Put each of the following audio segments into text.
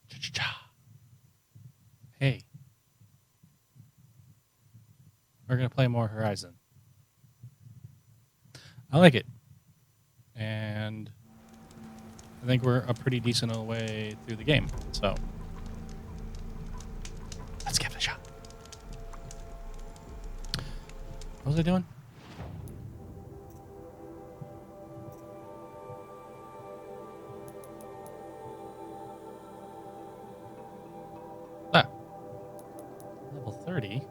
Cha-cha-cha. Hey, we're going to play more Horizon. I like it. And I think we're a pretty decent way through the game. So let's give it a shot. What was I doing? Level 30.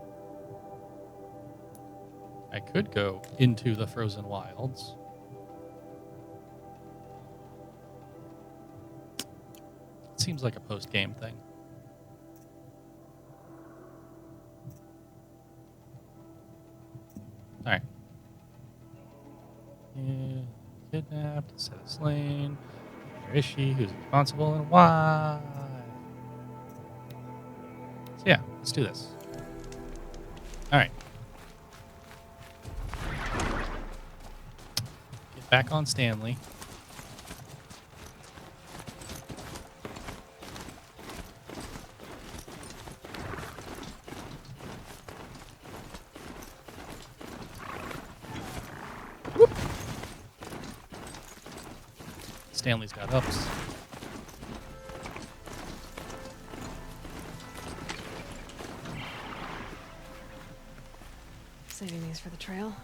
I could go into the Frozen Wilds. It seems like a post-game thing. Alright. Yeah, kidnapped, set of slain. Where is she? Who's responsible and why? So yeah, let's do this. Alright. Get back on Stanley. Whoop. Stanley's got ups. Saving these for the trail.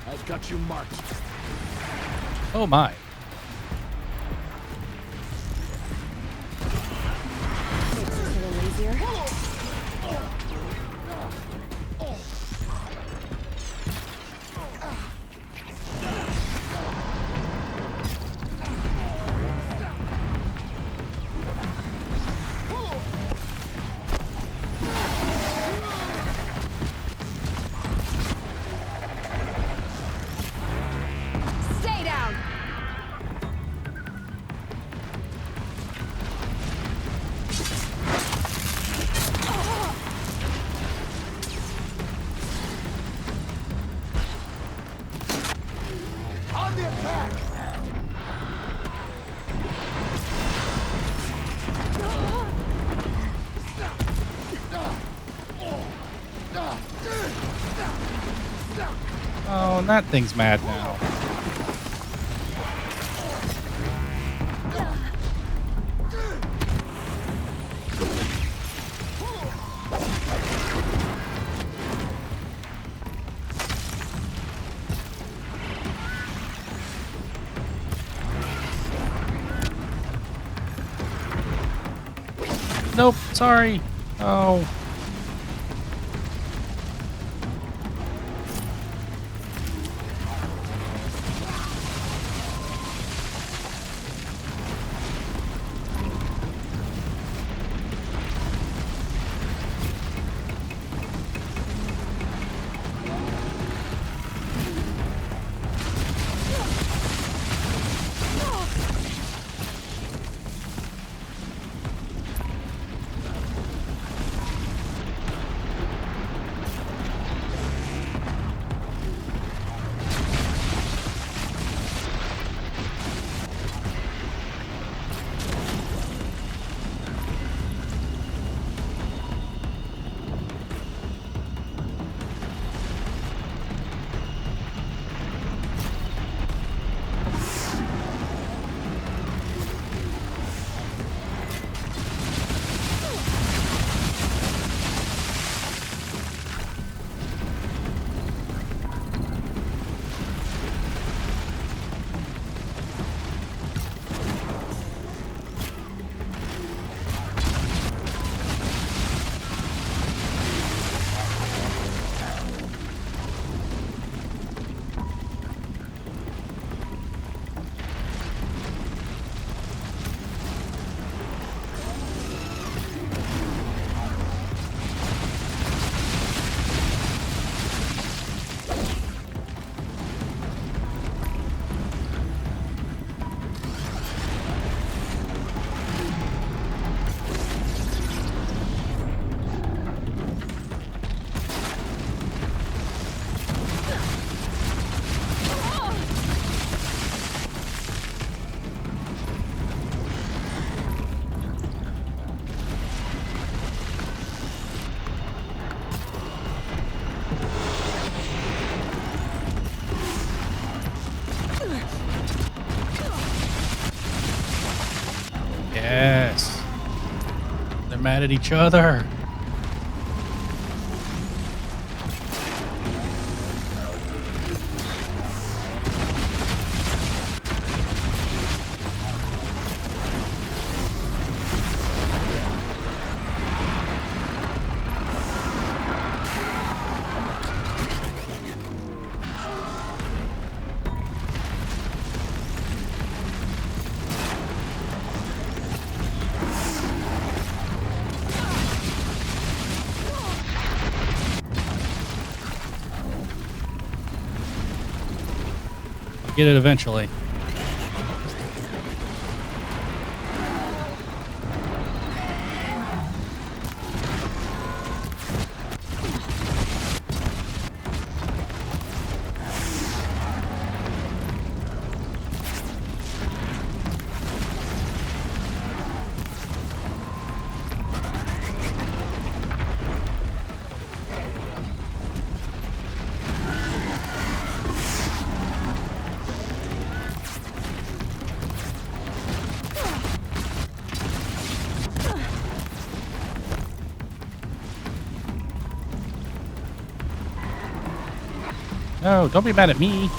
I've got you marked. Oh my. Makes this a little easier. Stay down. On the attack! Oh, and that thing's mad now. Nope, sorry. Oh. Yes. They're mad at each other. Get it eventually. No, don't be mad at me.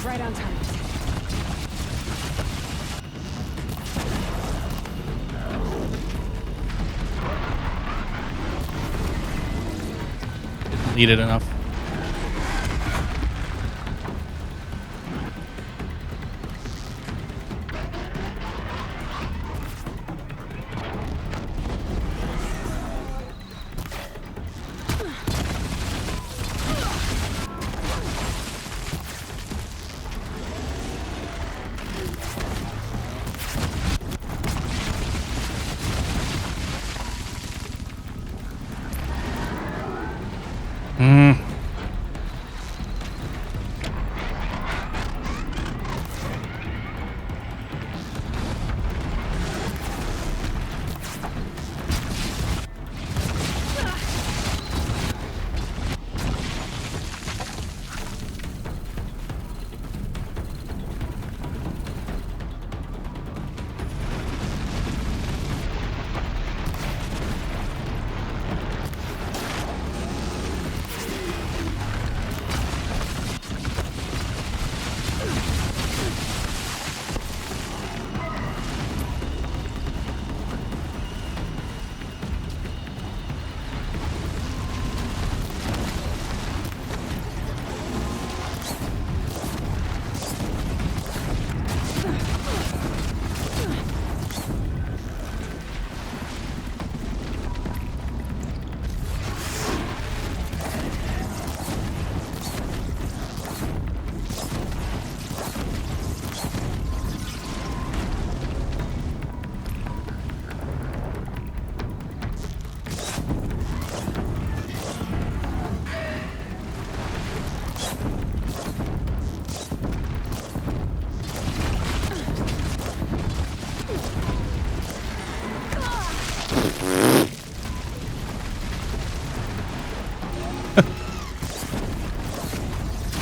Right on target. Didn't lead it enough. Hmm.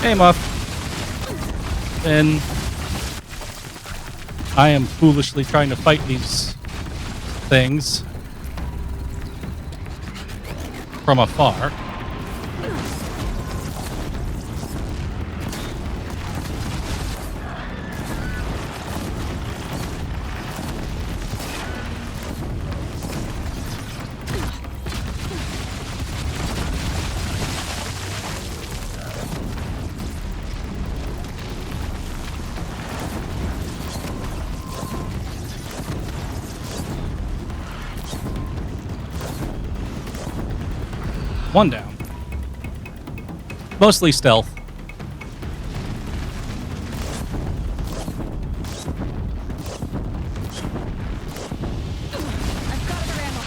Hey, Muff. And I am foolishly trying to fight these things from afar. One down. Mostly stealth. I've got other ammo.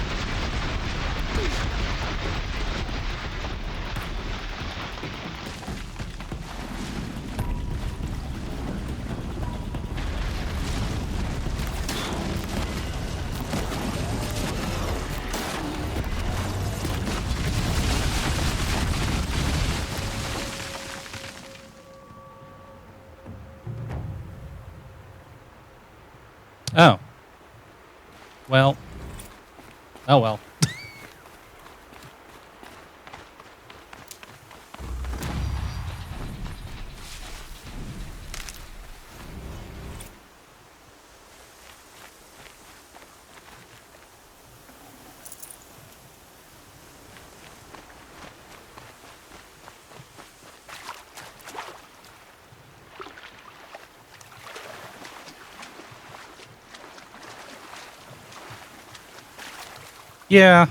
Oh. Well. Oh well. Yeah.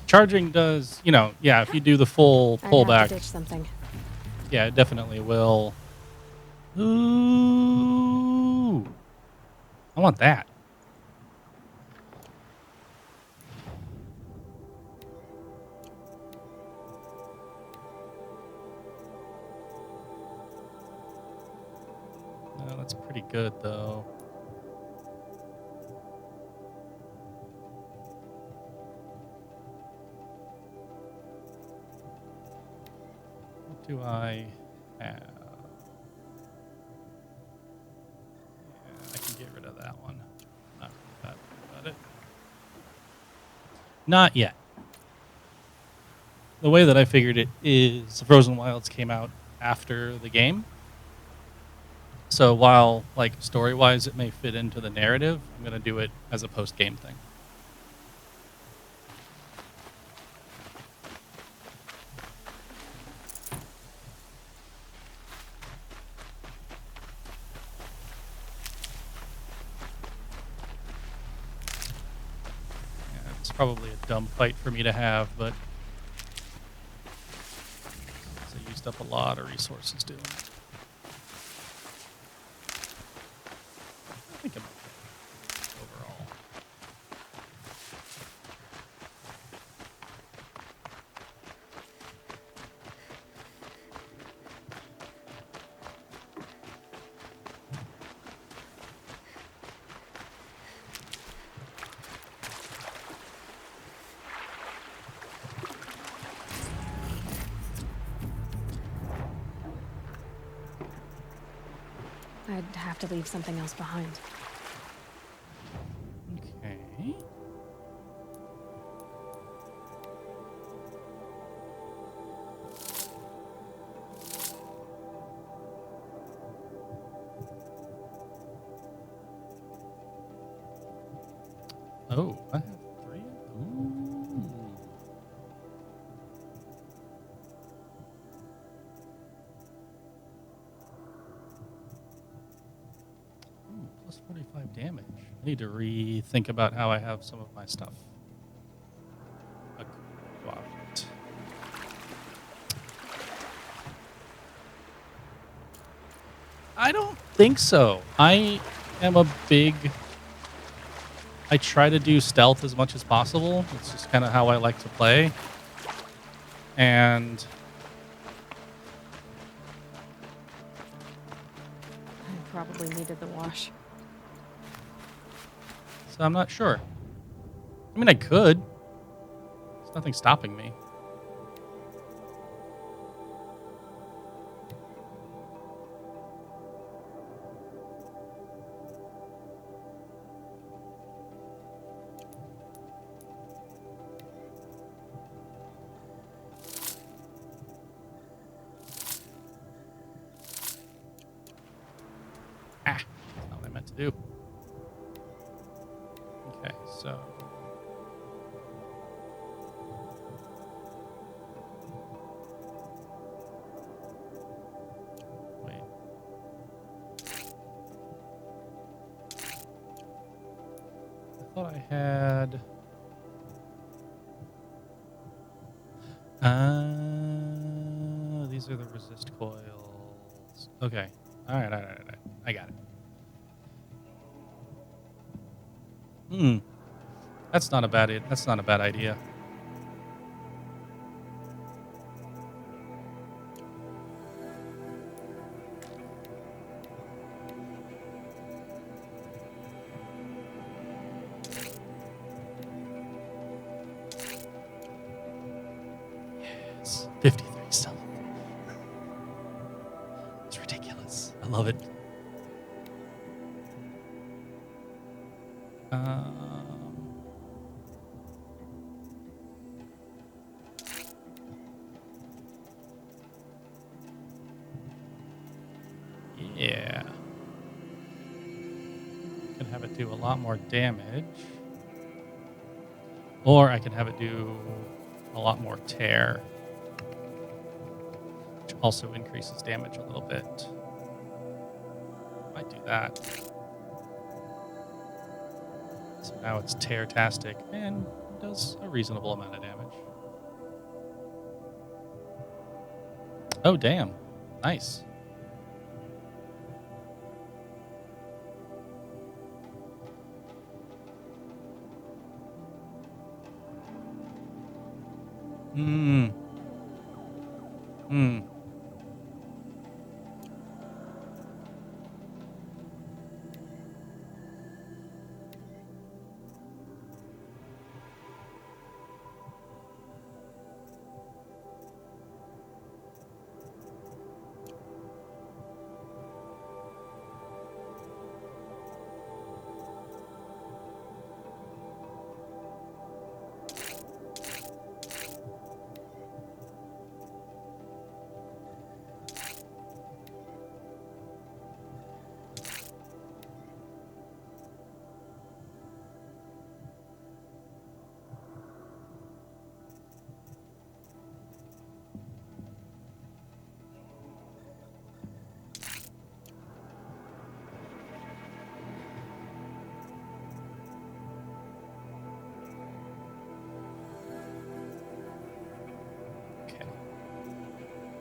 Charging does, yeah, if you do the full I'd have pullback, to ditch something. yeah, it definitely will. Ooh. I want that. No, that's pretty good, though. What do I have? Yeah, I can get rid of that one. Not really bad about it. Not yet. The way that I figured it is Frozen Wilds came out after the game. So while, like, story-wise it may fit into the narrative, I'm going to do it as a post-game thing. Yeah, it's probably a dumb fight for me to have, but I used up a lot of resources doing it. I think I'm okay overall. I'd have to leave something else behind. Okay. Oh, I have 3? Ooh. Ooh, plus 45 damage. I need to rethink about how I have some of my stuff equipped. I don't think so. I am a big... I try to do stealth as much as possible. It's just kind of how I like to play. And I probably needed the wash. so I'm not sure. I mean, I could. There's nothing stopping me. Ah, that's not what I meant to do. Okay, so... Wait. thought I had. These are the resist coils. Okay. All right. I got it. That's not a bad. That's not a bad idea. Yes, 53 stealth. It's ridiculous. I love it. Yeah. Can have it do a lot more damage. Or I can have it do a lot more tear. Which also increases damage a little bit. Might do that. So now it's tear-tastic and does a reasonable amount of damage. Oh, damn. Nice.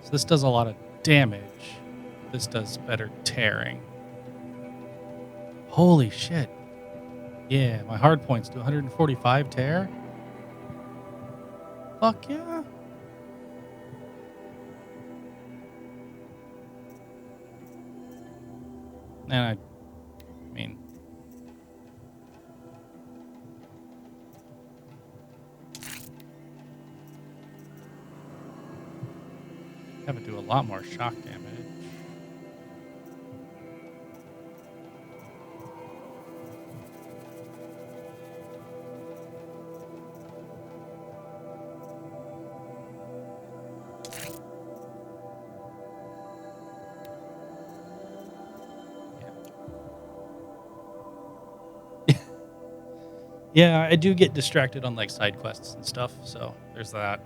So this does a lot of damage. This does better tearing. Holy shit. Yeah, my hard points do 145 tear. Fuck yeah. And I mean, have it do a lot more shock damage. Yeah, I do get distracted on like side quests and stuff, so there's that.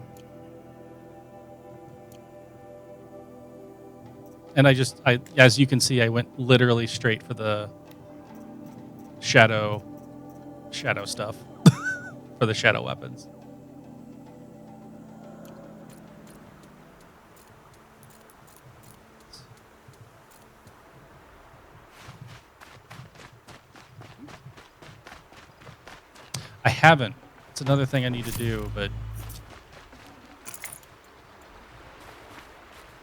And I as you can see, I went literally straight for the shadow stuff for the shadow weapons. I haven't. It's another thing I need to do, but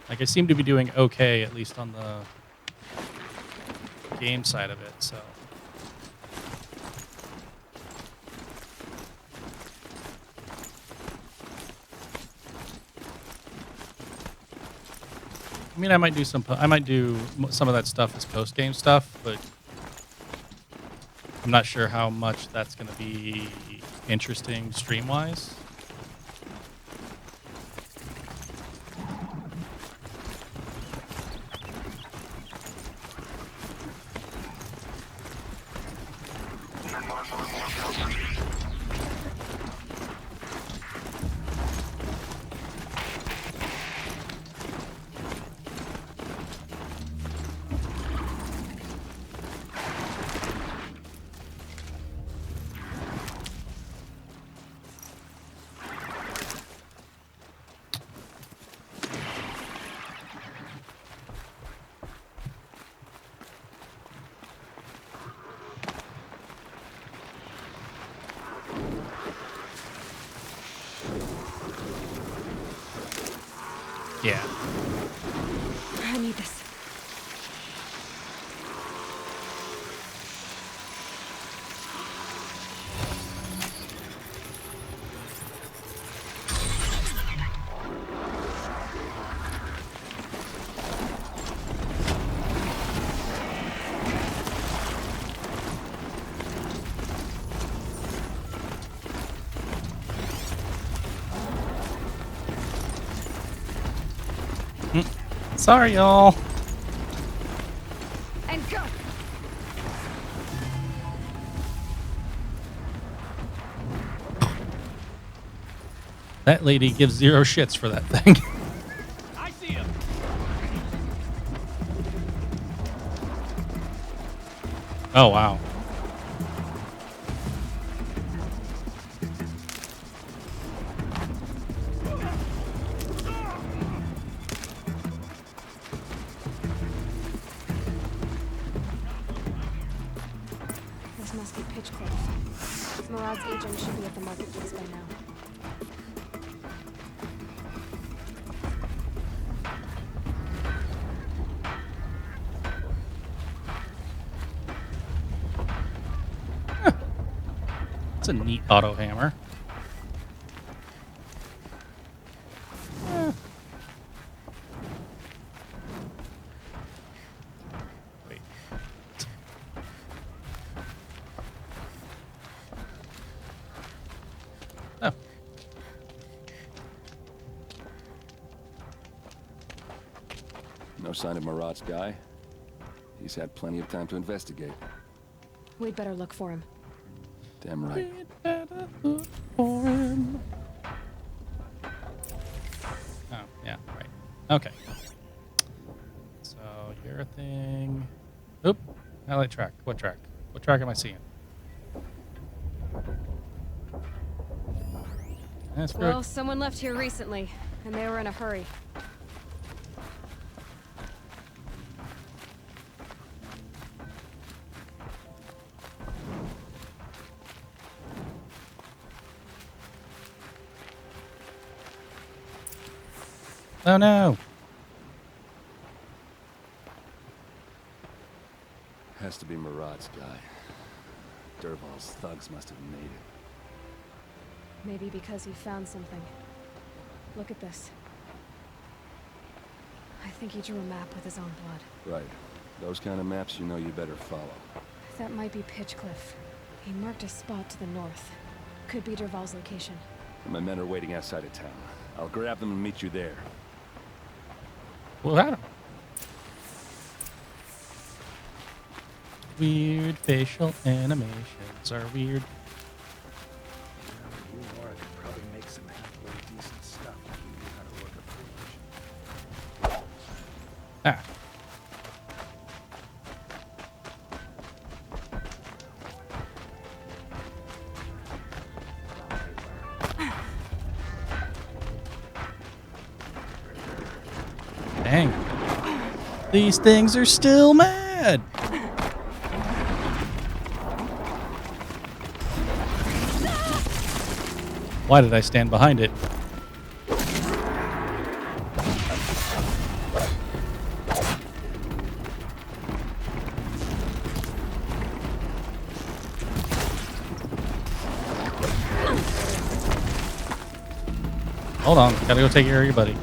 like I seem to be doing okay, at least on the game side of it, so. I mean, I might do some of that stuff as post-game stuff, but I'm not sure how much that's going to be interesting stream-wise. Yeah. I need this. Sorry, y'all. And go! That lady gives zero shits for that thing. I see him. Oh, wow. This must be Pitchcliff. Murad's agent should be at the marketplace by now. It's a neat auto hammer. Wait. Oh. No sign of Marat's guy. He's had plenty of time to investigate. We'd better look for him. Damn right. We'd better look for him. Oh, yeah, right. Okay. So, you're a thing. Oop. Highlight track. What track? What track am I seeing? That's good. Well, someone left here recently, and they were in a hurry. Oh no. Has to be Marat's guy. Dervahl's thugs must have made it. Maybe because he found something. Look at this. I think he drew a map with his own blood. Right. Those kind of maps you know you better follow. That might be Pitchcliff. He marked a spot to the north. Could be Dervahl's location. My men are waiting outside of town. I'll grab them and meet you there. Well, I don't. Weird facial animations are weird. You or I could probably make some halfway decent stuff if you knew how to work a forge. Ah. Dang. These things are still mad. Why did I stand behind it? Hold on, gotta go take care of your buddy.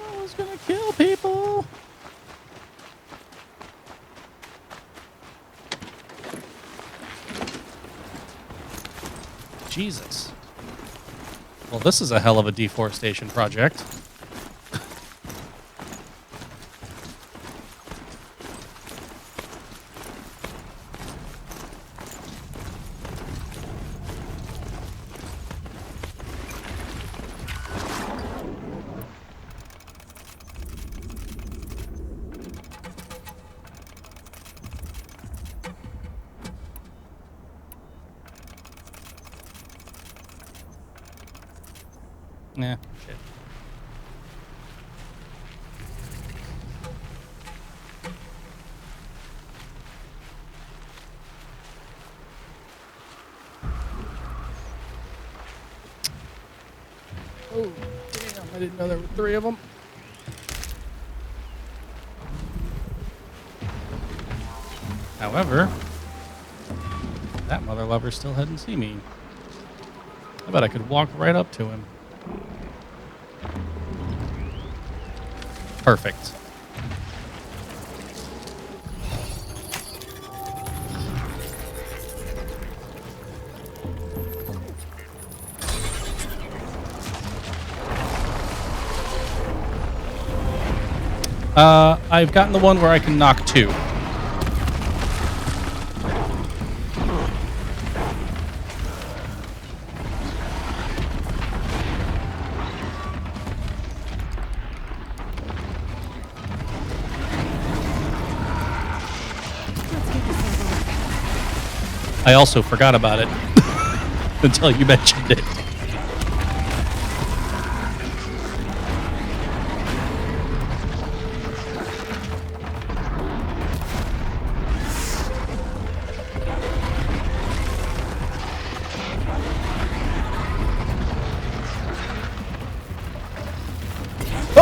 I was gonna kill people. Jesus. Well, this is a hell of a deforestation project. Nah, shit. Oh, damn, I didn't know there were 3 of them. However, that mother lover still hadn't seen me. I bet I could walk right up to him. Perfect. I've gotten the one where I can knock 2. Let's get this over with. I also forgot about it until you mentioned it.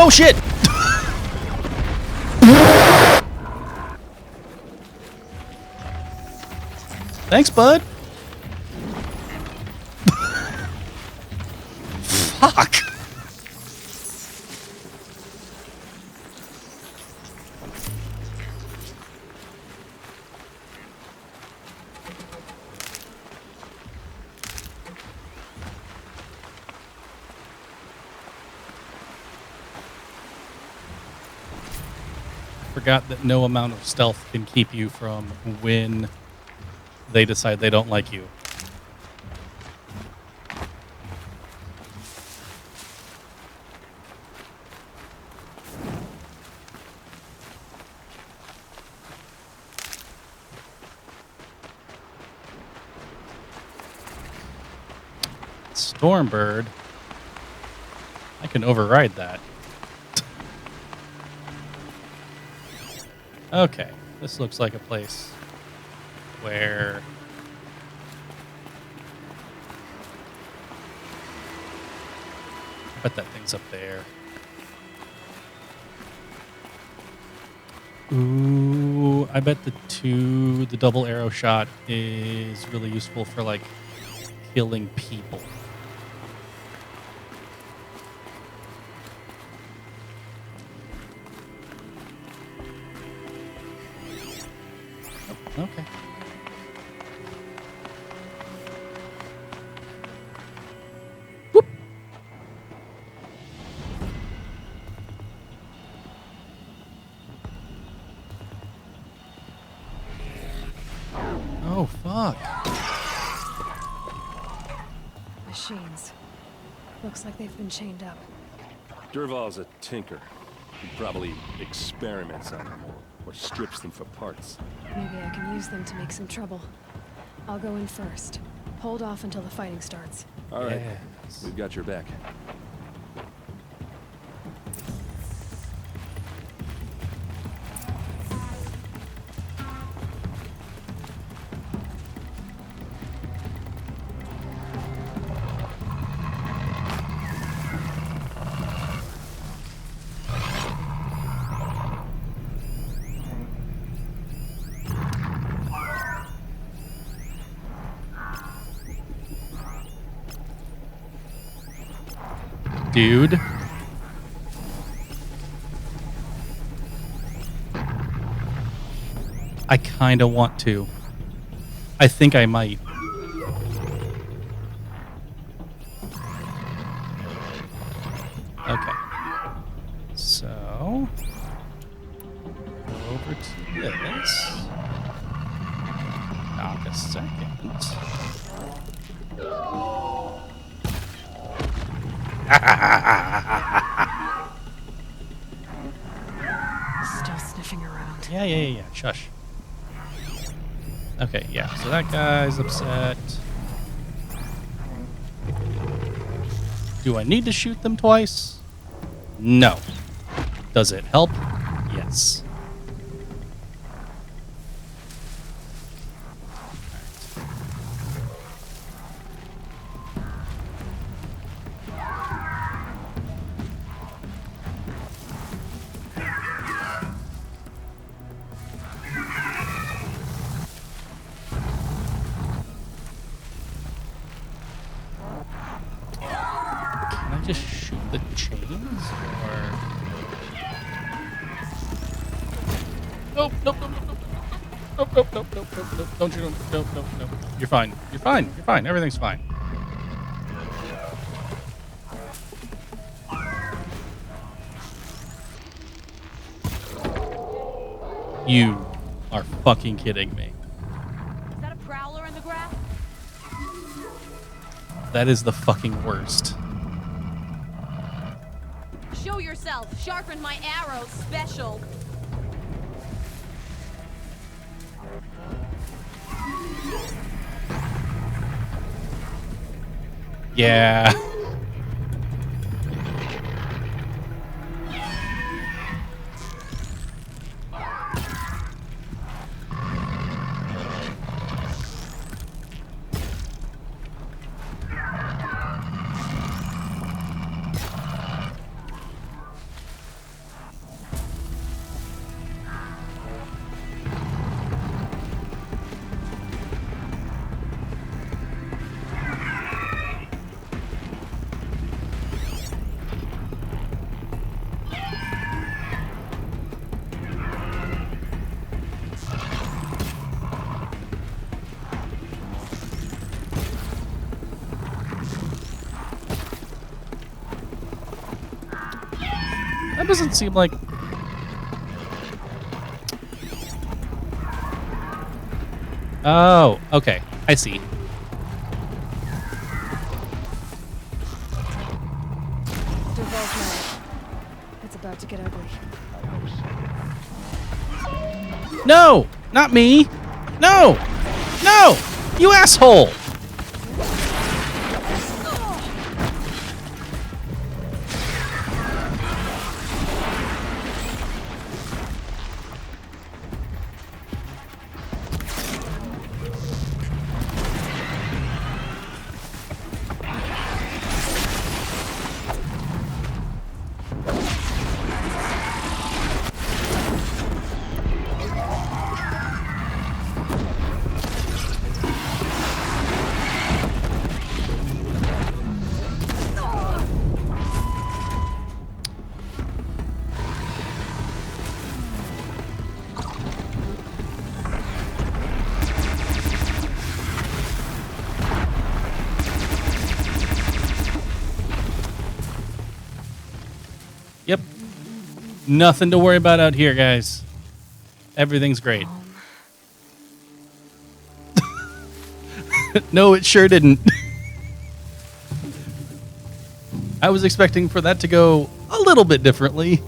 Oh shit! Thanks, bud. Fuck. Forgot that no amount of stealth can keep you from when they decide they don't like you. Stormbird. I can override that. Okay, this looks like a place where I bet that thing's up there. Ooh, I bet the double arrow shot is really useful for like killing people. Oh, okay. Whoop. Oh, fuck. Machines. Looks like they've been chained up. Dervahl's a tinker. He probably experiments on them or strips them for parts. Maybe I can use them to make some trouble. I'll go in first. Hold off until the fighting starts. All right, Yes. we've got your back. Dude. I kind of want to. I think I might. Okay. So, go over to this. Knock a second. Still sniffing around. Yeah. Shush. Okay, yeah. So that guy's upset. Do Do I need to shoot them twice? No. Does it help? Yes. Can I just shoot the chains? Or... Nope, nope, nope, nope, nope, nope, nope, nope, nope, nope, don't shoot him. Nope, nope, nope. You're fine. You're fine. You're fine. Everything's fine. You are fucking kidding me. Is that a prowler in the grass? That is the fucking worst. Show yourself. Sharpen my arrows. Special. Yeah. That doesn't seem like... Oh, okay. I see. Dervahl's mad. It's about to get ugly. No! Not me! No! No! You asshole! Yep. Nothing to worry about out here, guys. Everything's great. No, it sure didn't. I was expecting for that to go a little bit differently.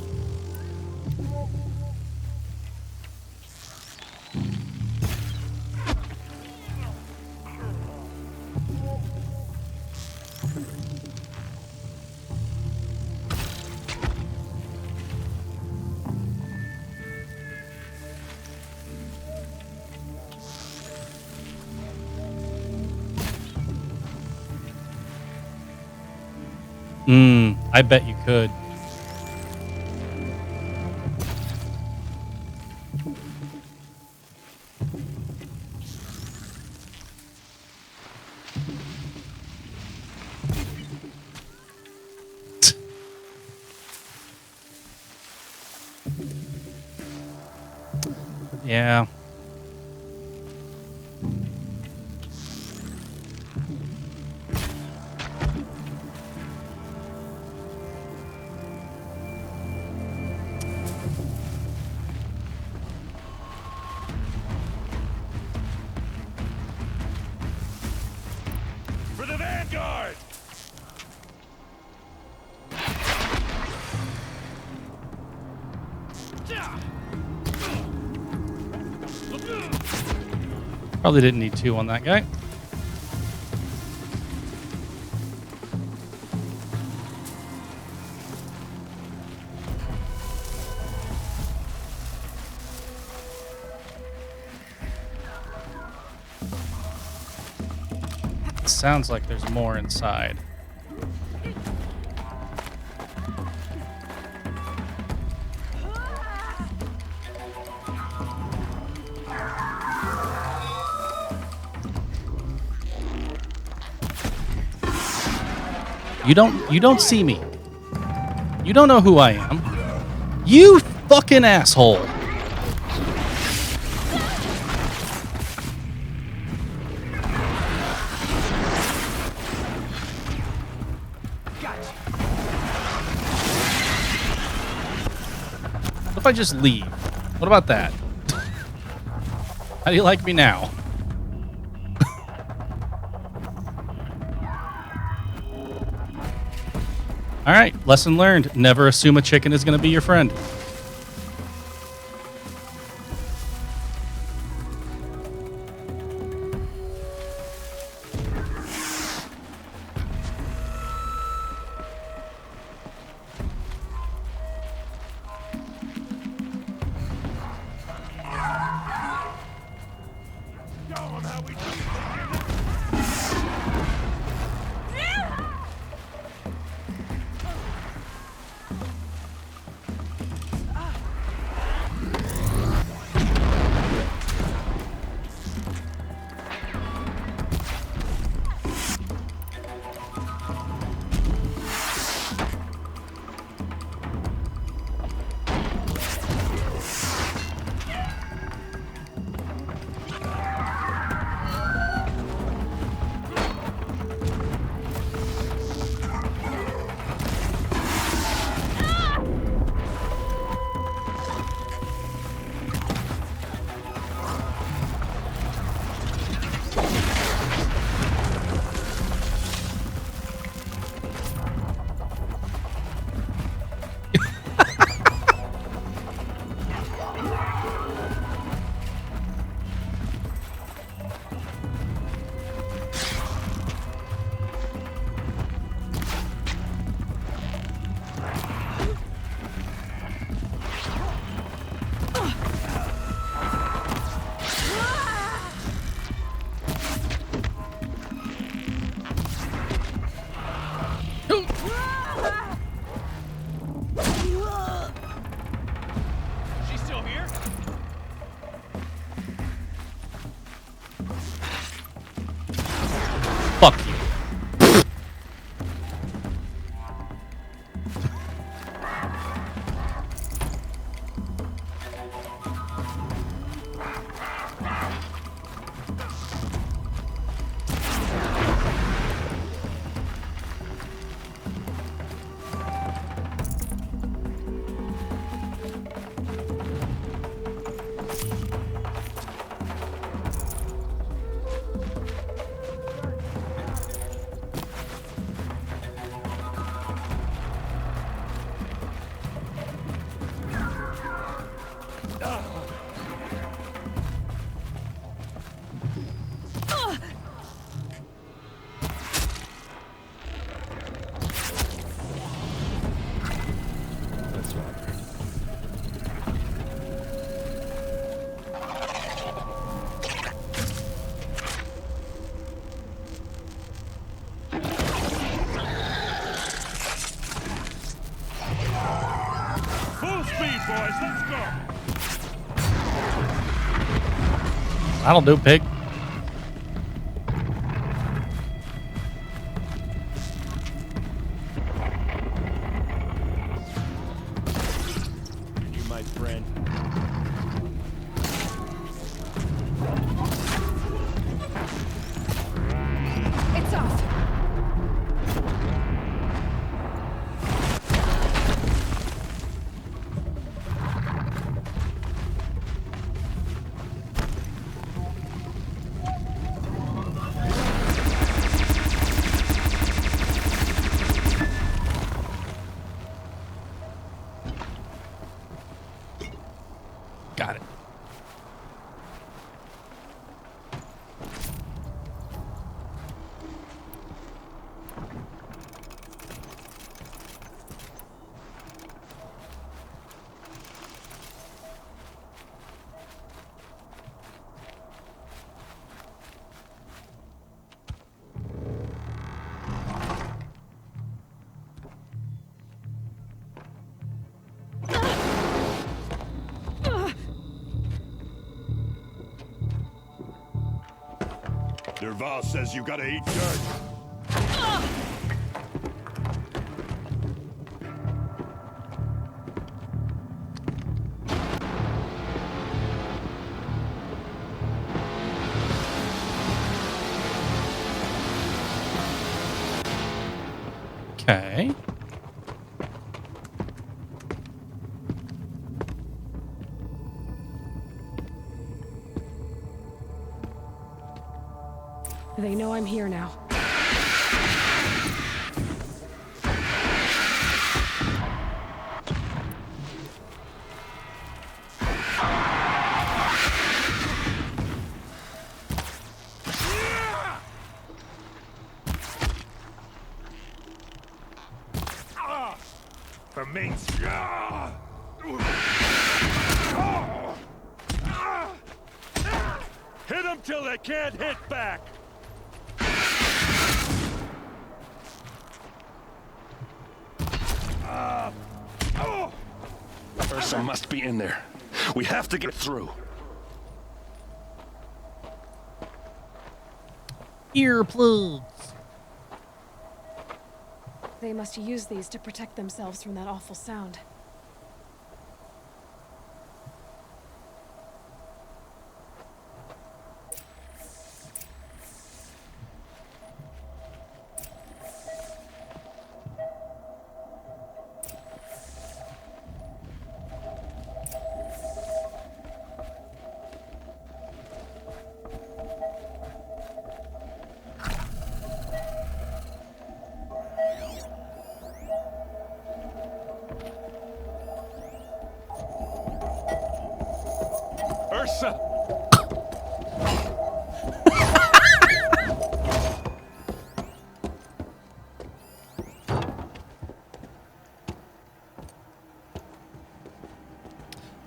I bet you could. Yeah. For the Vanguard! Probably didn't need two on that guy. sounds like there's more inside. You don't see me. You don't know who I am. You fucking asshole. What if I just leave? What about that? How do you like me now? All right, lesson learned. Never assume a chicken is going to be your friend. Fuck you. boys, let's go. That'll do, pig. You, my friend. It's off. Got it. Derval says you gotta eat dirt. Okay. They know I'm here now. For me. Hit them till they can't hit back. Ursa must be in there. We have to get through. Earplugs. They must use these to protect themselves from that awful sound. Ursa!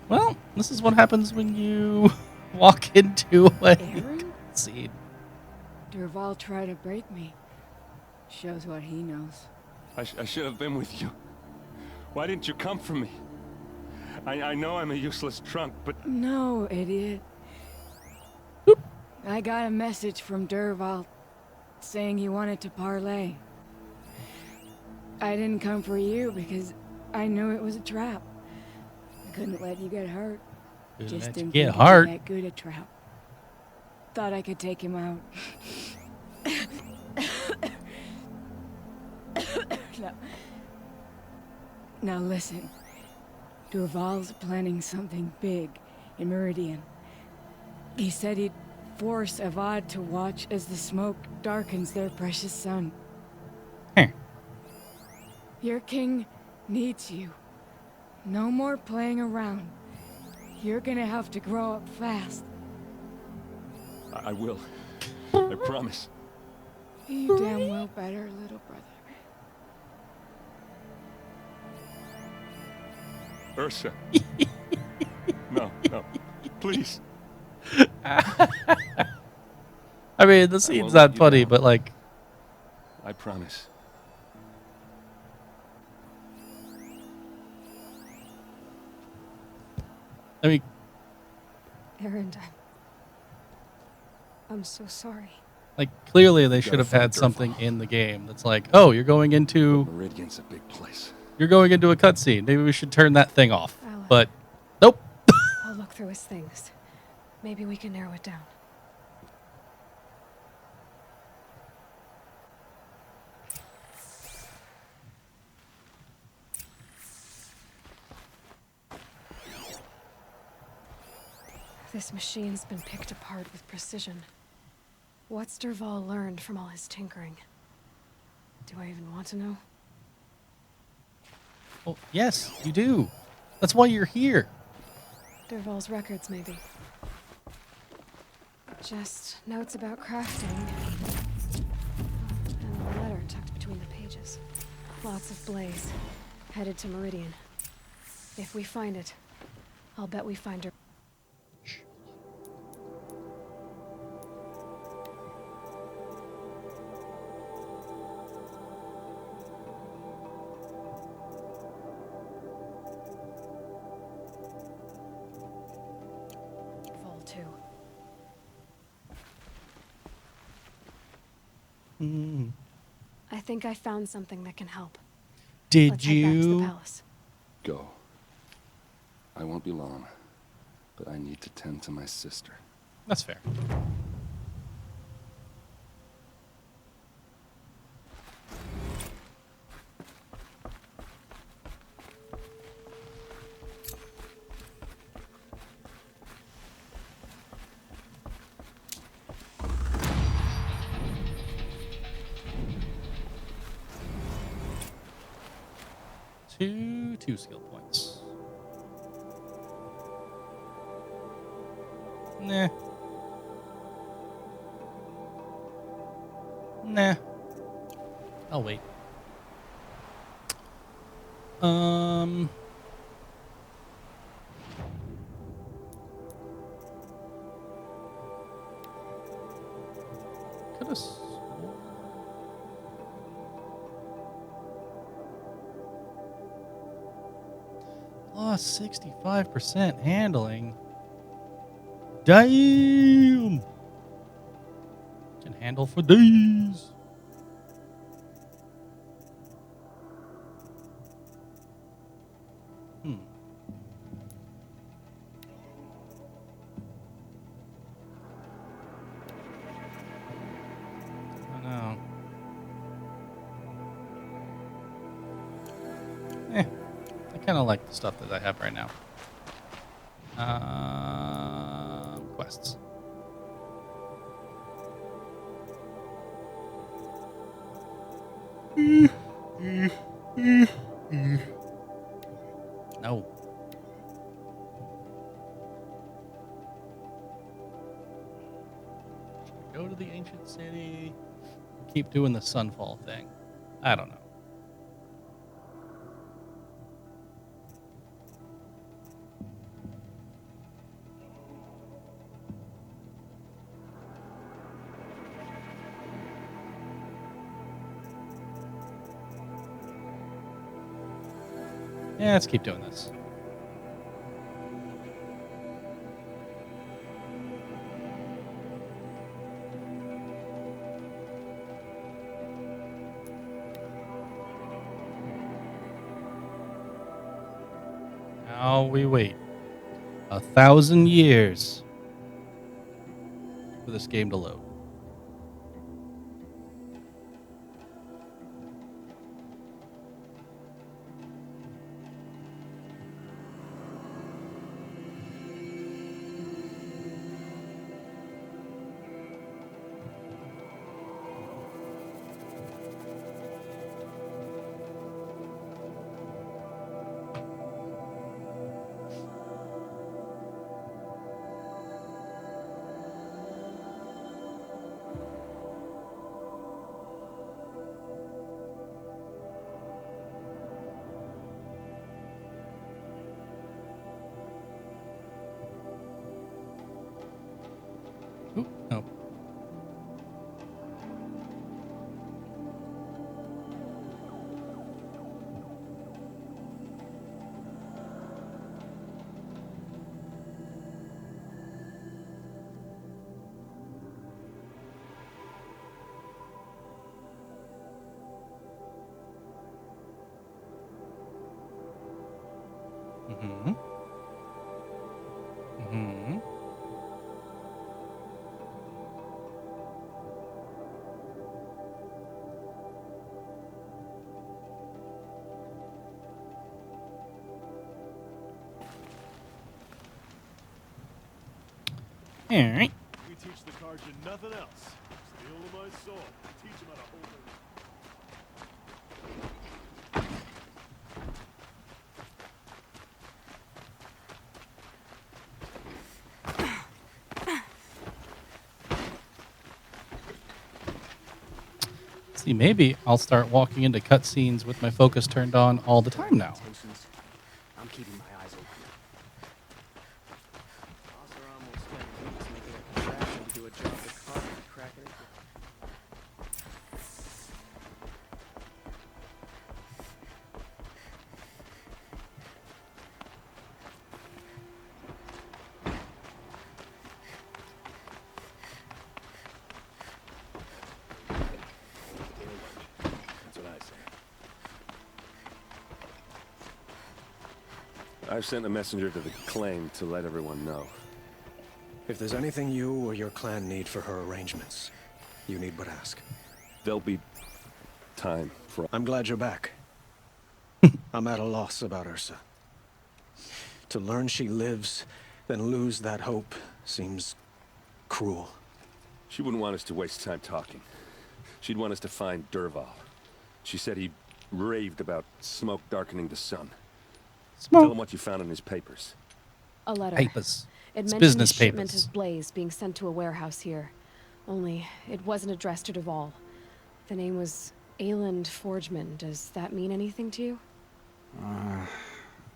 Well, this is what happens when you walk into a Aaron? scene. Derval tried to break me. Shows what he knows. I should have been with you. Why didn't you come for me? I know I'm a useless trunk, but No, idiot. I got a message from Derval saying he wanted to parlay. I didn't come for you because I knew it was a trap. I couldn't let you get hurt. Couldn't Just let you didn't get think it'd be hurt. that good a trap. Thought I could take him out. Now listen. Derval's planning something big in Meridian. He said he'd force Avad to watch as the smoke darkens their precious sun. Huh. Your king needs you. No more playing around. You're gonna have to grow up fast. I will. I promise. You damn well better, little brother. Ursa. No, please. I mean, the scene's let not you funny, down. but like, I promise. I mean, Aaron, I'm so sorry. like clearly they You should gotta have had find something Derval. in the game that's like, oh, you're going into Meridian's a big place. a cutscene. Maybe we should turn that thing off. I'll, But nope. I'll look through his things. Maybe we can narrow it down. This machine's been picked apart with precision. What's Derval learned from all his tinkering? Do I even want to know? Well, yes, you do. That's why you're here. Derval's records, maybe. Just notes about crafting. And a letter tucked between the pages. Lots of blaze. Headed to Meridian. If we find it, I'll bet we find her. Vol 2. I think I found something that can help. Did Let's head back to the you? palace. Go. I won't be long, but I need to tend to my sister. That's fair. Two skill points. Nah. Nah. I'll wait. Could have. Lost 65% handling. Damn! Can handle for days. I know. I kind of like the stuff that I have right now. Quests. No. Should I go to the ancient city? Keep doing the Sunfall thing. I don't know. Yeah, let's keep doing this. Now we wait 1,000 years for this game to load. Oop, no. Mm-hmm. Mm-hmm. All right. We teach the Carja nothing else. Steal my soul. Teach him how to hold it. See, maybe I'll start walking into cutscenes with my focus turned on all the time now. Intentions. I'm keeping my eyes open. Oseram will spend weeks making a contraption to do a job that Carter could crack it. I've sent a messenger to the claim to let everyone know. If there's anything you or your clan need for her arrangements, you need but ask. There'll be time for... I'm glad you're back. I'm at a loss about Ursa. To learn she lives, then lose that hope, seems cruel. She wouldn't want us to waste time talking. She'd want us to find Dervahl. She said he raved about smoke darkening the sun. Tell him Smoke. what you found in his papers. A letter. Papers. It It's mentioned business a shipment papers. of Blaze being sent to a warehouse here. Only, it wasn't addressed to Dervahl. The name was Ayland Forgeman. Does that mean anything to you?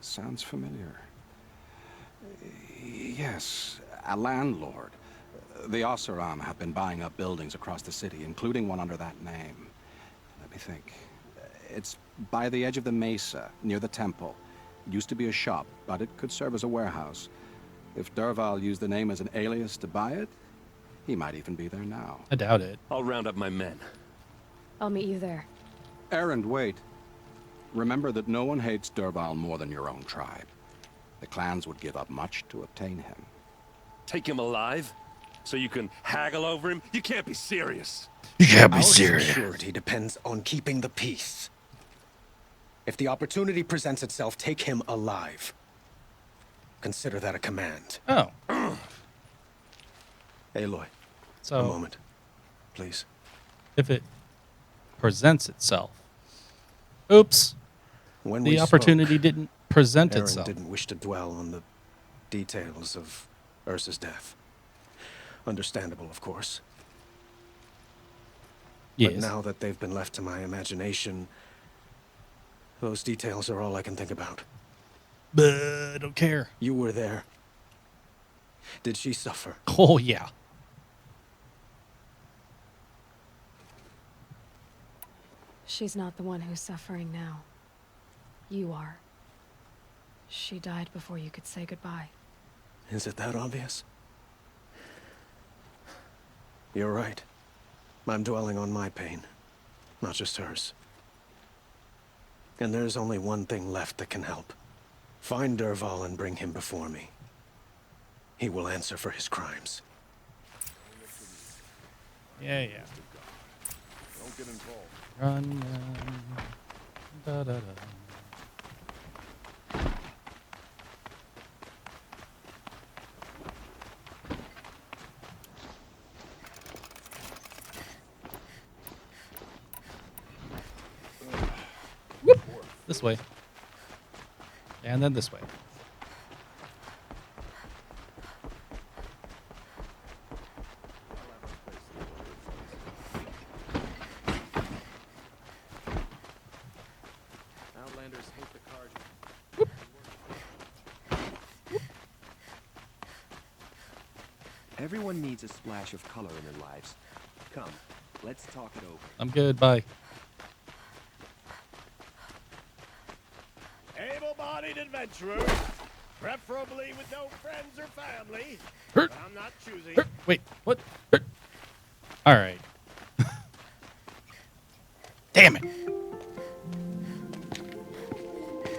Sounds familiar. Yes, a landlord. The Oseram have been buying up buildings across the city, including one under that name. Let me think. It's by the edge of the mesa, near the temple. It used to be a shop, but it could serve as a warehouse. If Dervahl used the name as an alias to buy it, he might even be there now. I doubt it. I'll round up my men. I'll meet you there. Erend, wait. Remember that no one hates Dervahl more than your own tribe. The clans would give up much to obtain him. Take him alive? So you can haggle over him? You can't be serious. You can't Our security depends on keeping the peace. If the opportunity presents itself, take him alive. Consider that a command. Oh, Aloy, a so moment, please. if it presents itself. Oops. When The we opportunity spoke, didn't present Aaron itself. didn't wish to dwell on the details of Ursa's death. Understandable, of course. Yes. But now that they've been left to my imagination, those details are all I can think about. But I don't care. You were there. Did she suffer? Oh, yeah. She's not the one who's suffering now. You are. She died before you could say goodbye. Is it that obvious? You're right. I'm dwelling on my pain, not just hers. And there's only one thing left that can help. Find Dervahl and bring him before me. He will answer for his crimes. Yeah, yeah. Don't get involved. Run. Da, da, da. Whoop. This way. And then this way. Outlanders hate the card. Everyone needs a splash of color in their lives. Come, let's talk it over. I'm good. Bye. Able-bodied adventurer, preferably with no friends or family. Hurt. I'm not choosing. Wait, what? All right. Damn it.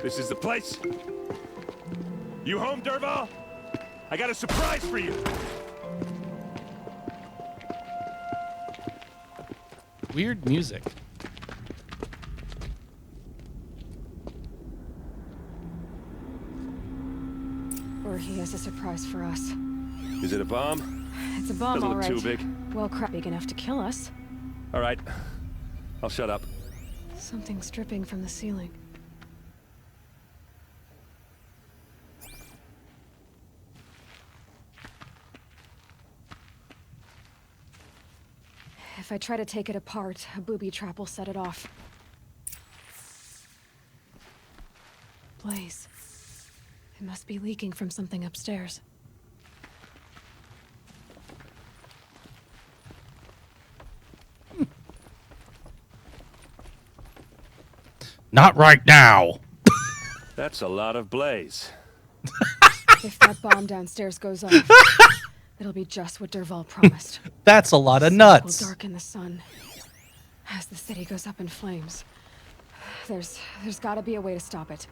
This is the place? You home, Dervahl? I got a surprise for you. Weird music. Or he has a surprise for us. Is it a bomb? It's a bomb, Doesn't all look right. too big. Well, crap, big enough to kill us. All right. I'll shut up. Something's dripping from the ceiling. If I try to take it apart, a booby trap will set it off. Blaze. It must be leaking from something upstairs. Not right now. That's a lot of blaze. If that bomb downstairs goes off, it'll be just what Dervahl promised. That's a lot of Smoke nuts. will darken the sun as the city goes up in flames. There's got to be a way to stop it.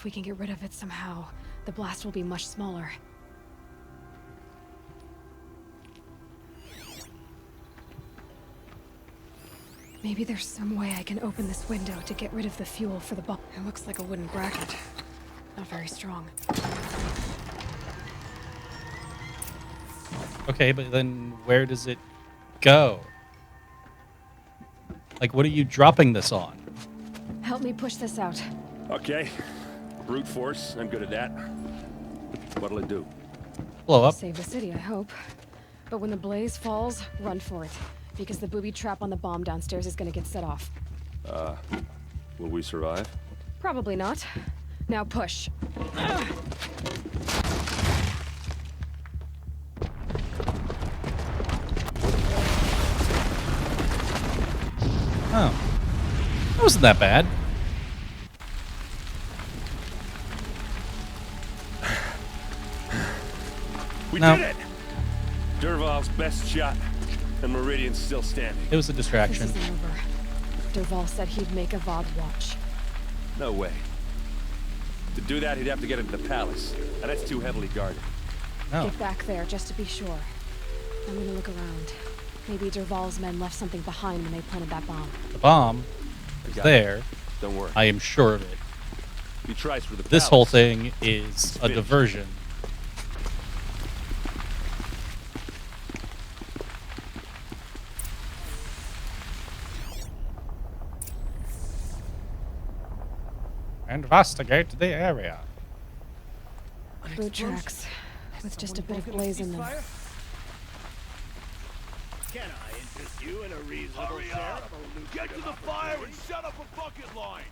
If we can get rid of it somehow, the blast will be much smaller. Maybe there's some way I can open this window to get rid of the fuel for the bomb. It looks like a wooden bracket. Not very strong. Okay, but then where does it go? Like, what are you dropping this on? Help me push this out. Okay. Brute force. I'm good at that. What'll it do? Blow up. Save the city, I hope. But when the blaze falls, run for it. Because the booby trap on the bomb downstairs is gonna get set off. Will we survive? Probably not. Now push. Oh. That wasn't that bad. We No. did it! Dervahl's best shot, and Meridian's still standing. It was a This distraction. isn't over. Dervahl said he'd make Avad watch. No way. To do that, he'd have to get into the palace, and that's too heavily guarded. No. Get back there, just to be sure. I'm gonna look around. Maybe Dervahl's men left something behind when they planted that bomb. The bomb is Got it. there. Don't worry. I am sure of it. If he tries for the This palace, whole thing is It's a finished. diversion. Investigate the area. Boot tracks, with just a bit of blaze in them. Can I interest you in a reasonable Hurry up! Get to the fire and set up a bucket line!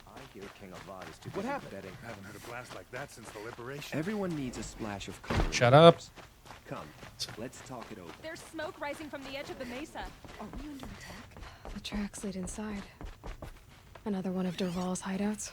I hear King Avad is too What busy happened? betting. I haven't heard a blast like that since the liberation. Everyone needs a splash of color. in Shut their up. lives. Come, let's talk it over. There's smoke rising from the edge of the mesa. Are we under attack? The tracks lead inside. Another one of Dervahl's hideouts.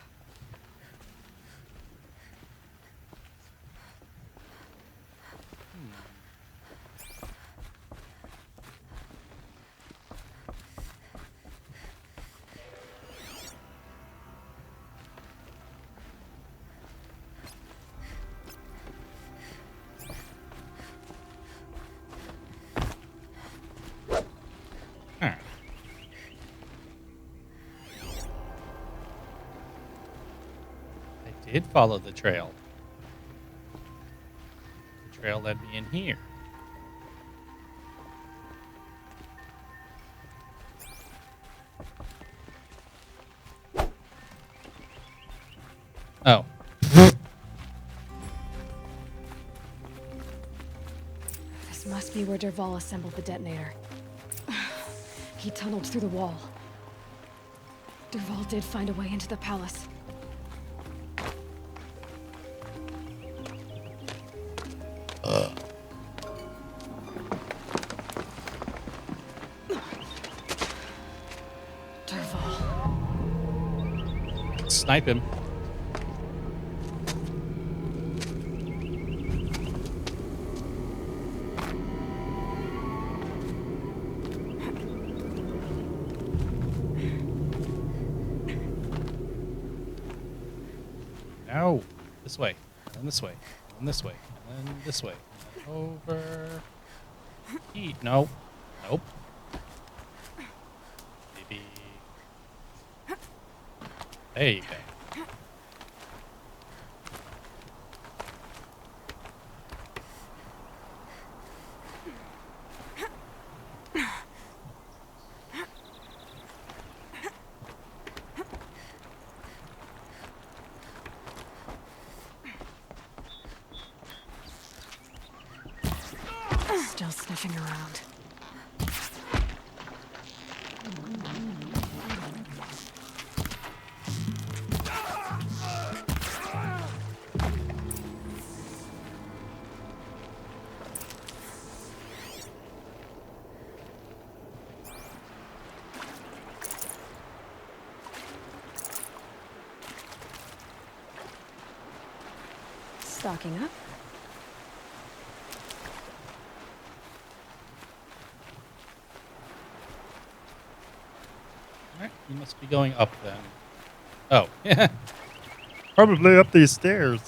Huh. I did follow the trail. The trail led me in here. Oh. This must be where Dervahl assembled the detonator. He tunneled through the wall. Dervahl did find a way into the palace. Dervahl. Snipe him. No. This way. And this way. And this way. And this way. And over. Eat. No. Nope. Maybe. There you go. Still sniffing around. Stocking up. Alright. You must be going up then. Oh, Probably up these stairs.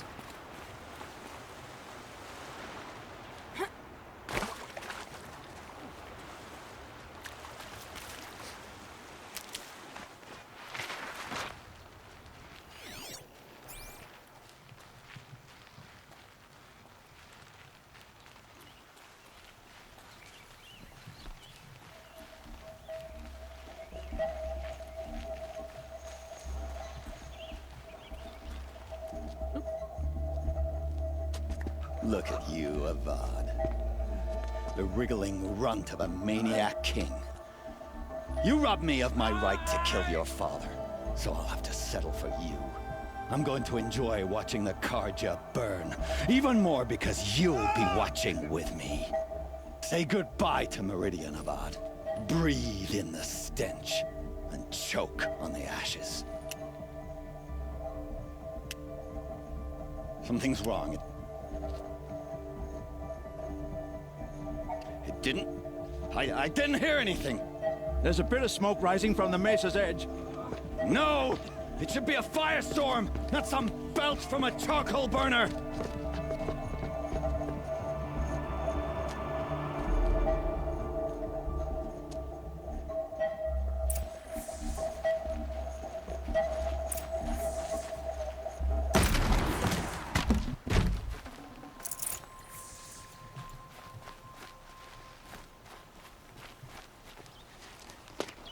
Look at you, Avad. The wriggling runt of a maniac king. You robbed me of my right to kill your father, so I'll have to settle for you. I'm going to enjoy watching the Carja burn, even more because you'll be watching with me. Say goodbye to Meridian, Avad. Breathe in the stench, and choke on the ashes. Something's wrong. It didn't... I didn't hear anything. There's a bit of smoke rising from the mesa's edge. No! It should be a firestorm, not some belch from a charcoal burner!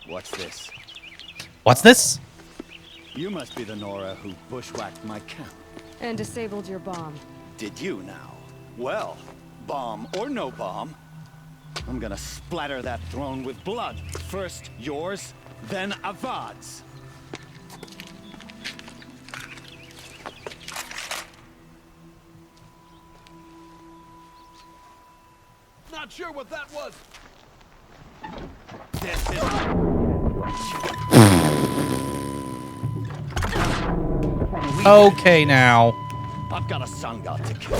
What's this? what's this? You must be the Nora who bushwhacked my camp. And disabled your bomb. Did you now? Well, bomb or no bomb, I'm gonna splatter that throne with blood. First yours, then Avad's. Not sure what that was. This is... Okay, now. I've got a sun god to kill.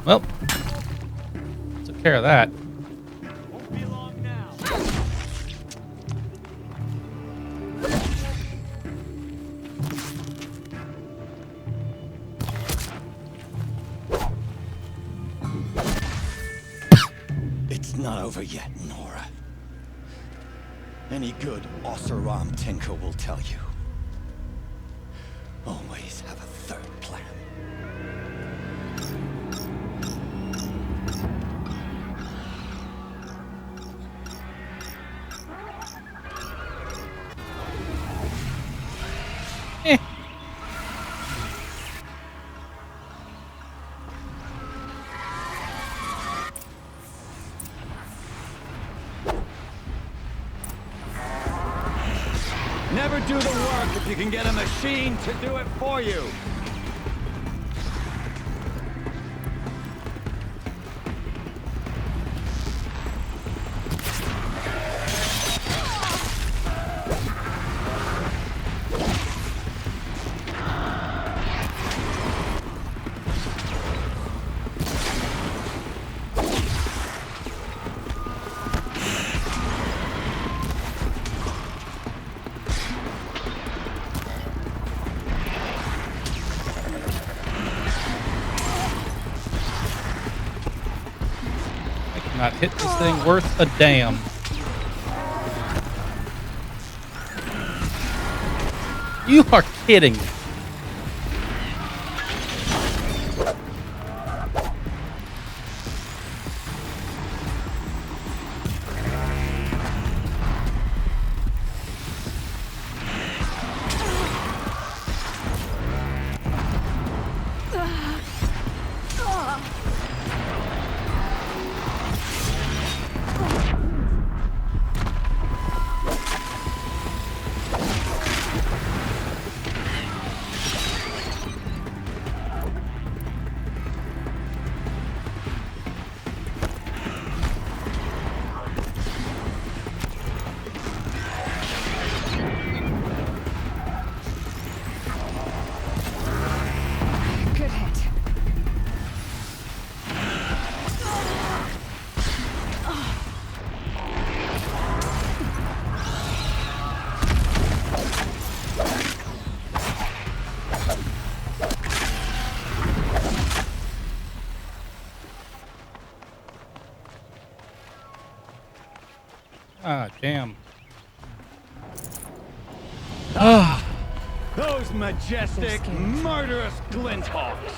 Well, took care of that. Won't be long now. It's not over yet, Nora. Any good Oseram tinker will tell you. Always have a third plan. Eh. Never do the work if you can get a machine to do it for you. Not hit this thing worth a damn. You are kidding me. Ah, damn. Those majestic, murderous glinthawks!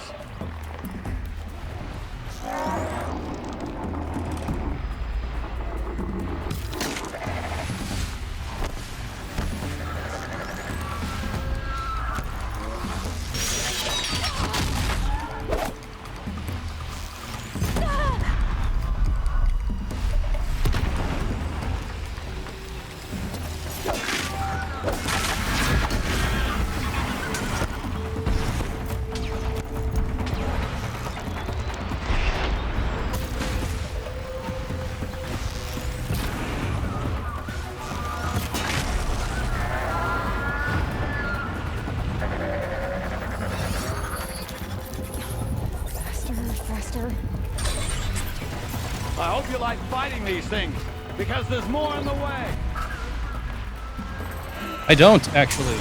Faster. I hope you like fighting these things, because there's more in the way. I don't, actually.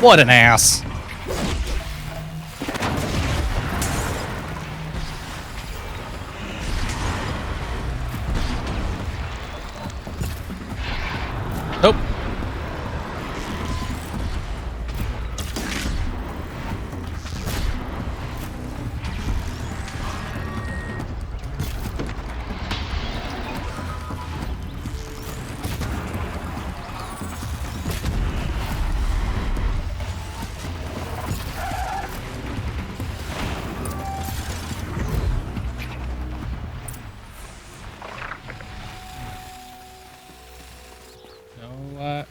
What an ass. Nope.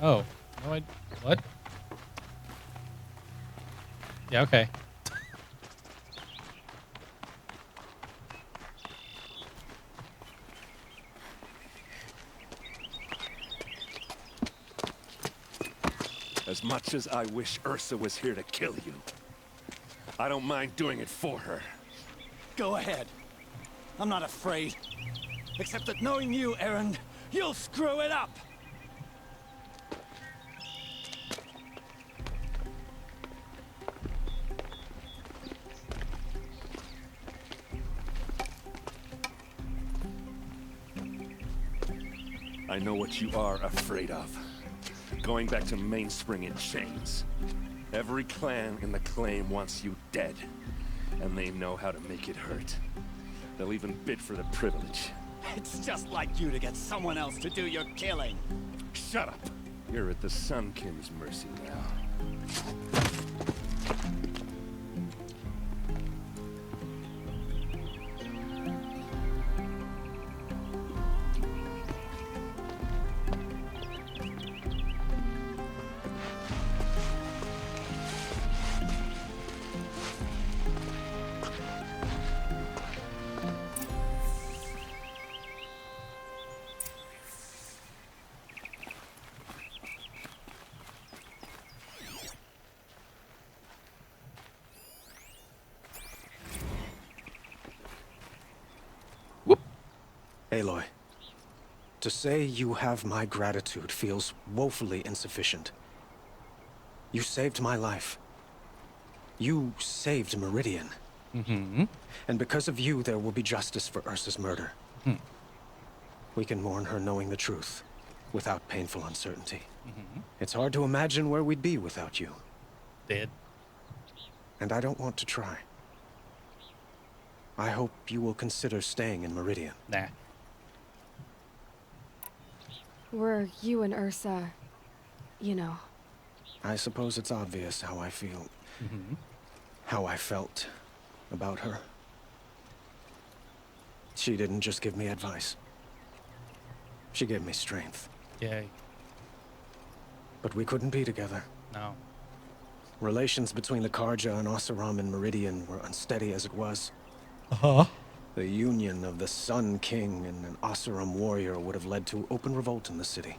Oh. No, what? Yeah, okay. As much as I wish Ursa was here to kill you, I don't mind doing it for her. Go ahead. I'm not afraid. Except that knowing you, Erend, you'll screw it up! I know what you are afraid of. Going back to Mainspring in chains. Every clan in the claim wants you dead. And they know how to make it hurt. They'll even bid for the privilege. It's just like you to get someone else to do your killing. Shut up! You're at the Sun King's mercy now. Aloy, to say you have my gratitude feels woefully insufficient. You saved my life. You saved Meridian. Mm-hmm. And because of you, there will be justice for Ursa's murder. Hmm. We can mourn her knowing the truth, without painful uncertainty. Mm-hmm. It's hard to imagine where we'd be without you. Dead. And I don't want to try. I hope you will consider staying in Meridian. Nah. Were you and Ursa, you know. I suppose it's obvious how I feel. Mm-hmm. How I felt about her. She didn't just give me advice. She gave me strength. Yay. But we couldn't be together. No. Relations between the Carja and Oseram and Meridian were unsteady as it was. Uh-huh. The union of the Sun King and an Oseram warrior would have led to open revolt in the city.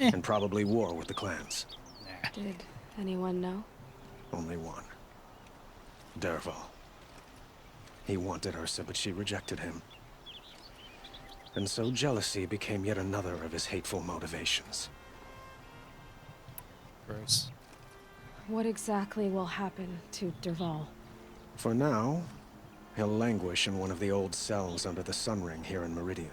And probably war with the clans. Nah. Did anyone know? Only one. Dervahl. He wanted Ursa, but she rejected him. And so jealousy became yet another of his hateful motivations. Gross. What exactly will happen to Dervahl? For now, he'll languish in one of the old cells under the Sun Ring here in Meridian.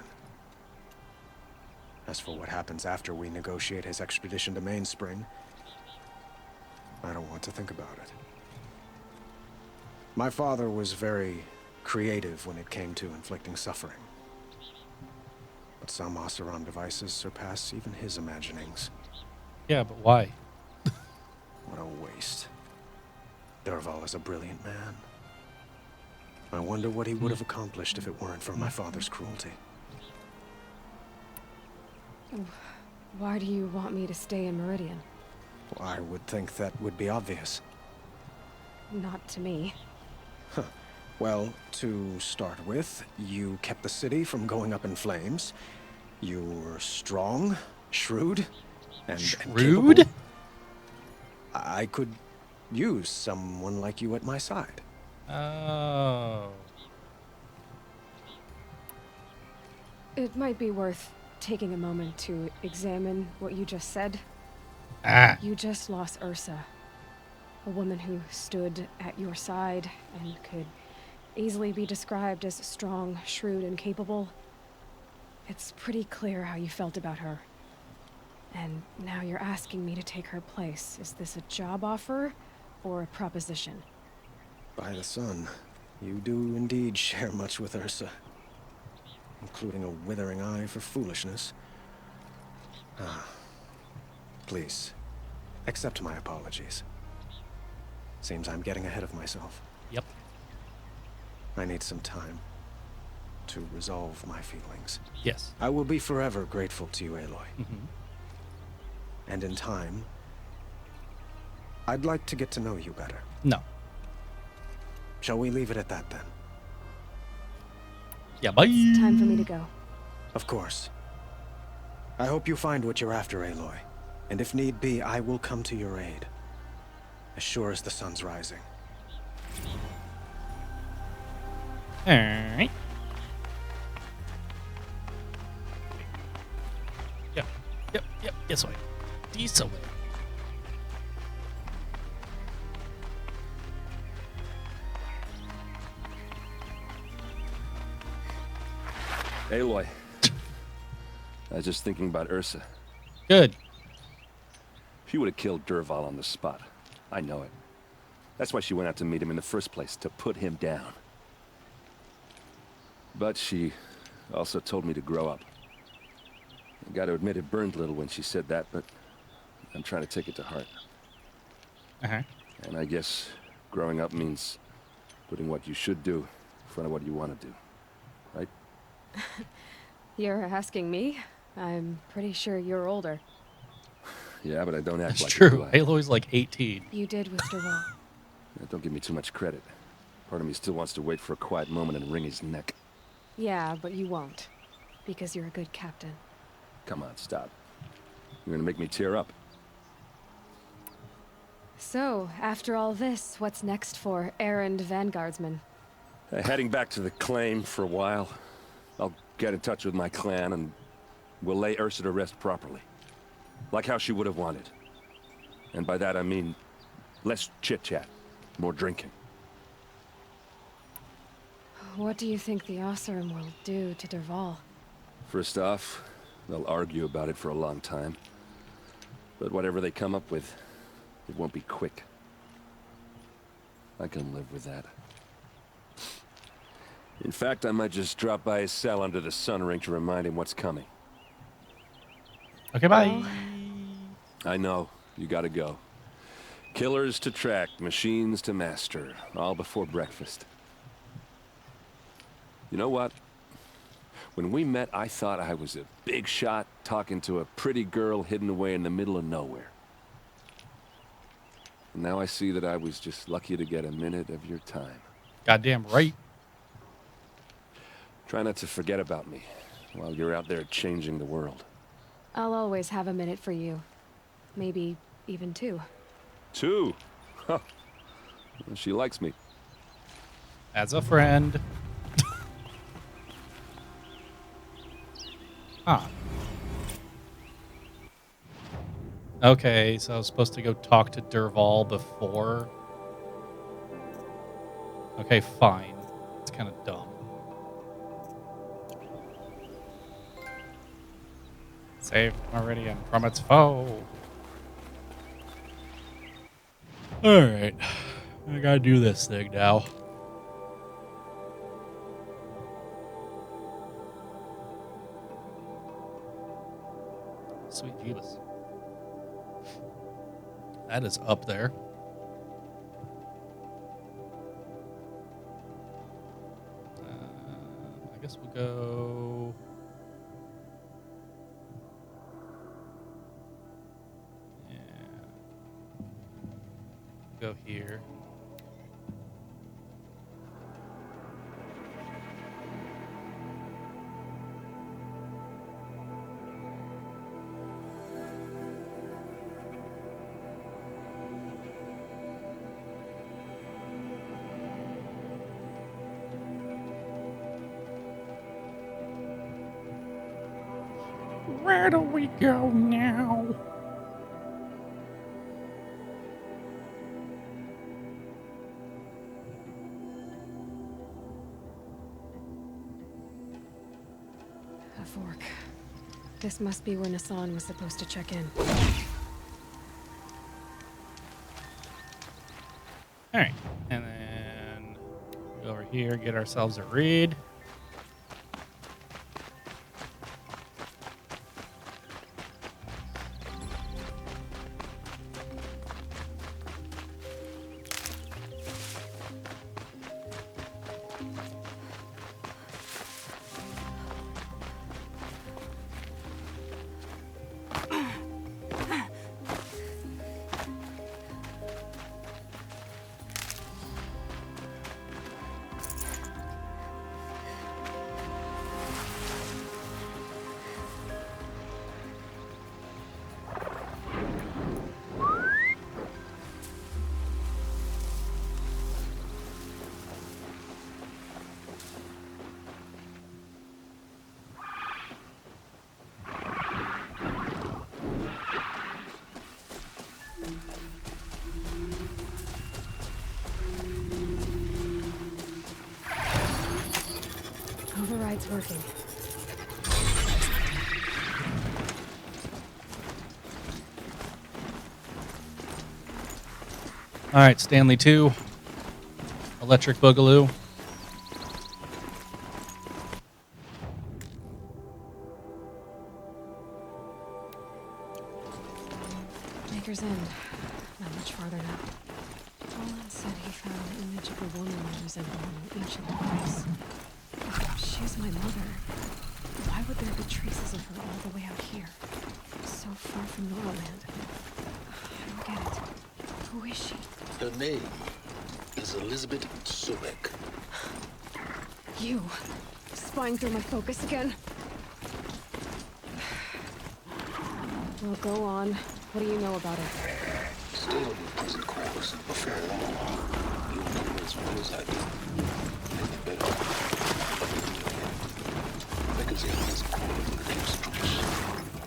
As for what happens after we negotiate his expedition to Mainspring, I don't want to think about it. My father was very creative when it came to inflicting suffering. But some Oseram devices surpass even his imaginings. Yeah, but why? What a waste. Dervahl is a brilliant man. I wonder what he would have accomplished if it weren't for my father's cruelty. Why do you want me to stay in Meridian? Well, I would think that would be obvious. Not to me. Huh. Well, to start with, you kept the city from going up in flames. You were strong, shrewd, and Shrewd? capable. I could use someone like you at my side. Oh. It might be worth taking a moment to examine what you just said. You just lost Ursa, a woman who stood at your side and could easily be described as strong, shrewd, and capable. It's pretty clear how you felt about her. And now you're asking me to take her place. Is this a job offer or a proposition? By the sun, you do indeed share much with Ursa, including a withering eye for foolishness. Please, accept my apologies. Seems I'm getting ahead of myself. Yep. I need some time to resolve my feelings. Yes. I will be forever grateful to you, Aloy. Mm-hmm. And in time, I'd like to get to know you better. No. Shall we leave it at that then? Yeah, bye. It's time for me to go. Of course. I hope you find what you're after, Aloy. And if need be, I will come to your aid. As sure as the sun's rising. Alright. Yep, this way. This way. Aloy. I was just thinking about Ursa. Good. She would have killed Dervahl on the spot. I know it. That's why she went out to meet him in the first place, to put him down. But she also told me to grow up. I gotta admit it burned a little when she said that, but I'm trying to take it to heart. Uh-huh. And I guess growing up means putting what you should do in front of what you want to do. Right? You're asking me? I'm pretty sure you're older. Yeah, but I don't act That's like true. it, do I? Aloy's like 18. You did with Dervahl. Don't give me too much credit. Part of me still wants to wait for a quiet moment and wring his neck. Yeah, but you won't. Because you're a good captain. Come on, stop. You're gonna make me tear up. So, after all this, what's next for Erend Vanguardsman? Heading back to the claim for a while. I'll get in touch with my clan and we'll lay Ursa to rest properly. Like how she would have wanted. And by that I mean less chit-chat, more drinking. What do you think the Oseram will do to Dervahl? First off, they'll argue about it for a long time. But whatever they come up with, it won't be quick. I can live with that. In fact, I might just drop by his cell under the Sun Ring to remind him what's coming. Okay, bye. I know, you gotta go. Killers to track, machines to master, all before breakfast. You know what? When we met, I thought I was a big shot talking to a pretty girl hidden away in the middle of nowhere. And now I see that I was just lucky to get a minute of your time. Goddamn right. Try not to forget about me while you're out there changing the world. I'll always have a minute for you. Maybe even two. Two? Huh. She likes me. As a friend. Huh. Okay, so I was supposed to go talk to Derval before. Okay, fine. It's kind of dumb. Save Meridian from its foe. Alright. I gotta do this thing now. Sweet Jeebus. That is up there. I guess we'll go. Yeah. Go here. Where do we go now? A fork. This must be where Nassan was supposed to check in. Alright, and then go over here, get ourselves a reed. Override's working. All right, Stanley 2. Electric Boogaloo. Maker's End. Not much farther now. Roland said he found an image of a woman that resembled an ancient place. She's my mother. Why would there be traces of her all the way out here? So far from Norland. I don't get it. Who is she? Her name is Elizabeth Sobek. You. Spying through my focus again? Well, go on. What do you know about her? Stay on your prison quarters before long. You'll know as well as I do. And you better Maker's End is called the Cape's troops.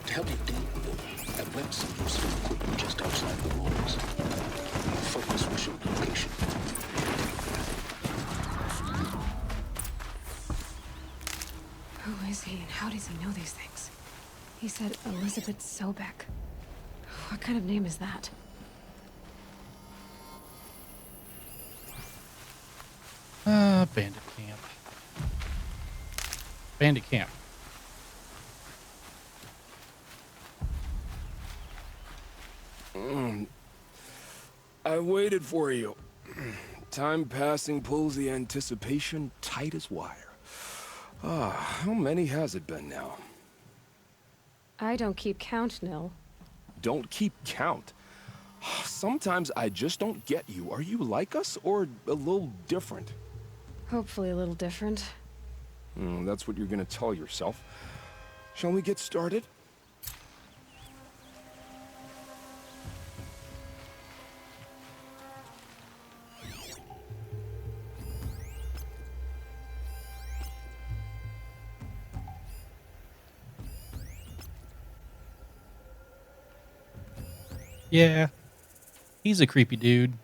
To help you deal with them, I've left some useful equipment just outside the walls. Focus will show the location. Who is he and how does he know these things? He said Elizabeth Sobek. What kind of name is that? Bandit Camp. Bandit Camp. I waited for you. Time passing pulls the anticipation tight as wire. How many has it been now? I don't keep count, Nil. Don't keep count. Sometimes I just don't get you. Are you like us or a little different? Hopefully a little different. That's what you're gonna tell yourself. Shall we get started? Yeah. He's a creepy dude.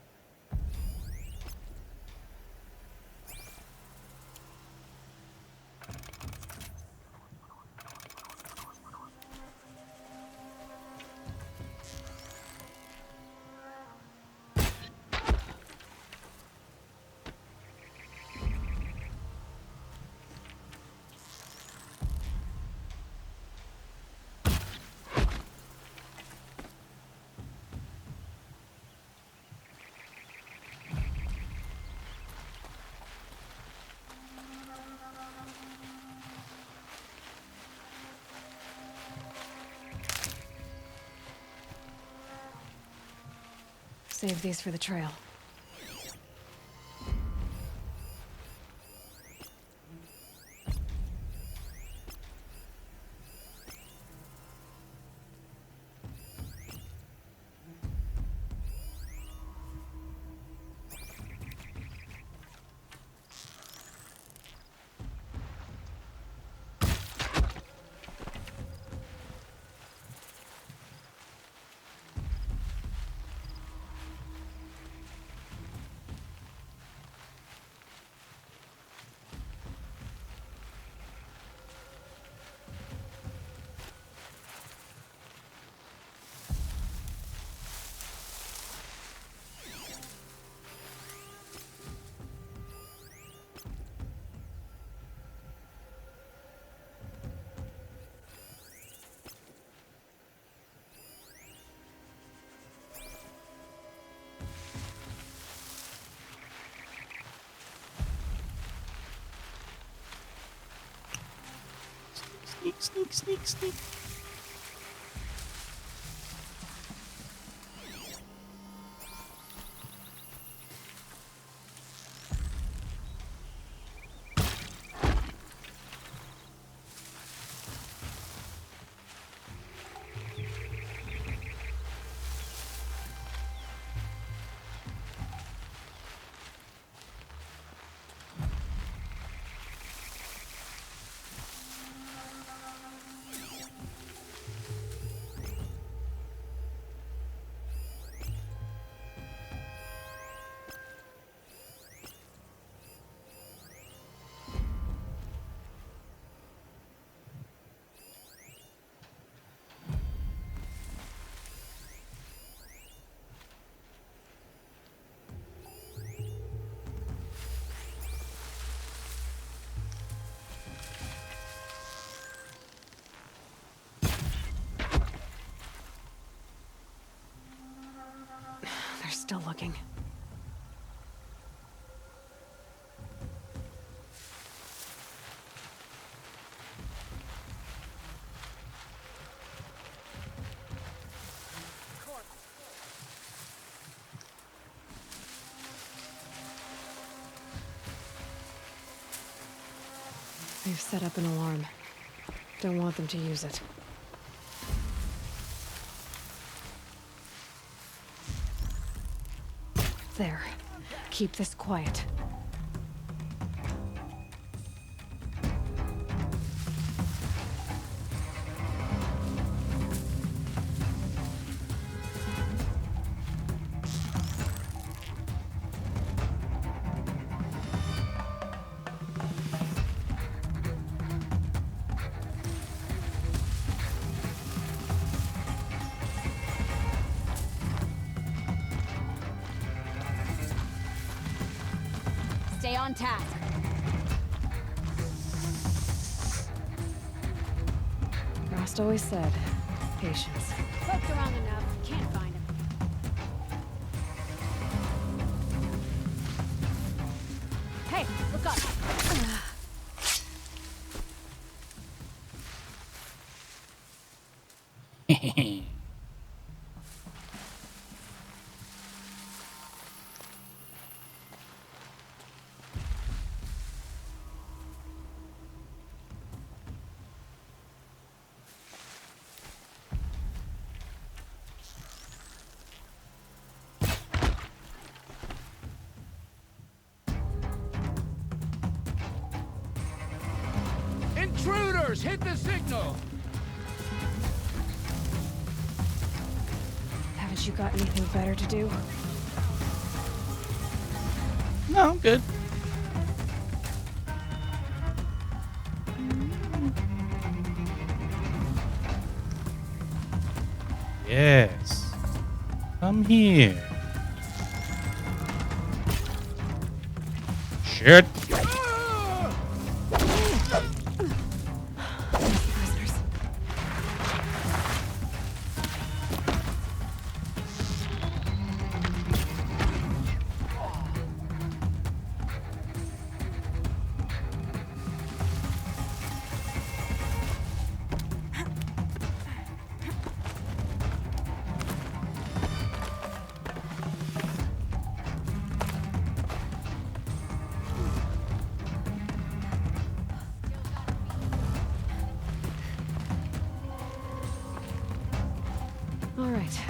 Save these for the trail. Sneak, sneak, sneak, sneak. They're still looking. They've set up an alarm. Don't want them to use it. There. Keep this quiet. Stay on task. Rost always said, patience. Looked around enough. Can't find him. Hey, look up. Intruders! Hit the signal! Haven't You got anything better to do? No, I'm good. Yes. Come here. Shit. Prisoners. All right.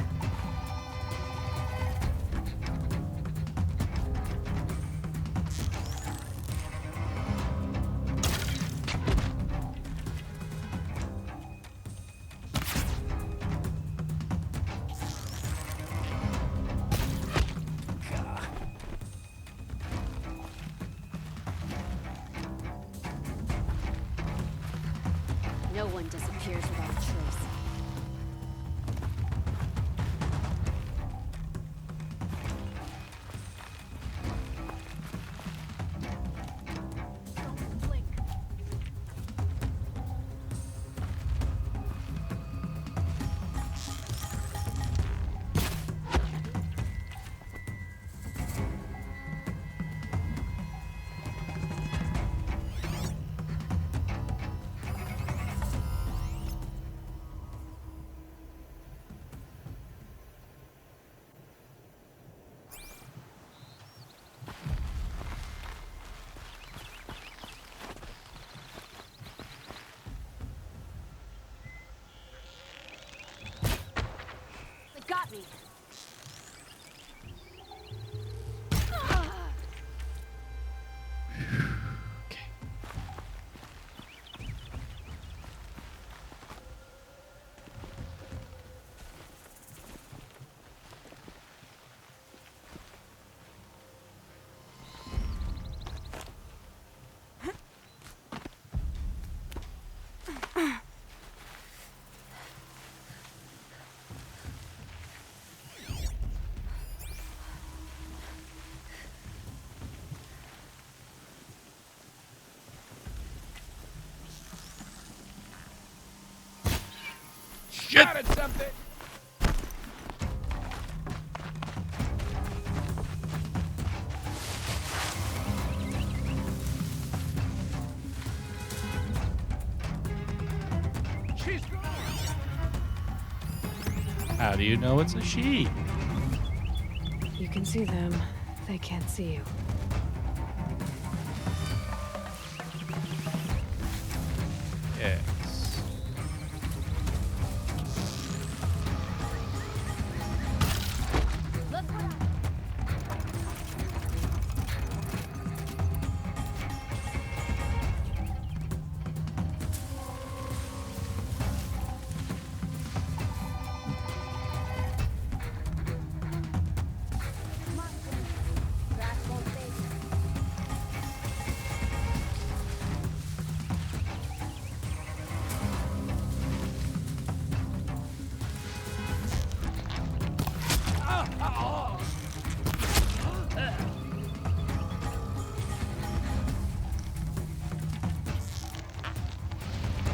No one disappears without a trace. They got me. Shit! Something. She's gone. How do you know it's a she? You can see them. They can't see you. Yes.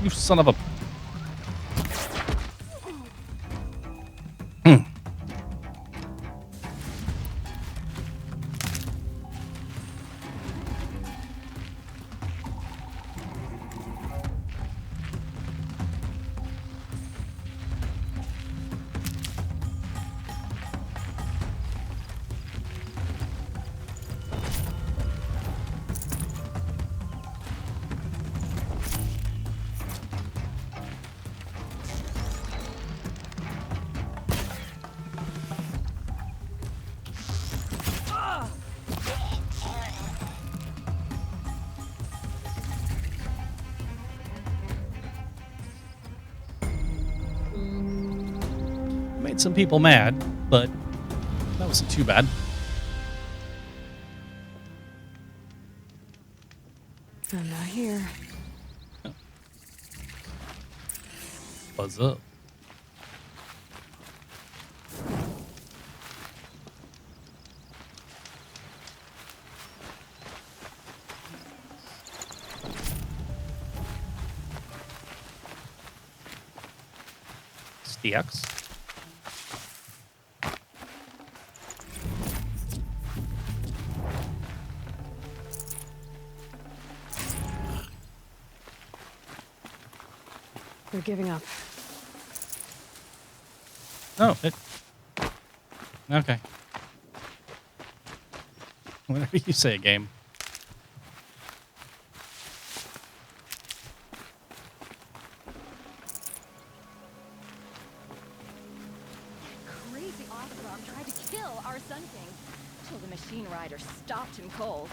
You son of a... Made some people mad. but that wasn't too bad. I'm not here. What's up? DX. They're giving up. Oh, it. Okay. Whatever you say, game. Crazy Oseram tried to kill our Sun King till the machine rider stopped him cold.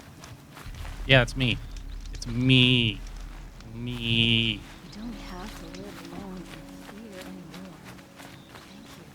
Yeah, it's me. It's me. Me. You don't have to live alone in fear anymore. Thank you.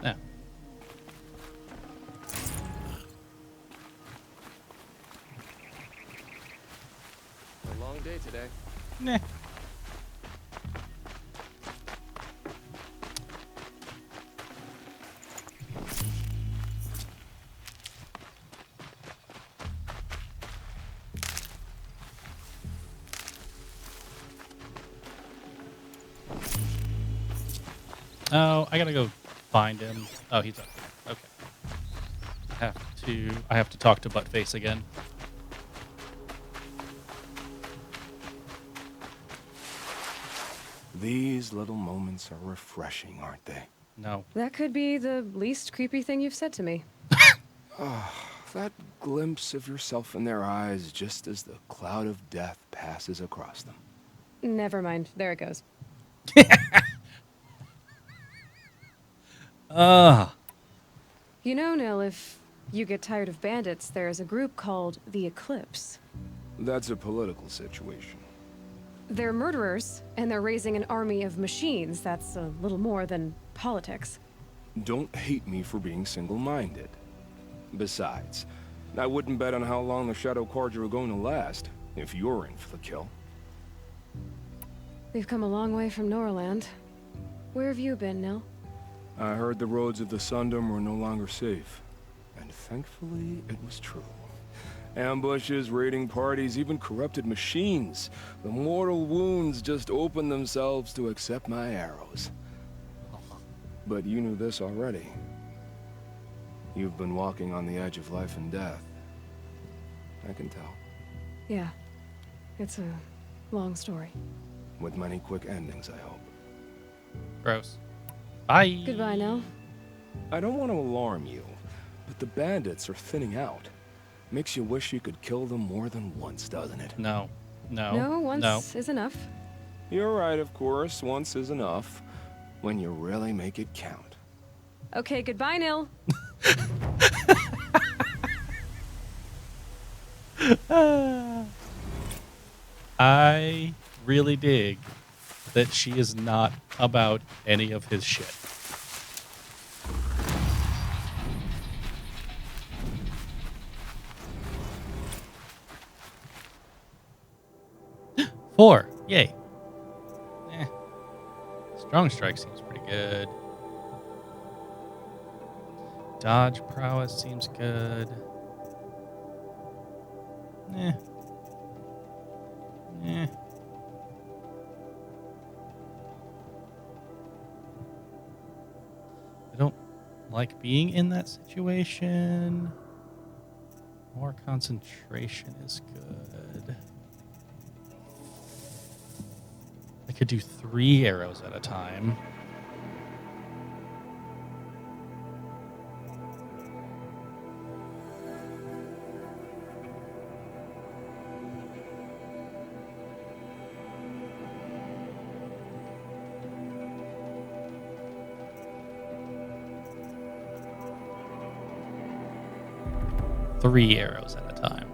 Yeah. A long day today. Nah. Oh, I gotta go find him. Oh, he's up there. Okay. I have to talk to Buttface again. These little moments are refreshing, aren't they? No. That could be the least creepy thing you've said to me. That glimpse of yourself in their eyes just as the cloud of death passes across them. Never mind. There it goes. You know, Nil, if you get tired of bandits, there's a group called the Eclipse. That's a political situation. They're murderers, and they're raising an army of machines. That's a little more than politics. Don't hate me for being single-minded. Besides, I wouldn't bet on how long the Shadow Carja are going to last, if you're in for the kill. We've come a long way from Norland. Where have you been, Nil? I heard the roads of the Sundom were no longer safe. And thankfully, it was true. Ambushes, raiding parties, even corrupted machines. The mortal wounds just opened themselves to accept my arrows. But you knew this already. You've been walking on the edge of life and death. I can tell. Yeah. It's a long story. With many quick endings, I hope. Gross. Bye. Goodbye, Nil. I don't want to alarm you, but the bandits are thinning out. Makes you wish you could kill them more than once, doesn't it? No. No. No, once is enough. You're right, of course. Once is enough. When you really make it count. Okay, goodbye, Nil. I really dig that she is not about any of his shit. Four. Yay. Strong strike seems pretty good. Dodge prowess seems good. Eh. Eh. I don't like being in that situation. More concentration is good. I could do 3 arrows at a time. Three arrows at a time.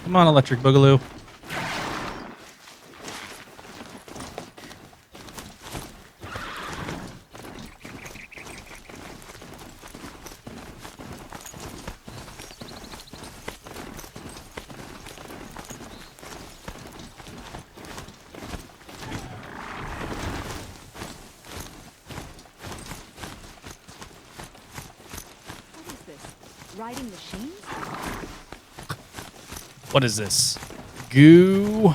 Come on, Electric Boogaloo. Riding machines? What is this? Goo.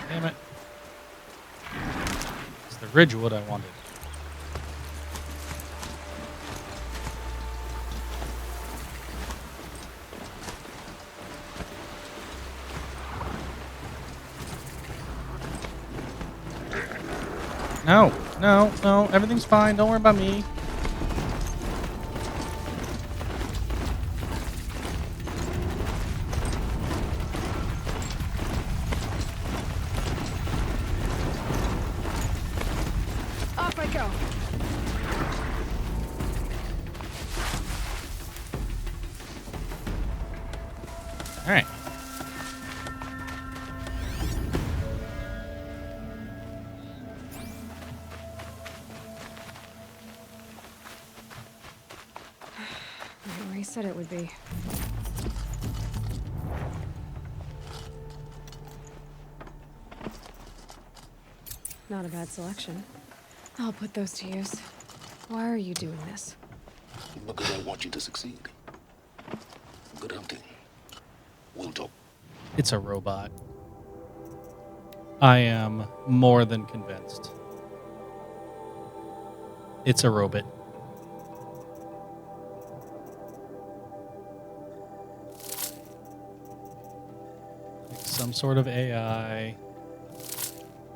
Damn it. It's the Ridgewood I wanted. No, no, no. Everything's fine. Don't worry about me. Off I go. All right. Where he said it would be. Not a bad selection. I'll put those to use. Why are you doing this? Because I want you to succeed. Good hunting. We'll talk. It's a robot. I am more than convinced. It's a robot. Like some sort of AI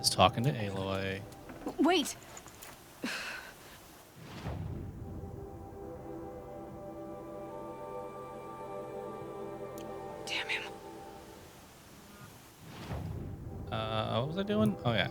is talking to Aloy. Wait! Damn him. What was I doing? Oh, yeah.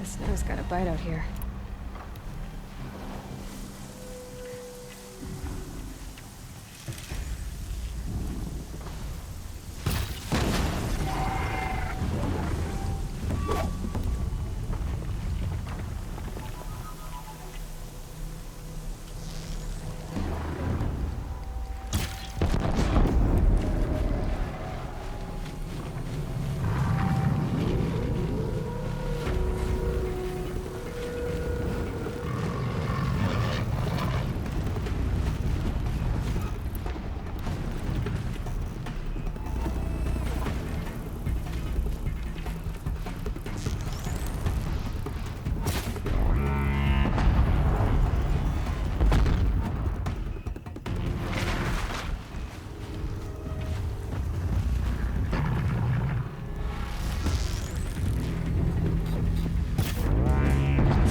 snow's got a bite out here.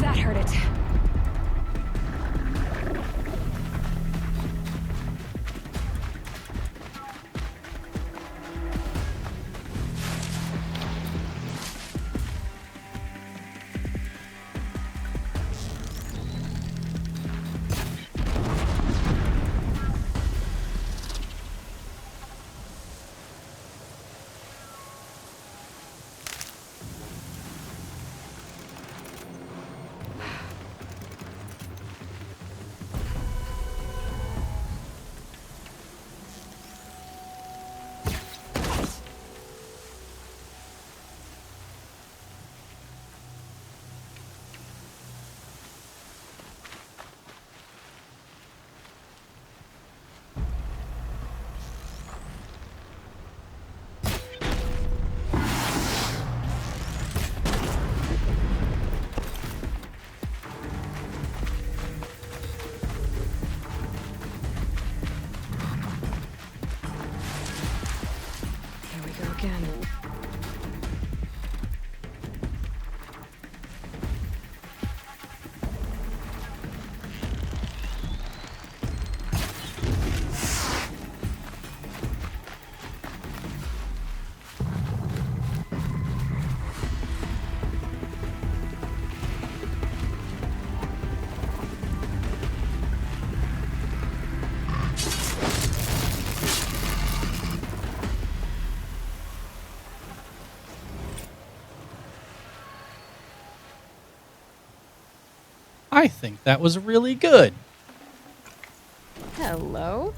That hurt it. Here we go again. I think that was really good. Hello?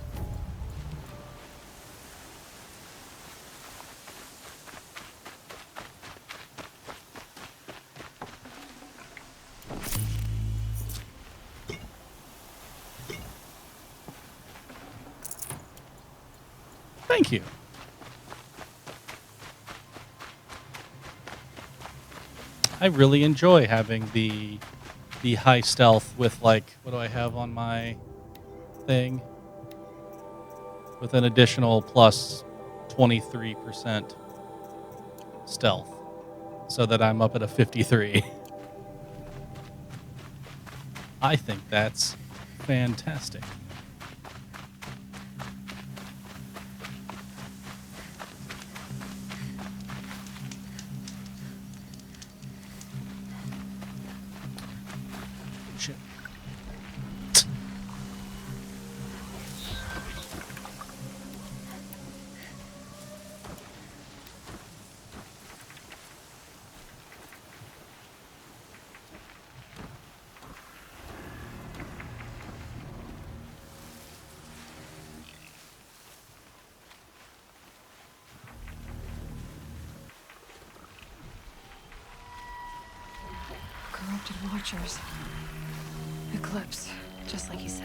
Thank you. I really enjoy having the high stealth with, like, what do I have on my thing? With an additional plus 23% stealth, so that I'm up at a 53. I think that's fantastic. Shit. Corrupted Watchers. Eclipse, just like you said.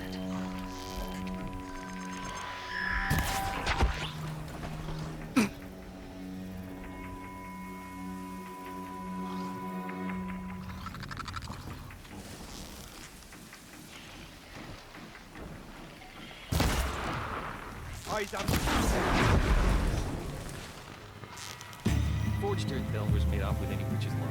Forged earth delvers made off with any witch's luck.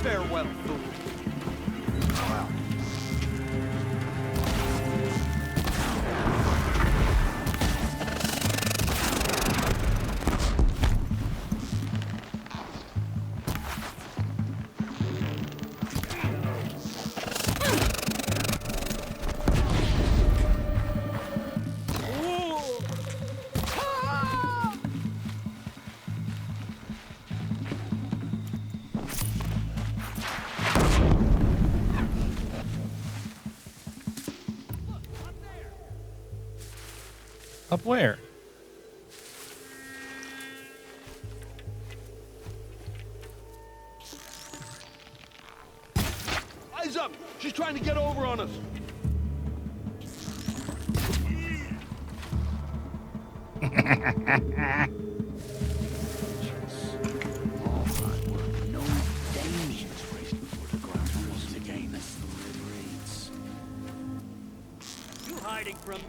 Farewell, fool. Up where? Eyes up! She's trying to get over on us. You hiding from...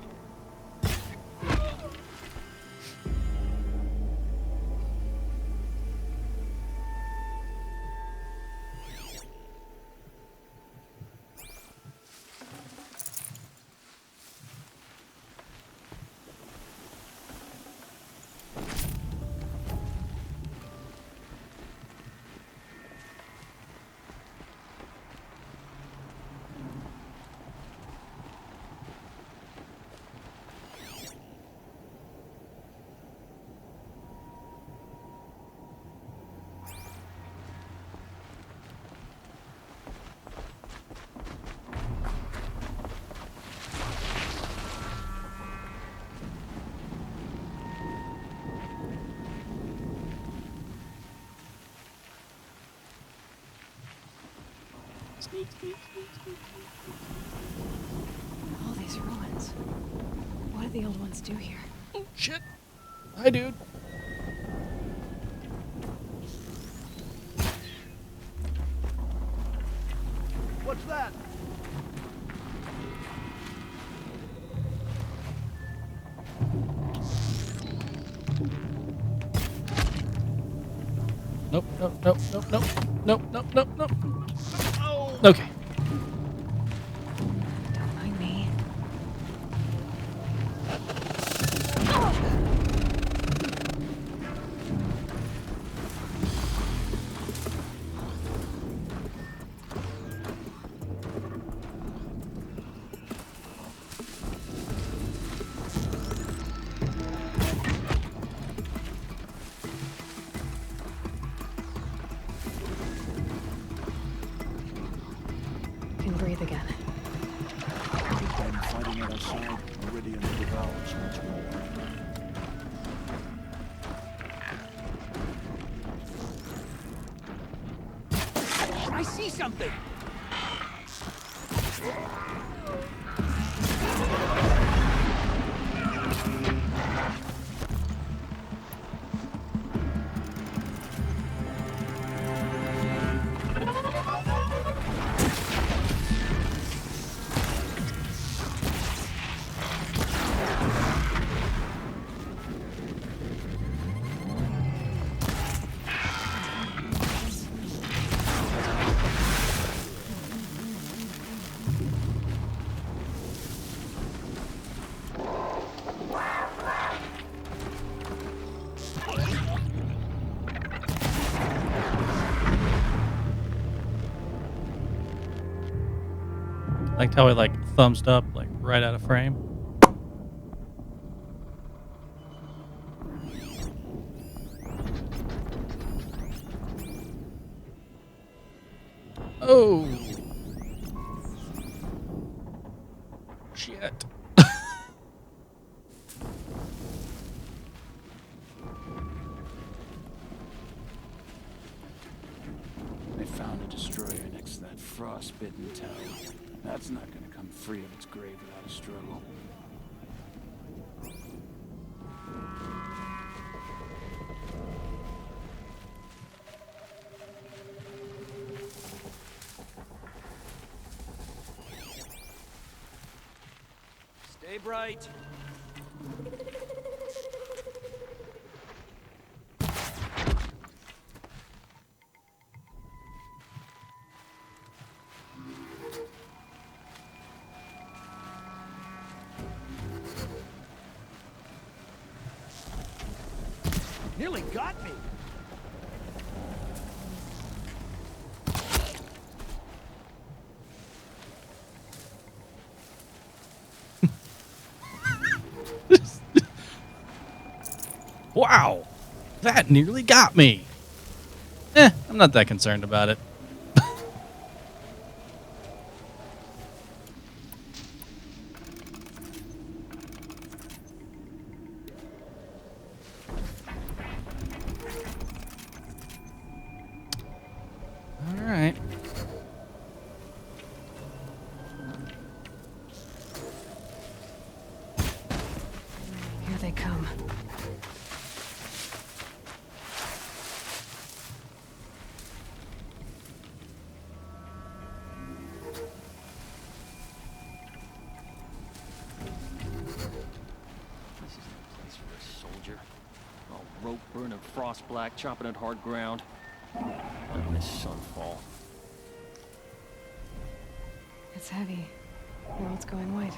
All these ruins. What did the old ones do here? Oh, shit. Hi, dude. What's that? Nope, nope, nope, nope, nope, nope, nope, nope, nope. Okay. Don't mind me. Can breathe again. Then fighting at our side, Meridian devours once more. I see something! Liked how I thumbs up right out of frame. Oh shit. They found a destroyer next to that frostbitten tower. That's not gonna come free of its grave without a struggle. Stay bright. Nearly got me. Wow, that nearly got me. I'm not that concerned about it. right. Here they come. This isn't a place for a soldier. All rope burning, frost black, chopping at hard ground. Letting this sun fall. It's heavy. Now it's going white.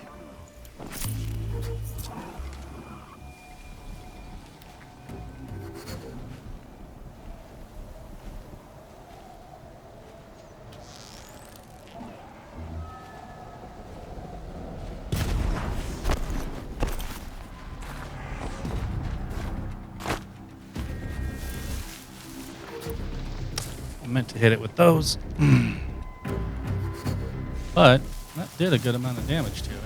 I meant to hit it with those. But that did a good amount of damage to it.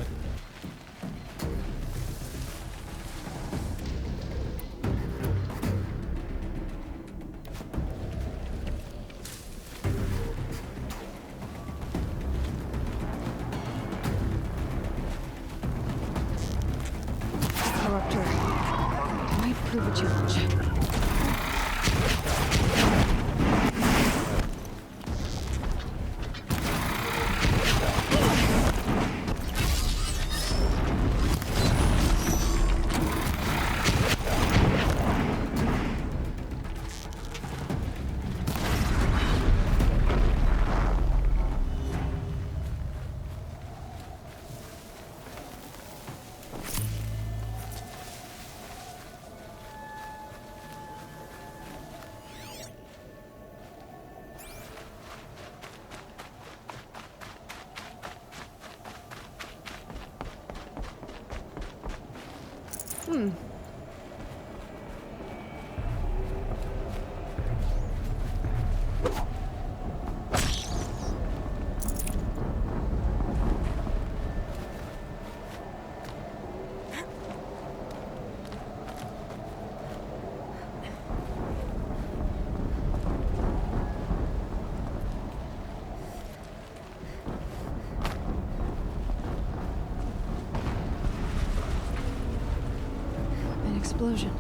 Corruptor might prove a challenge. An explosion.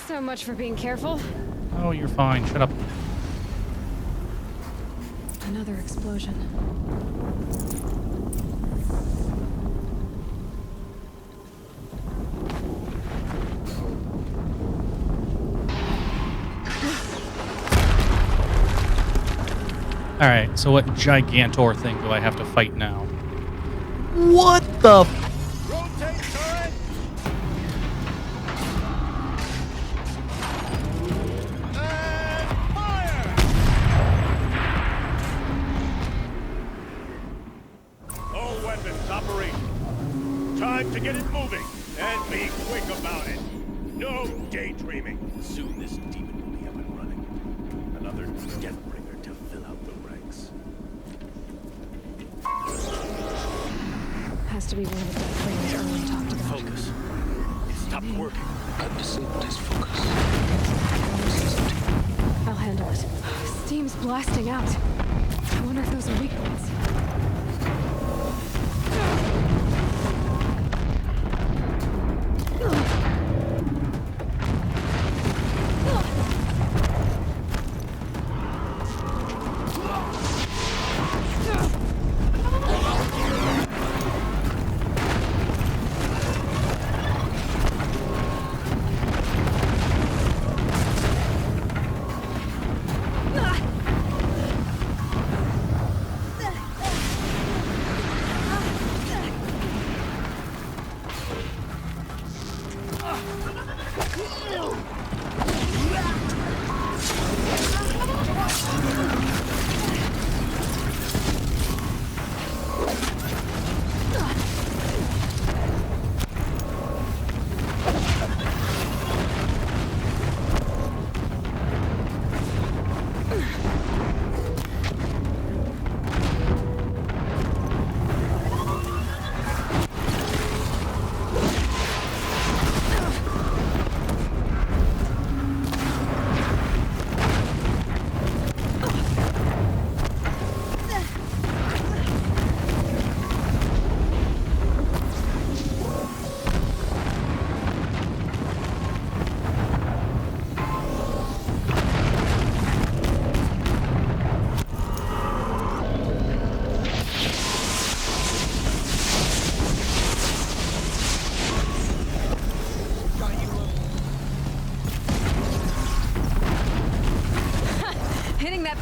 So much for being careful. Oh, you're fine. Shut up. Another explosion. Alright, so what Gigantor thing do I have to fight now? What the f- All weapons operational. Time to get it moving, and be quick about it. No daydreaming. Soon this demon will be up and running. Another Deathbringer to fill out the ranks. Has to be one of the things Erwin talked about. Focus. It stopped working. I've disabled his focus. I'll handle it. Steam's blasting out. I wonder if those are weak points.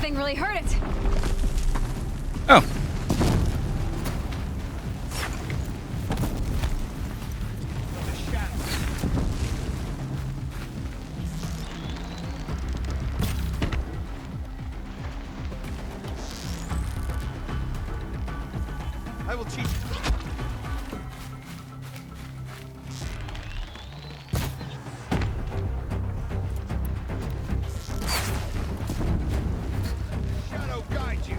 thing really hurt it. Oh. I will teach you. Shadow guide you.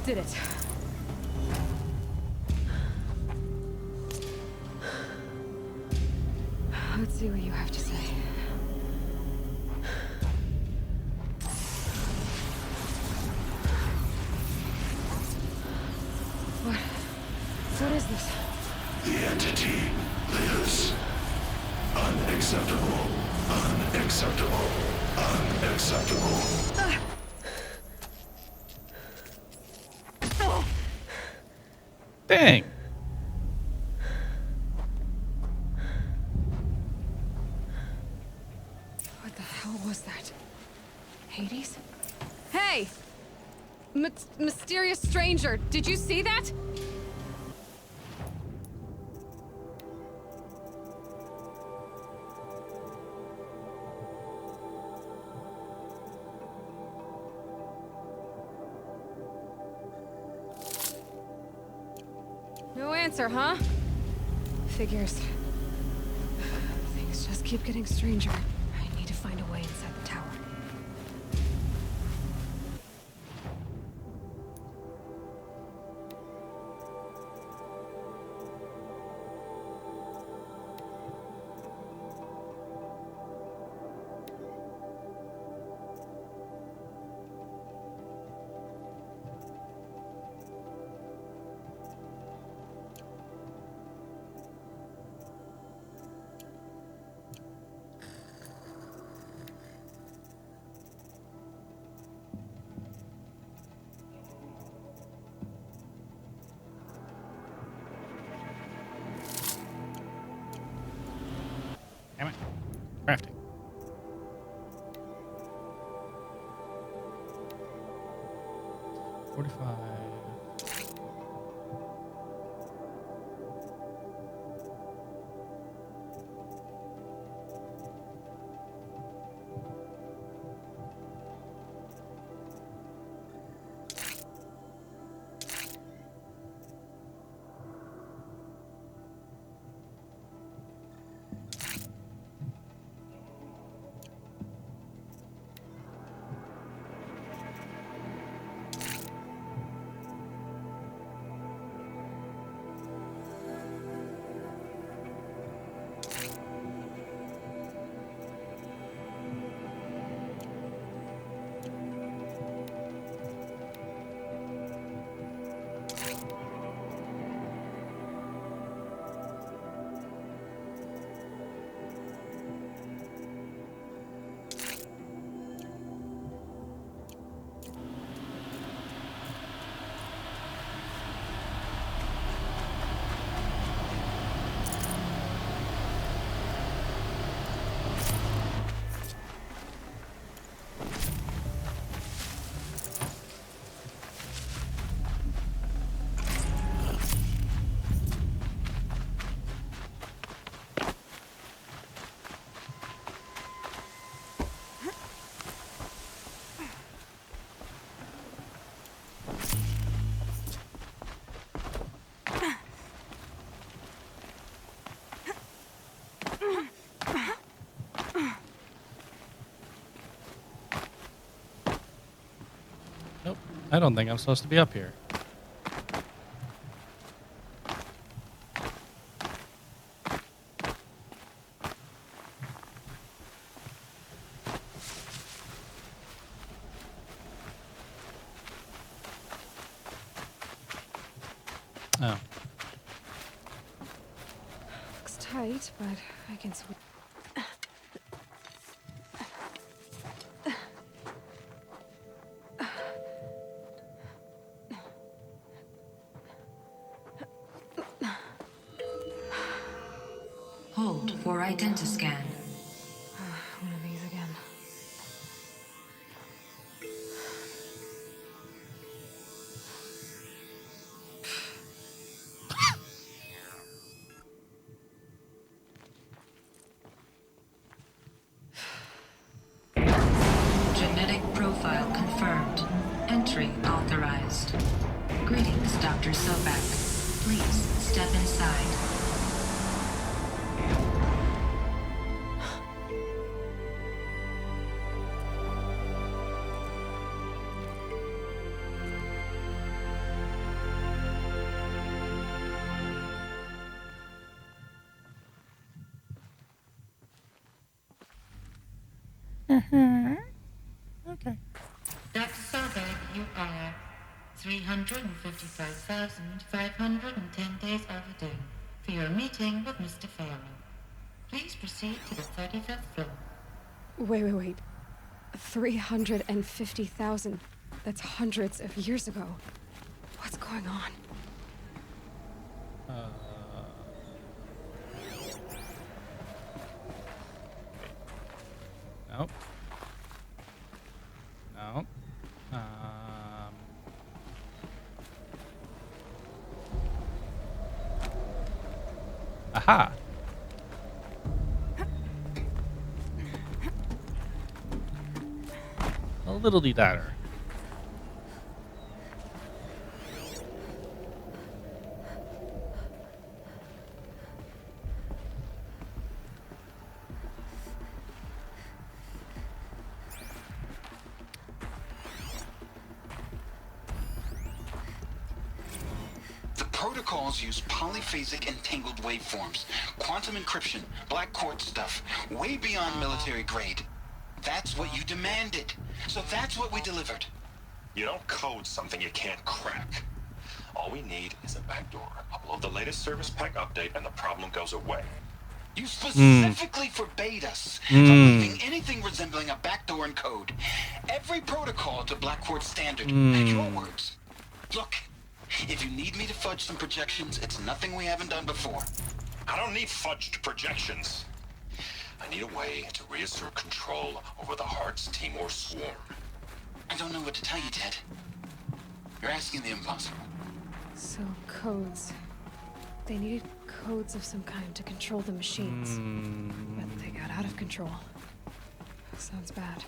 Did it. Let's see what you have to say. What is this? The entity lives. Unacceptable. Unacceptable. Unacceptable. Dang. What the hell was that? Hades? Hey! Mysterious stranger, did you see that? No answer, huh? Figures. Things just keep getting stranger. I need to find a way inside the tower. Damn it. Crafting. $45. Nope. I don't think I'm supposed to be up here. Oh. Looks tight, but I can sweep. Hold for identiscan. One of these again. Genetic profile confirmed. Entry authorized. Greetings, Dr. Sobek. Please step inside. Okay. Dr. Sobek, you are 355,510 days overdue for your meeting with Mr. Farrell. Please proceed to the 35th floor. Wait. 350,000. That's hundreds of years ago. What's going on? Nope. No. Aha. A little datter. Protocols use polyphasic entangled waveforms, quantum encryption, black quartz stuff, way beyond military grade. That's what you demanded, so that's what we delivered. You don't code something you can't crack. All we need is a backdoor. Upload the latest service pack update and the problem goes away. You specifically forbade us from leaving anything resembling a backdoor in code. Every protocol to Black Quartz standard. Your words. Look. If you need me to fudge some projections, it's nothing we haven't done before. I don't need fudged projections. I need a way to reassert control over the Hearts Timor swarm. I don't know what to tell you, Ted. You're asking the impossible. So, codes. They needed codes of some kind to control the machines. But they got out of control. Sounds bad.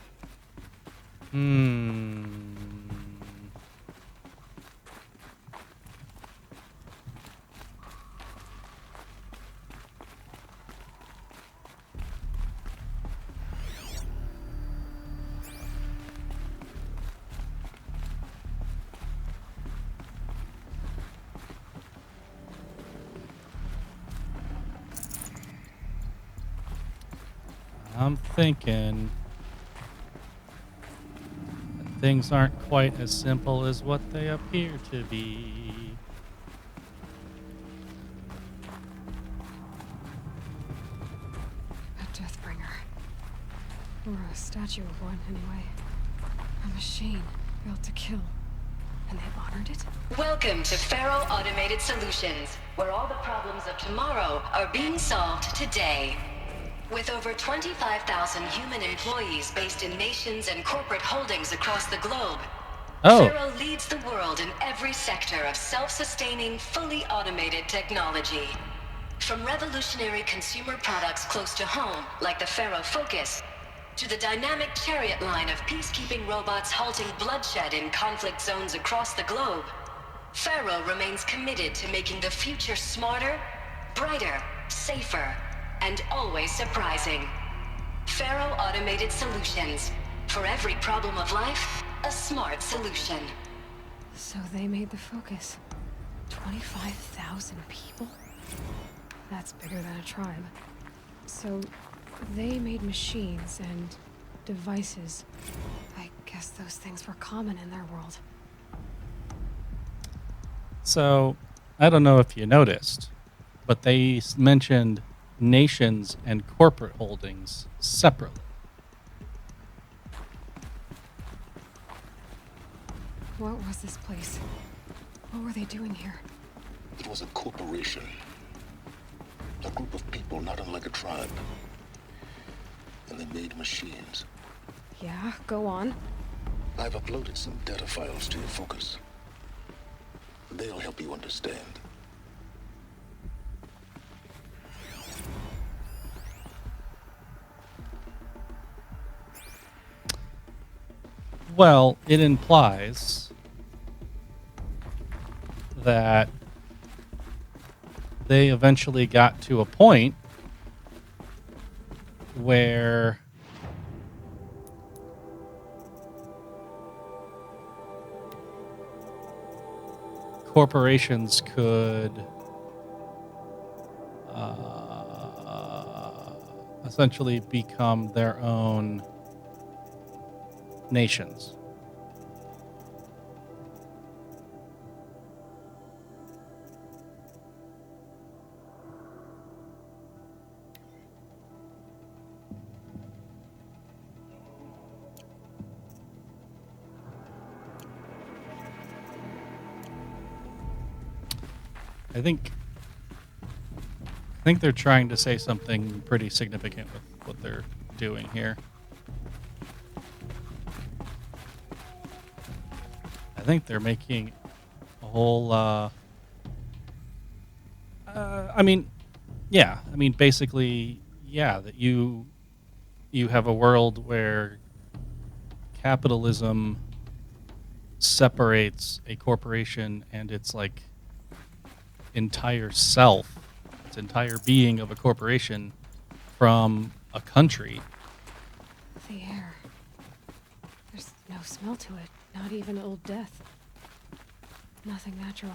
I'm thinking that things aren't quite as simple as what they appear to be. A Deathbringer. Or a statue of one, anyway. A machine built to kill. And they honored it? Welcome to Faro Automated Solutions, where all the problems of tomorrow are being solved today. With over 25,000 human employees based in nations and corporate holdings across the globe, Faro leads the world in every sector of self-sustaining, fully automated technology. From revolutionary consumer products close to home, like the Faro Focus, to the dynamic Chariot line of peacekeeping robots halting bloodshed in conflict zones across the globe, Faro remains committed to making the future smarter, brighter, safer, and always surprising. Faro Automated Solutions. For every problem of life, a smart solution. So they made the Focus. 25,000 people? That's bigger than a tribe. So they made machines and devices. I guess those things were common in their world. So, I don't know if you noticed, but they mentioned nations and corporate holdings separately. What was this place? What were they doing here? It was a corporation. A group of people not unlike a tribe. And they made machines. Yeah, go on. I've uploaded some data files to your focus. They'll help you understand. Well, it implies that they eventually got to a point where corporations could essentially become their own nations. I think they're trying to say something pretty significant with what they're doing here. I think they're making a whole basically, that you have a world where capitalism separates a corporation and its like entire self, its entire being of a corporation from a country. The air. There's no smell to it. Not even old death. Nothing natural.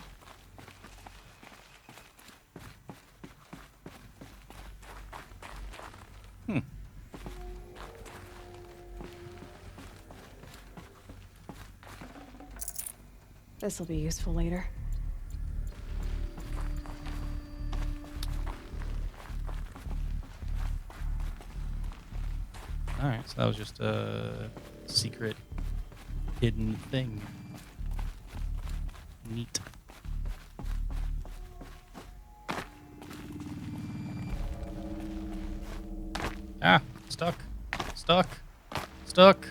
This'll be useful later. Alright, so that was just a secret hidden thing. Neat. Ah, stuck. Stuck. Stuck.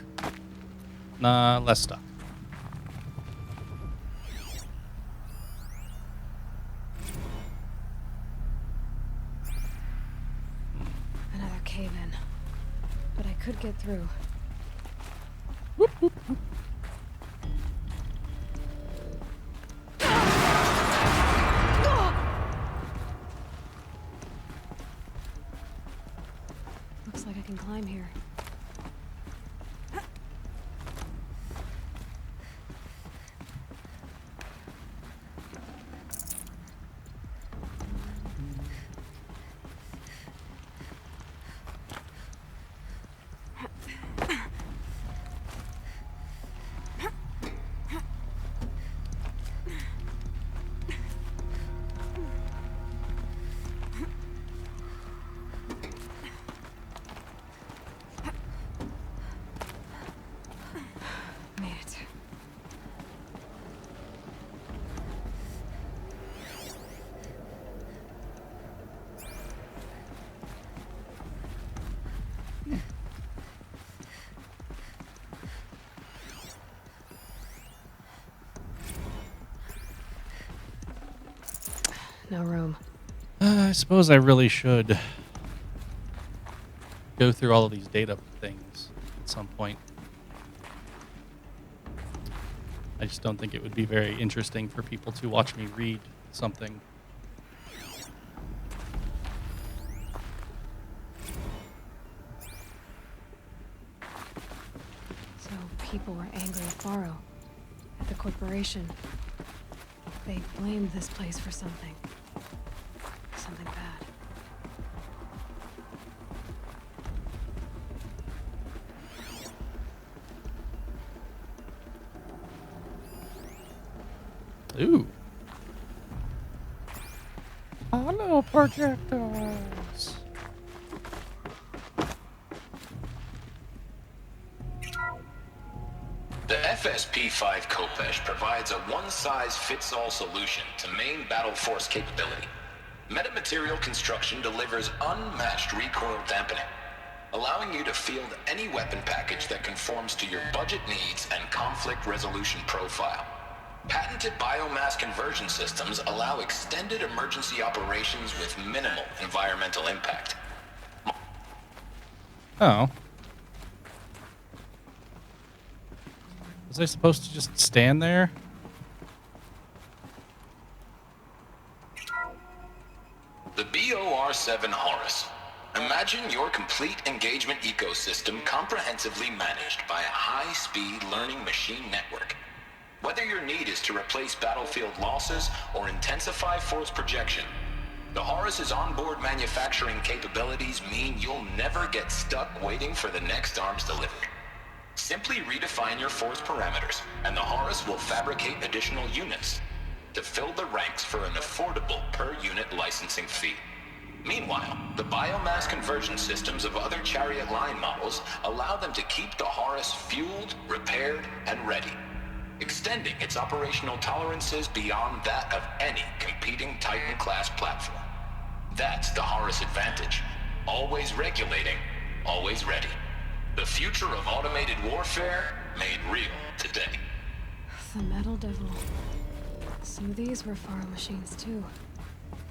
Nah, less stuck. Another cave-in. But I could get through. Looks like I can climb here. No room. I suppose I really should go through all of these data things at some point. I just don't think it would be very interesting for people to watch me read something. So people were angry at Faro, at the corporation. They blamed this place for something. Something bad. Ooh. Hello, projectors. The FSP-5 Khopesh provides a one-size-fits-all solution to main battle force capability. Metamaterial Construction delivers unmatched recoil dampening, allowing you to field any weapon package that conforms to your budget needs and conflict resolution profile. Patented biomass conversion systems allow extended emergency operations with minimal environmental impact. Oh. Was I supposed to just stand there? The BOR-7 Horus. Imagine your complete engagement ecosystem comprehensively managed by a high-speed learning machine network. Whether your need is to replace battlefield losses or intensify force projection, the Horus's onboard manufacturing capabilities mean you'll never get stuck waiting for the next arms delivery. Simply redefine your force parameters, and the Horus will fabricate additional units to fill the ranks for an affordable per-unit licensing fee. Meanwhile, the biomass conversion systems of other Chariot line models allow them to keep the Horus fueled, repaired, and ready, extending its operational tolerances beyond that of any competing Titan-class platform. That's the Horus advantage. Always regulating, always ready. The future of automated warfare made real today. The Metal Devil. So these were Faro machines too.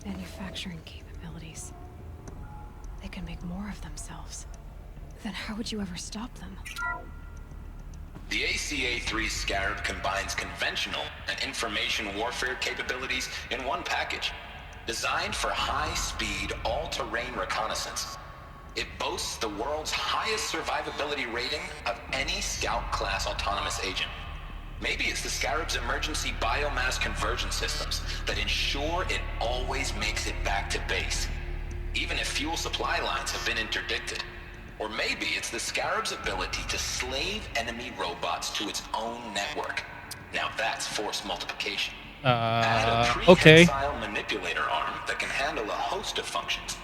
Manufacturing capabilities. They can make more of themselves. Then how would you ever stop them? The ACA-3 Scarab combines conventional and information warfare capabilities in one package, designed for high-speed, all-terrain reconnaissance. It boasts the world's highest survivability rating of any Scout-class autonomous agent. Maybe it's the Scarab's emergency biomass conversion systems that ensure it always makes it back to base, even if fuel supply lines have been interdicted. Or maybe it's the Scarab's ability to slave enemy robots to its own network. Now that's force multiplication. Add a prehensile manipulator arm that can handle a host of functions,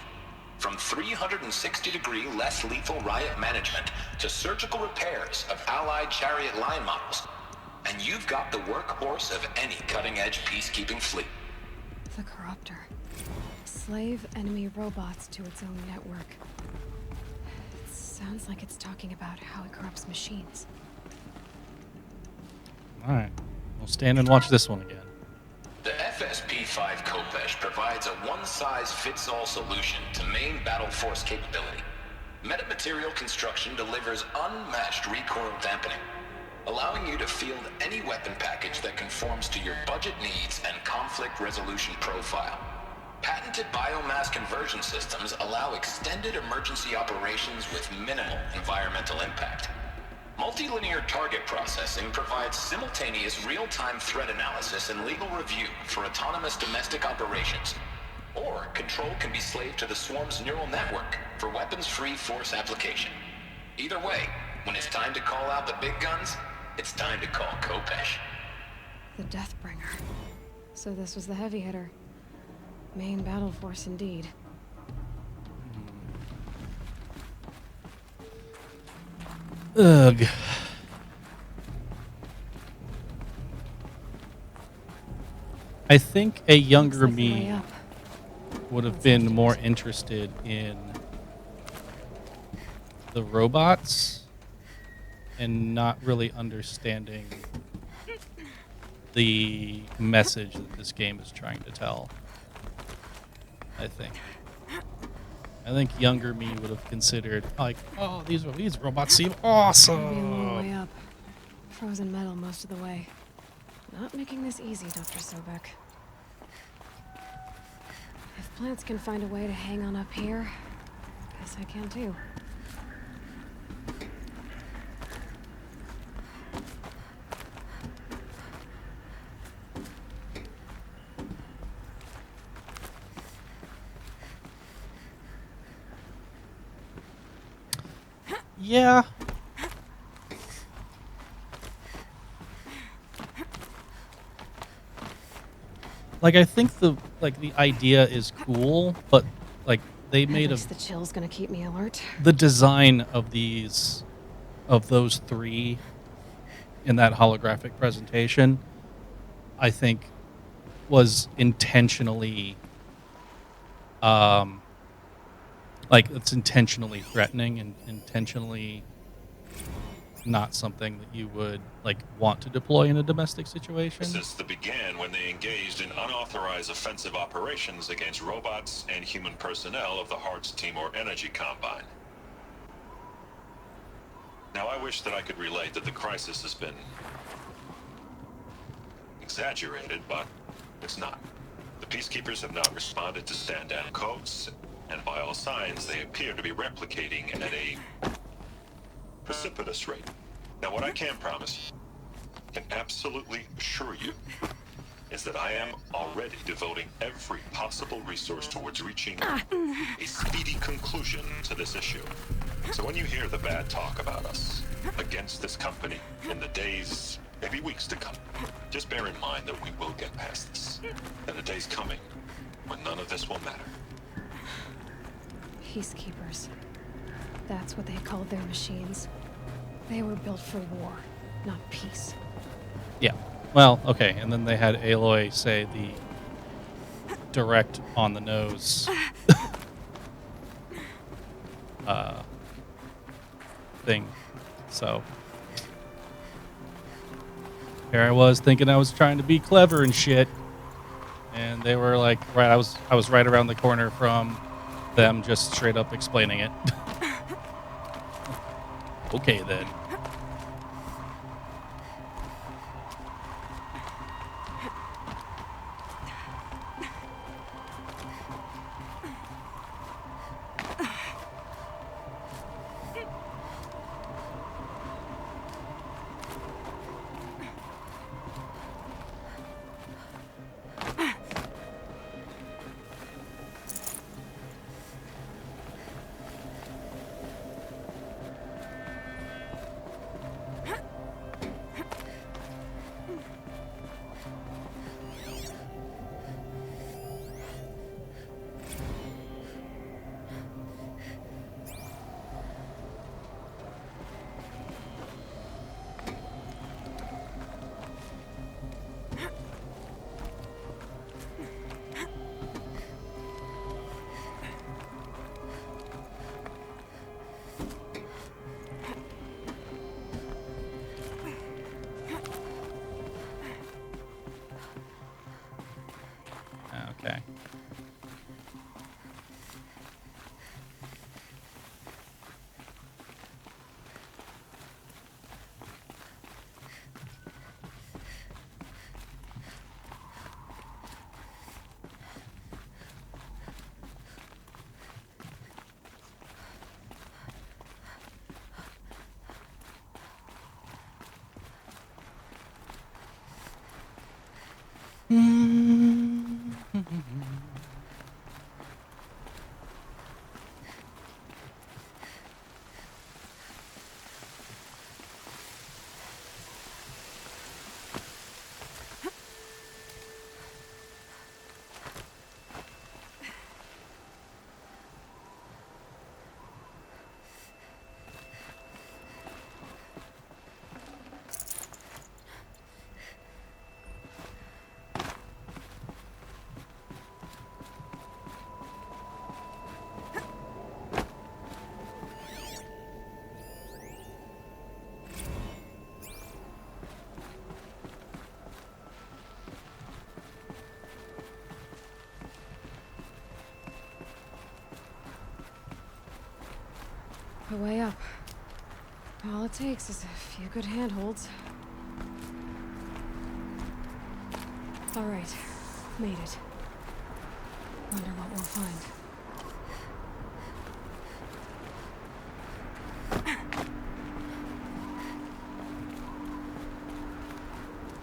from 360-degree less lethal riot management to surgical repairs of allied Chariot line models, and you've got the workhorse of any cutting-edge peacekeeping fleet. The Corruptor. Slave enemy robots to its own network. It sounds like it's talking about how it corrupts machines. Alright. We'll stand and watch this one again. The FSP-5 Khopesh provides a one-size-fits-all solution to main battle force capability. Metamaterial Construction delivers unmatched recoil dampening, allowing you to field any weapon package that conforms to your budget needs and conflict resolution profile. Patented biomass conversion systems allow extended emergency operations with minimal environmental impact. Multilinear target processing provides simultaneous real-time threat analysis and legal review for autonomous domestic operations. Or control can be slaved to the Swarm's neural network for weapons-free force application. Either way, when it's time to call out the big guns, it's time to call Khopesh. The Deathbringer. So this was the heavy hitter. Main battle force indeed. Ugh. I think a younger me would have been more interested in the robots and not really understanding the message that this game is trying to tell. I think younger me would have considered, like, oh, these robots seem awesome. Maybe a long way up. Frozen metal most of the way. Not making this easy, Dr. Sobek. If plants can find a way to hang on up here, guess I can too. Yeah. Like, I think the idea is cool, but like they made the chill's gonna keep me alert. the design of those three in that holographic presentation, I think, was intentionally like it's intentionally threatening and intentionally not something that you would like want to deploy in a domestic situation. Since the began when they engaged in unauthorized offensive operations against robots and human personnel of the Hearts Timor Energy Combine. Now I wish that I could relate that the crisis has been exaggerated, but it's not. The Peacekeepers have not responded to stand-down codes, and by all signs, they appear to be replicating at a precipitous rate. Now, what I can promise, can absolutely assure you, is that I am already devoting every possible resource towards reaching a speedy conclusion to this issue. So when you hear the bad talk about us against this company in the days, maybe weeks to come, just bear in mind that we will get past this. And the day's coming when none of this will matter. Peacekeepers. That's what they called their machines. They were built for war, not peace. Yeah. Well, okay. And then they had Aloy say the direct on the nose thing. So here I was thinking I was trying to be clever and shit. And they were like, right, I was right around the corner from them just straight up explaining it. Okay then. Okay. The way up. All it takes is a few good handholds. All right, made it. Wonder what we'll find.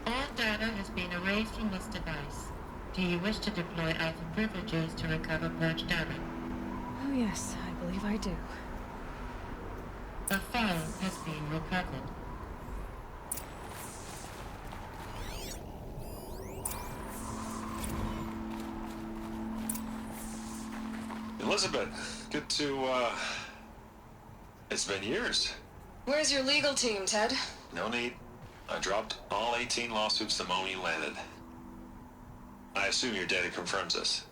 All data has been erased from this device. Do you wish to deploy Alpha privileges to recover purged data? Oh yes, I believe I do. A file has been recovered. Elizabeth, good to, it's been years. Where's your legal team, Ted? No need. I dropped all 18 lawsuits the moment you landed. I assume your data confirms this.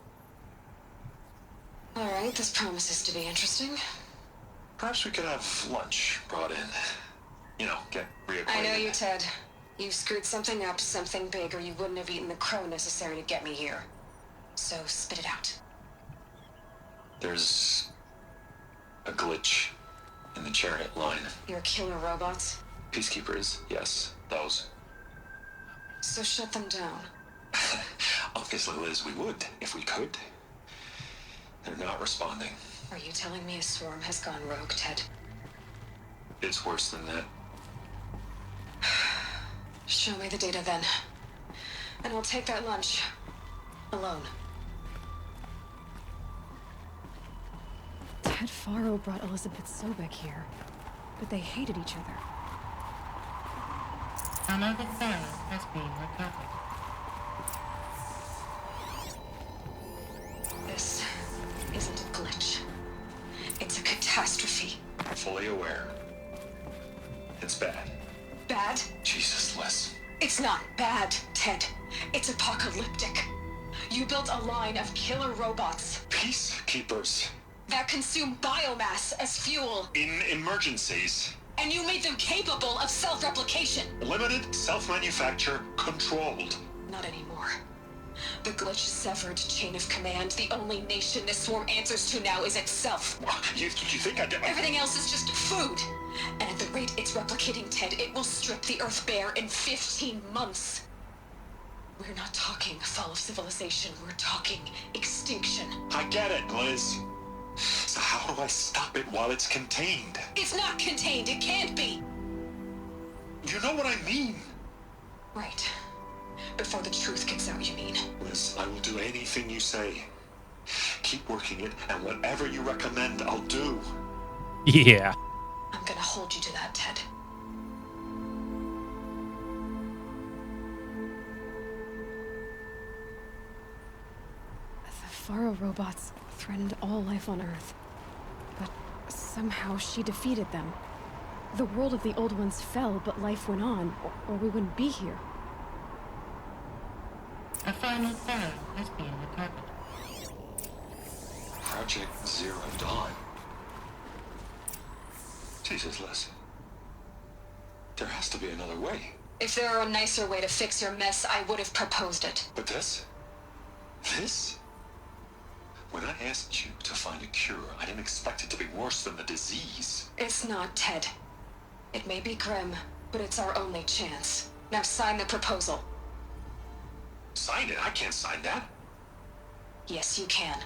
All right, this promises to be interesting. Perhaps we could have lunch brought in. You know, get reacquainted. I know you, Ted. You screwed something up, something big, or you wouldn't have eaten the crow necessary to get me here. So spit it out. There's a glitch in the chariot line. Your killer robots? Peacekeepers, yes, those. So shut them down. Obviously, Liz, we would, if we could. They're not responding. Are you telling me a swarm has gone rogue, Ted? It's worse than that. Show me the data then. And we'll take that lunch. Alone. Ted Faro brought Elizabeth Sobek here, but they hated each other. Another file has been recovered. This isn't a glitch. It's a catastrophe. Fully aware. It's bad. Bad? Jesus, Liz. It's not bad, Ted. It's apocalyptic. You built a line of killer robots Peacekeepers. that consume biomass as fuel, In emergencies. and you made them capable of self-replication. Limited, self-manufacture, controlled. Not anymore. The glitch severed chain of command. The only nation this swarm answers to now is itself. You think I did my... Everything else is just food. And at the rate it's replicating, Ted, it will strip the Earth bare in 15 months. We're not talking fall of civilization. We're talking extinction. I get it, Liz. So how do I stop it while it's contained? It's not contained. It can't be. You know what I mean. Right. Before the truth gets out, you mean? Liz, I will do anything you say. Keep working it, and whatever you recommend, I'll do. Yeah. I'm gonna hold you to that, Ted. The Faro robots threatened all life on Earth, but somehow she defeated them. The world of the old ones fell, but life went on, or we wouldn't be here. A final file has been recovered. Project Zero Dawn. Jesus, Liz. There has to be another way. If there were a nicer way to fix your mess, I would have proposed it. But this? This? When I asked you to find a cure, I didn't expect it to be worse than the disease. It's not, Ted. It may be grim, but it's our only chance. Now sign the proposal. Sign it? I can't sign that. Yes, you can.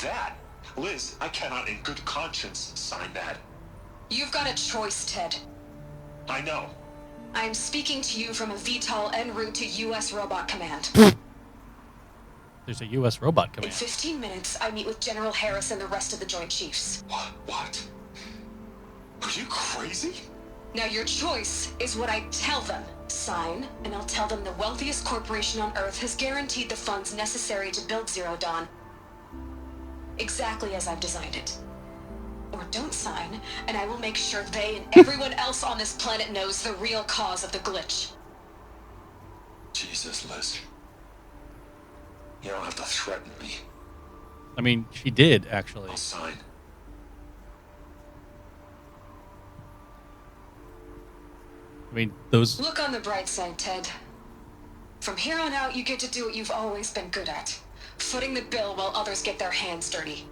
That? Liz, I cannot in good conscience sign that. You've got a choice, Ted. I know. I'm speaking to you from a VTOL en route to U.S. Robot Command. There's a U.S. robot In command. 15 minutes, I meet with General Harris and the rest of the Joint Chiefs. What? Are you crazy? Now your choice is what I tell them. Sign, and I'll tell them the wealthiest corporation on Earth has guaranteed the funds necessary to build Zero Dawn. Exactly as I've designed it. Or don't sign, and I will make sure they and everyone else on this planet knows the real cause of the glitch. Jesus, Liz. You don't have to threaten me. I mean, she did, actually. I'll sign. I mean, those... Look on the bright side, Ted. From here on out, you get to do what you've always been good at. Footing the bill while others get their hands dirty.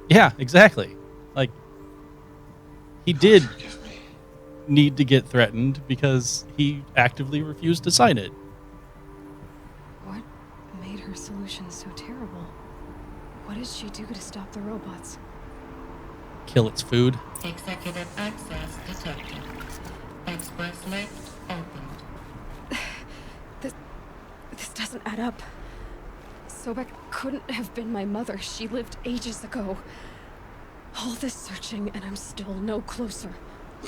Yeah, exactly. Like, he did need to get threatened because he actively refused to sign it. What made her solution so terrible? What did she do to stop the robots? Kill its food. Executive access detected. Express lift opened. This doesn't add up. Sobek couldn't have been my mother. She lived ages ago. All this searching, and I'm still no closer.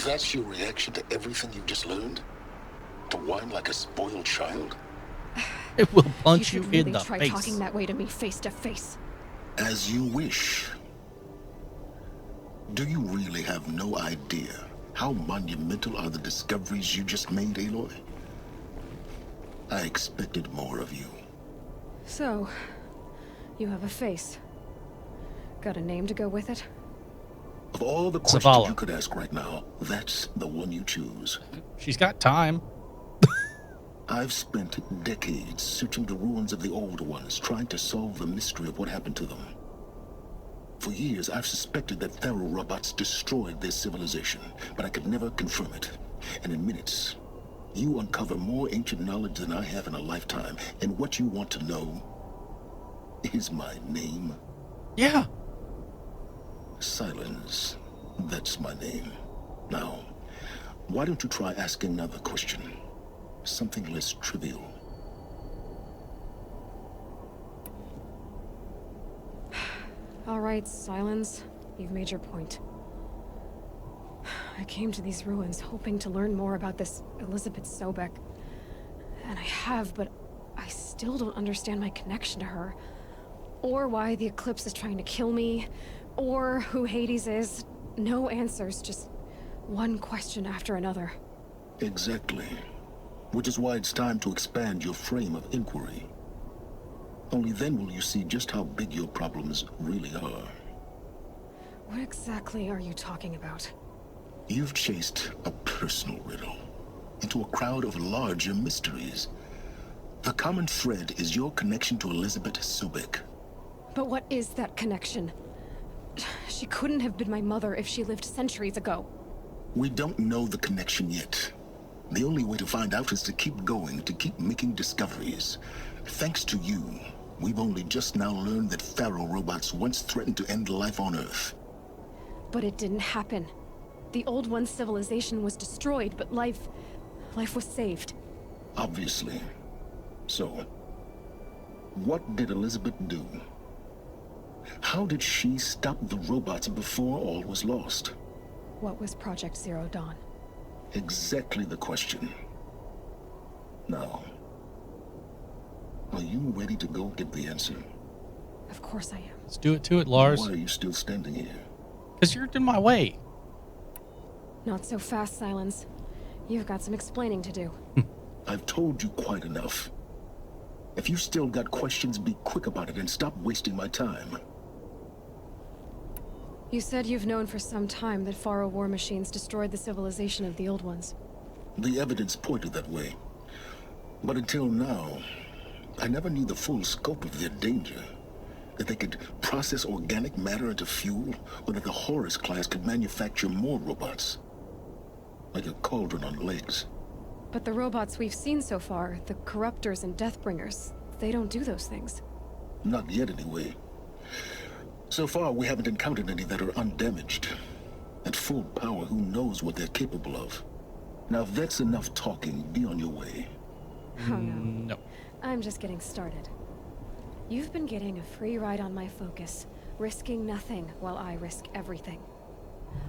That's your reaction to everything you've just learned? To whine like a spoiled child? It will punch you, should really in the try face. talking that way to me face to face. As you wish. Do you really have no idea how monumental are the discoveries you just made, Aloy? I expected more of you. So, You have a face. Got a name to go with it? Of all the questions Zavala. you could ask right now, that's the one you choose. She's got time. I've spent decades searching the ruins of the old ones, trying to solve the mystery of what happened to them. For years, I've suspected that Faro robots destroyed their civilization, but I could never confirm it. And in minutes, you uncover more ancient knowledge than I have in a lifetime. And what you want to know is my name. Yeah. Silence. That's my name. Now, why don't you try asking another question? Something less trivial. All right, Silence. You've made your point. I came to these ruins hoping to learn more about this Elizabeth Sobek. And I have, but I still don't understand my connection to her. Or why the Eclipse is trying to kill me. Or who Hades is. No answers, just one question after another. Exactly. Which is why it's time to expand your frame of inquiry. Only then will you see just how big your problems really are. What exactly are you talking about? You've chased a personal riddle into a crowd of larger mysteries. The common thread is your connection to Elizabeth Sobek. But what is that connection? She couldn't have been my mother if she lived centuries ago. We don't know the connection yet. The only way to find out is to keep going, to keep making discoveries. Thanks to you, we've only just now learned that Faro robots once threatened to end life on Earth. But it didn't happen. The Old One's civilization was destroyed, but life was saved. Obviously. So, what did Elizabeth do? How did she stop the robots before all was lost? What was Project Zero Dawn? Exactly the question. Now, are you ready to go get the answer? Of course I am. Let's do it to it, Lars. Why are you still standing here? Because you're in my way. Not so fast, Silence. You've got some explaining to do. I've told you quite enough. If you still got questions, be quick about it and stop wasting my time. You said you've known for some time that Faro war machines destroyed the civilization of the Old Ones. The evidence pointed that way. But until now, I never knew the full scope of their danger. That they could process organic matter into fuel, or that the Horus class could manufacture more robots. Like a cauldron on legs. But the robots we've seen so far, the Corruptors and Deathbringers, they don't do those things. Not yet, anyway. So far, we haven't encountered any that are undamaged. At full power, who knows what they're capable of? Now, if that's enough talking, be on your way. Oh, no. No. I'm just getting started. You've been getting a free ride on my focus, risking nothing while I risk everything.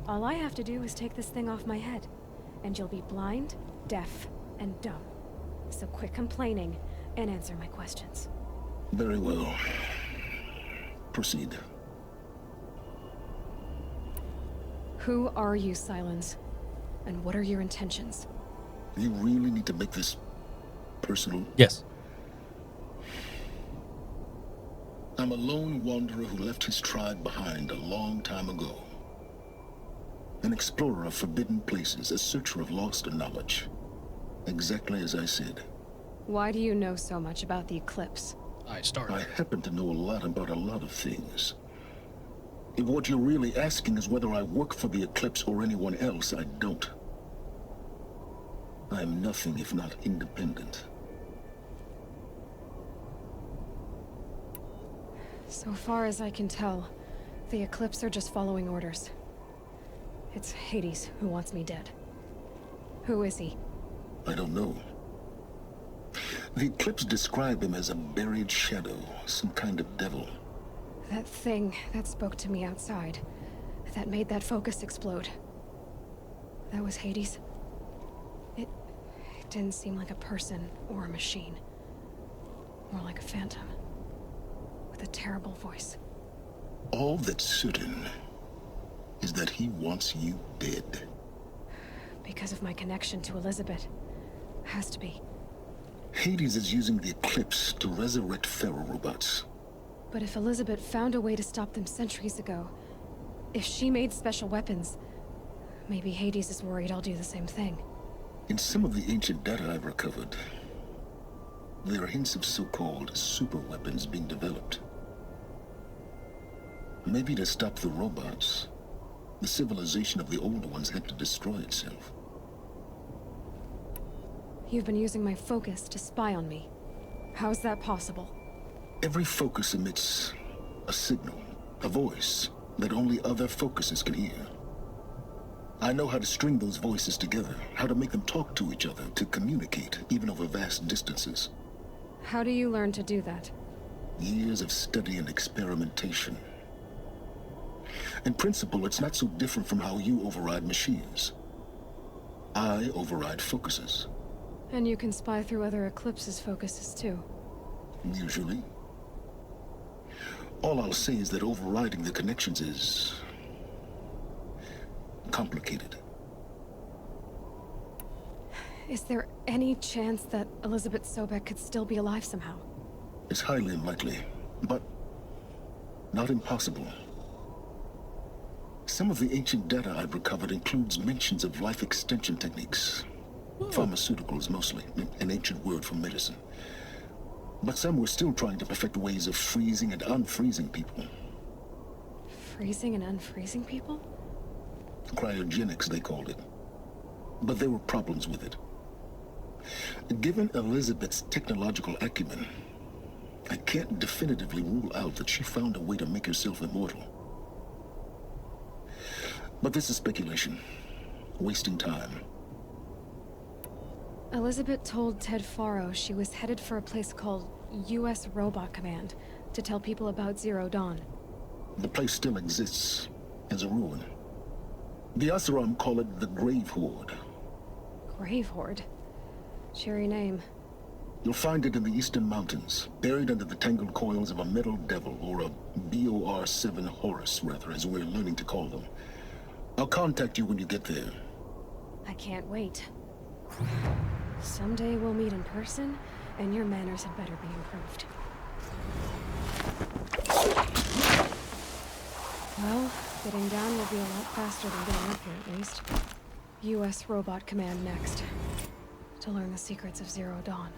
All I have to do is take this thing off my head, and you'll be blind, deaf, and dumb. So quit complaining and answer my questions. Very well. Proceed. Who are you, Silence? And what are your intentions? You really need to make this personal? Yes. I'm a lone wanderer who left his tribe behind a long time ago. An explorer of forbidden places, a searcher of lost knowledge. Exactly as I said. Why do you know so much about the Eclipse? I happen to know a lot about a lot of things. If what you're really asking is whether I work for the Eclipse or anyone else, I don't. I am nothing if not independent. So far as I can tell, the Eclipse are just following orders. It's Hades who wants me dead. Who is he? I don't know. The Eclipse describe him as a buried shadow, some kind of devil. That thing that spoke to me outside, that made that focus explode. That was Hades? It didn't seem like a person or a machine. More like a phantom. With a terrible voice. All that's certain is that he wants you dead. Because of my connection to Elizabeth. Has to be. Hades is using the Eclipse to resurrect Faro robots. But if Elizabeth found a way to stop them centuries ago, if she made special weapons, maybe Hades is worried I'll do the same thing. In some of the ancient data I've recovered, there are hints of so-called super weapons being developed. Maybe to stop the robots, the civilization of the older ones had to destroy itself. You've been using my focus to spy on me. How's that possible? Every focus emits a signal, a voice that only other focuses can hear. I know how to string those voices together, how to make them talk to each other, to communicate, even over vast distances. How do you learn to do that? Years of study and experimentation. In principle, it's not so different from how you override machines. I override focuses. And you can spy through other Eclipse's focuses too. Usually. All I'll say is that overriding the connections is complicated. Is there any chance that Elizabeth Sobek could still be alive somehow? It's highly unlikely, but not impossible. Some of the ancient data I've recovered includes mentions of life extension techniques. Pharmaceuticals mostly, an ancient word for medicine. But some were still trying to perfect ways of freezing and unfreezing people. Freezing and unfreezing people? Cryogenics, they called it. But there were problems with it. Given Elizabeth's technological acumen, I can't definitively rule out that she found a way to make herself immortal. But this is speculation. Wasting time. Elizabeth told Ted Faro she was headed for a place called U.S. Robot Command to tell people about Zero Dawn. The place still exists as a ruin. The Oseram call it the Grave Horde. Grave Horde? Cheery name. You'll find it in the Eastern Mountains, buried under the tangled coils of a metal devil, or a BOR-7 Horus, rather, as we're learning to call them. I'll contact you when you get there. I can't wait. Someday we'll meet in person, and your manners had better be improved. Well, getting down will be a lot faster than getting up here, at least. U.S. Robot Command next. To learn the secrets of Zero Dawn.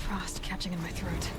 Frost catching in my throat.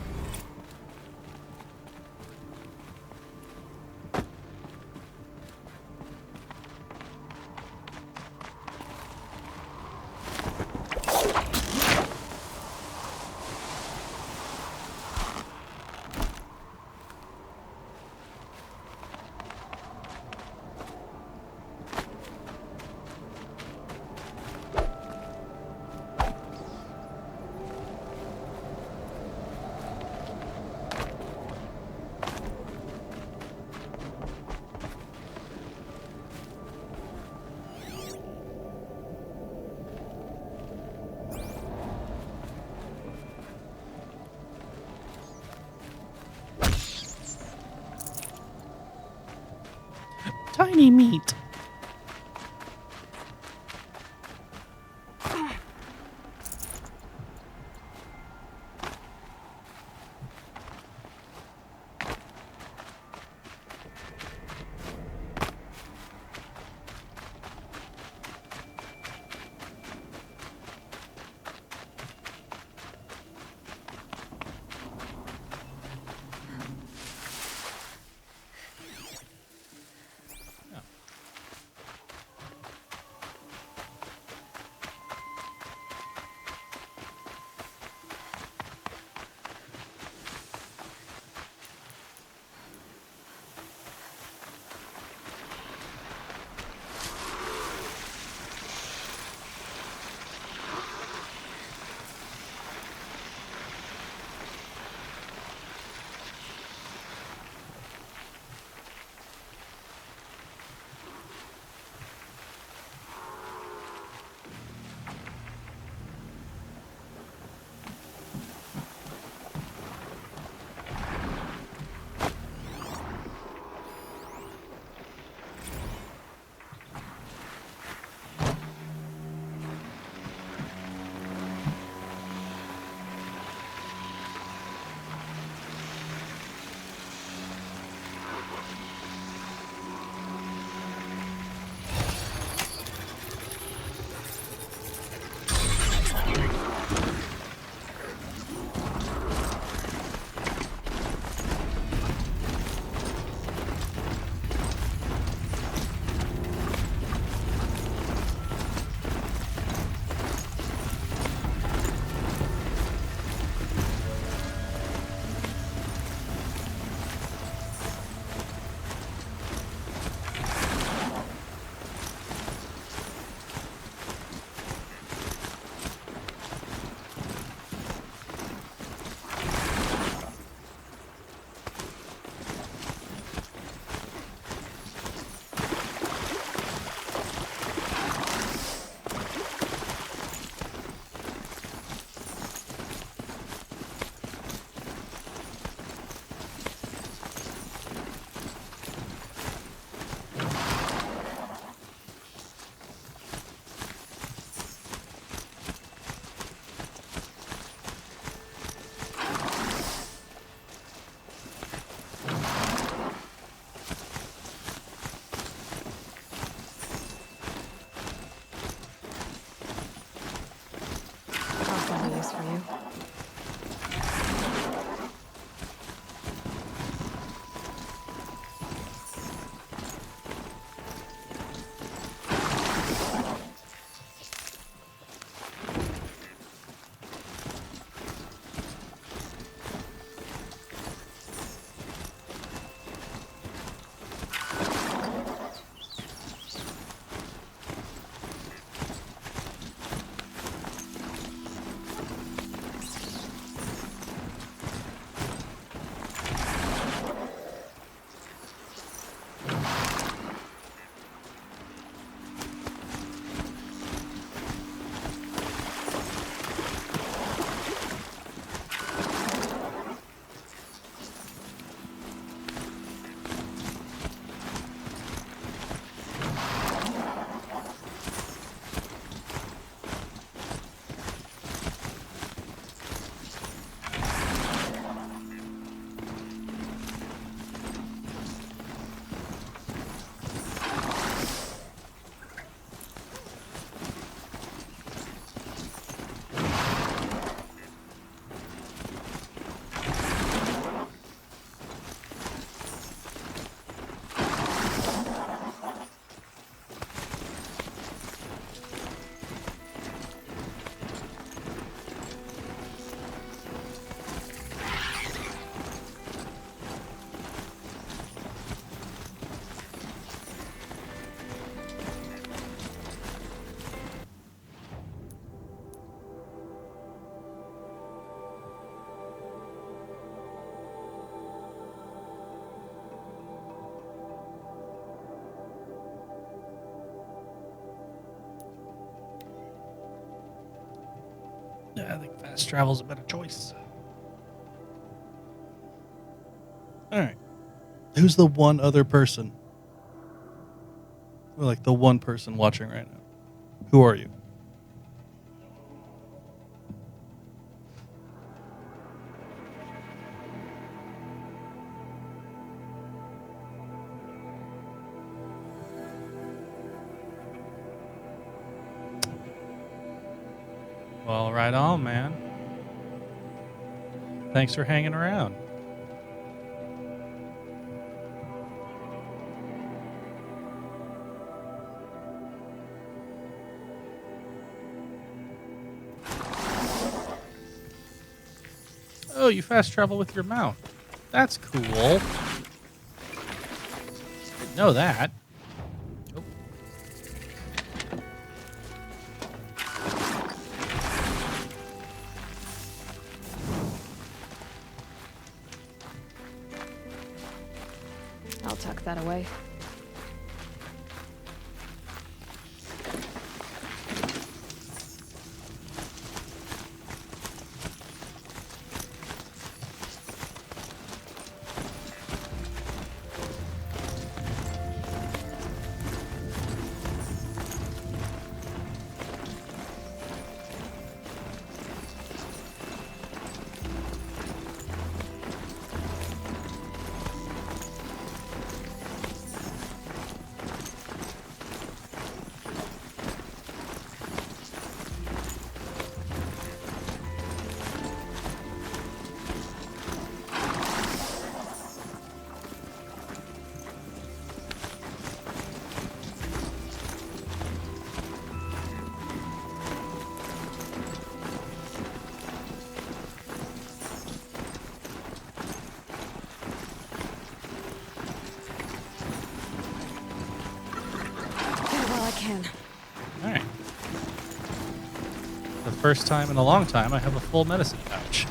Tiny meat. Fast travel's a better choice. Alright. Who's the one other person? Or like the one person watching right now? Who are you? Well, right on, man. Thanks for hanging around. Oh, you fast travel with your mount. That's cool. Didn't know that. Oh. I'll tuck that away. Alright. The first time in a long time I have a full medicine pouch.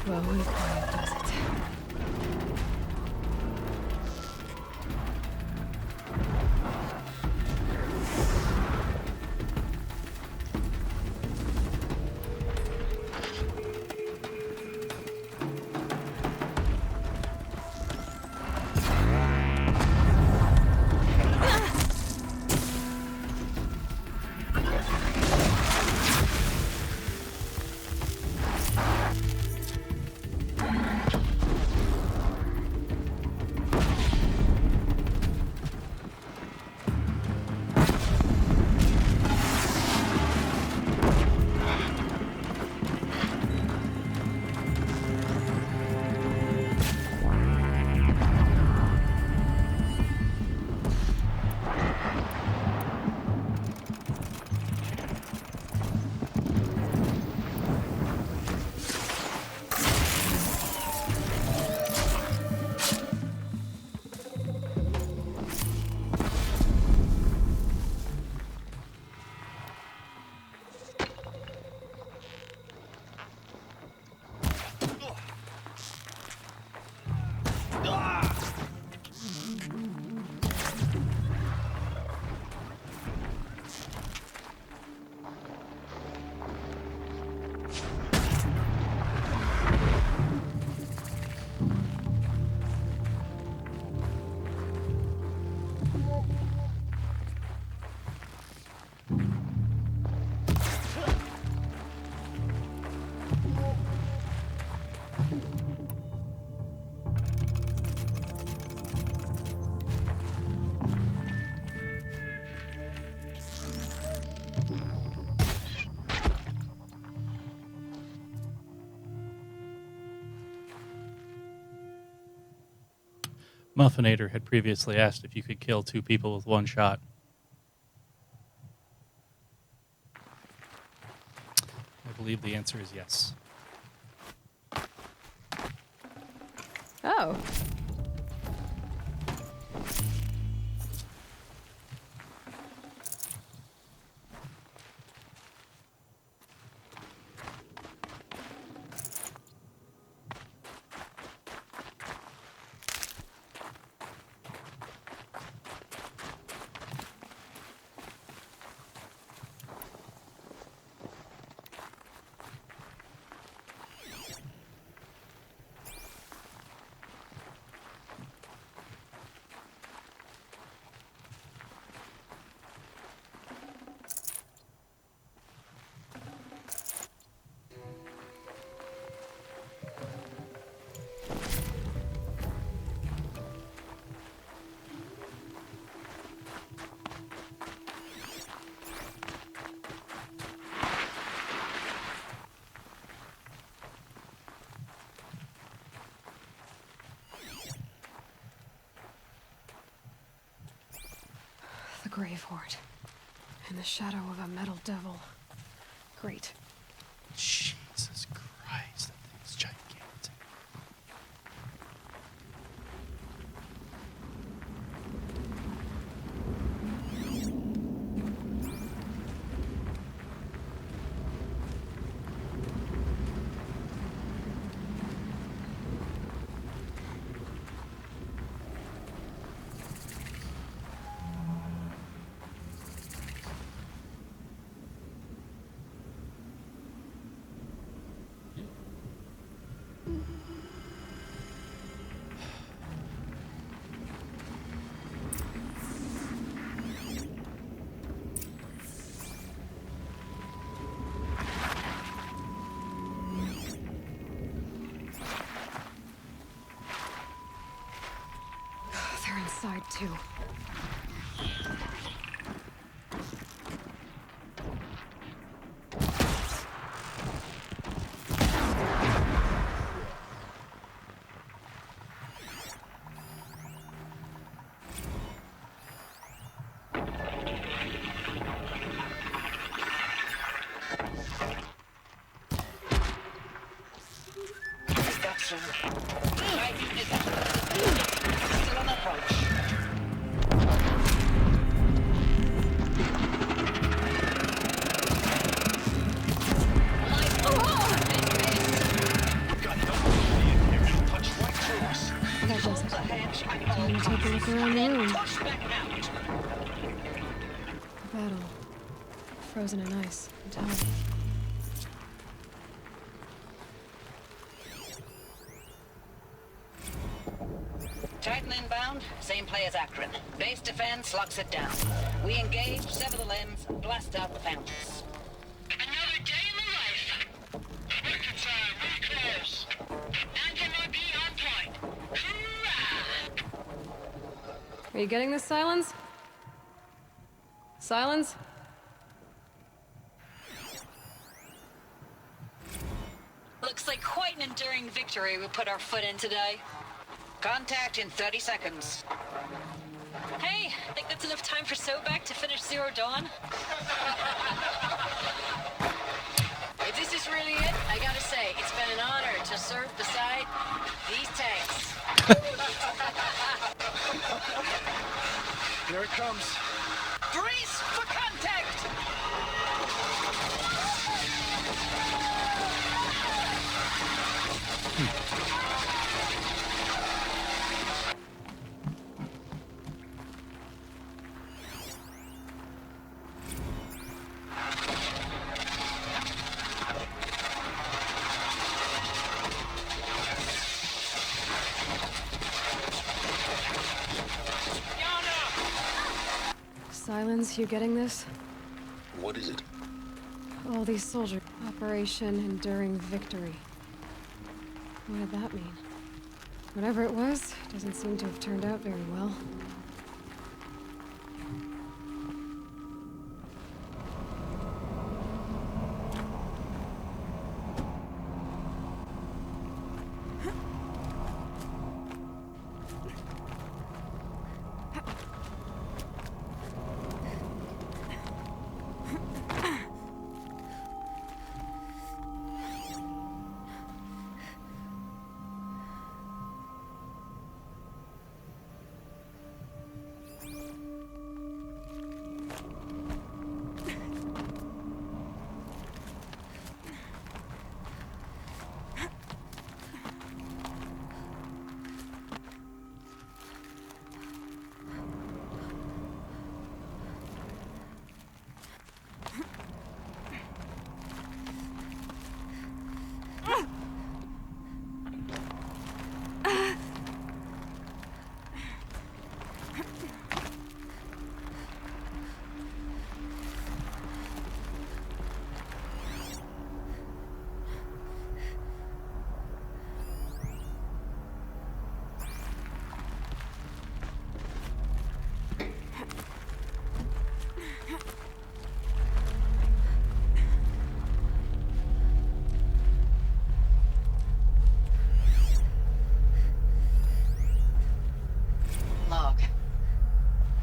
Slow and quiet does it. Muffinator had previously asked if you could kill 2 people with 1 shot. I believe the answer is yes. Oh. The Grave Horde. In the shadow of a metal devil. Great. Jesus Christ, that thing's gigantic. They're inside too. Destruction. Still on approach. Got no gonna take a look around the room. Battle. Frozen in ice. Entirely. Titan inbound, same play as Akron. Base defense locks it down. We engage, sever the limbs, blast out the fountains. Another day in the life. Winter time, very close. Anthem RP on point. Hoorah! Are you getting this, Silence? Silence? Looks like quite an enduring victory we put our foot in today. Contact in 30 seconds. Hey, think that's enough time for Sobek to finish Zero Dawn? If this is really it, I gotta say, it's been an honor to serve beside these tanks. Here it comes. Brace for contact! Silence, you getting this? What is it? All these soldiers. Operation Enduring Victory. What did that mean? Whatever it was, doesn't seem to have turned out very well.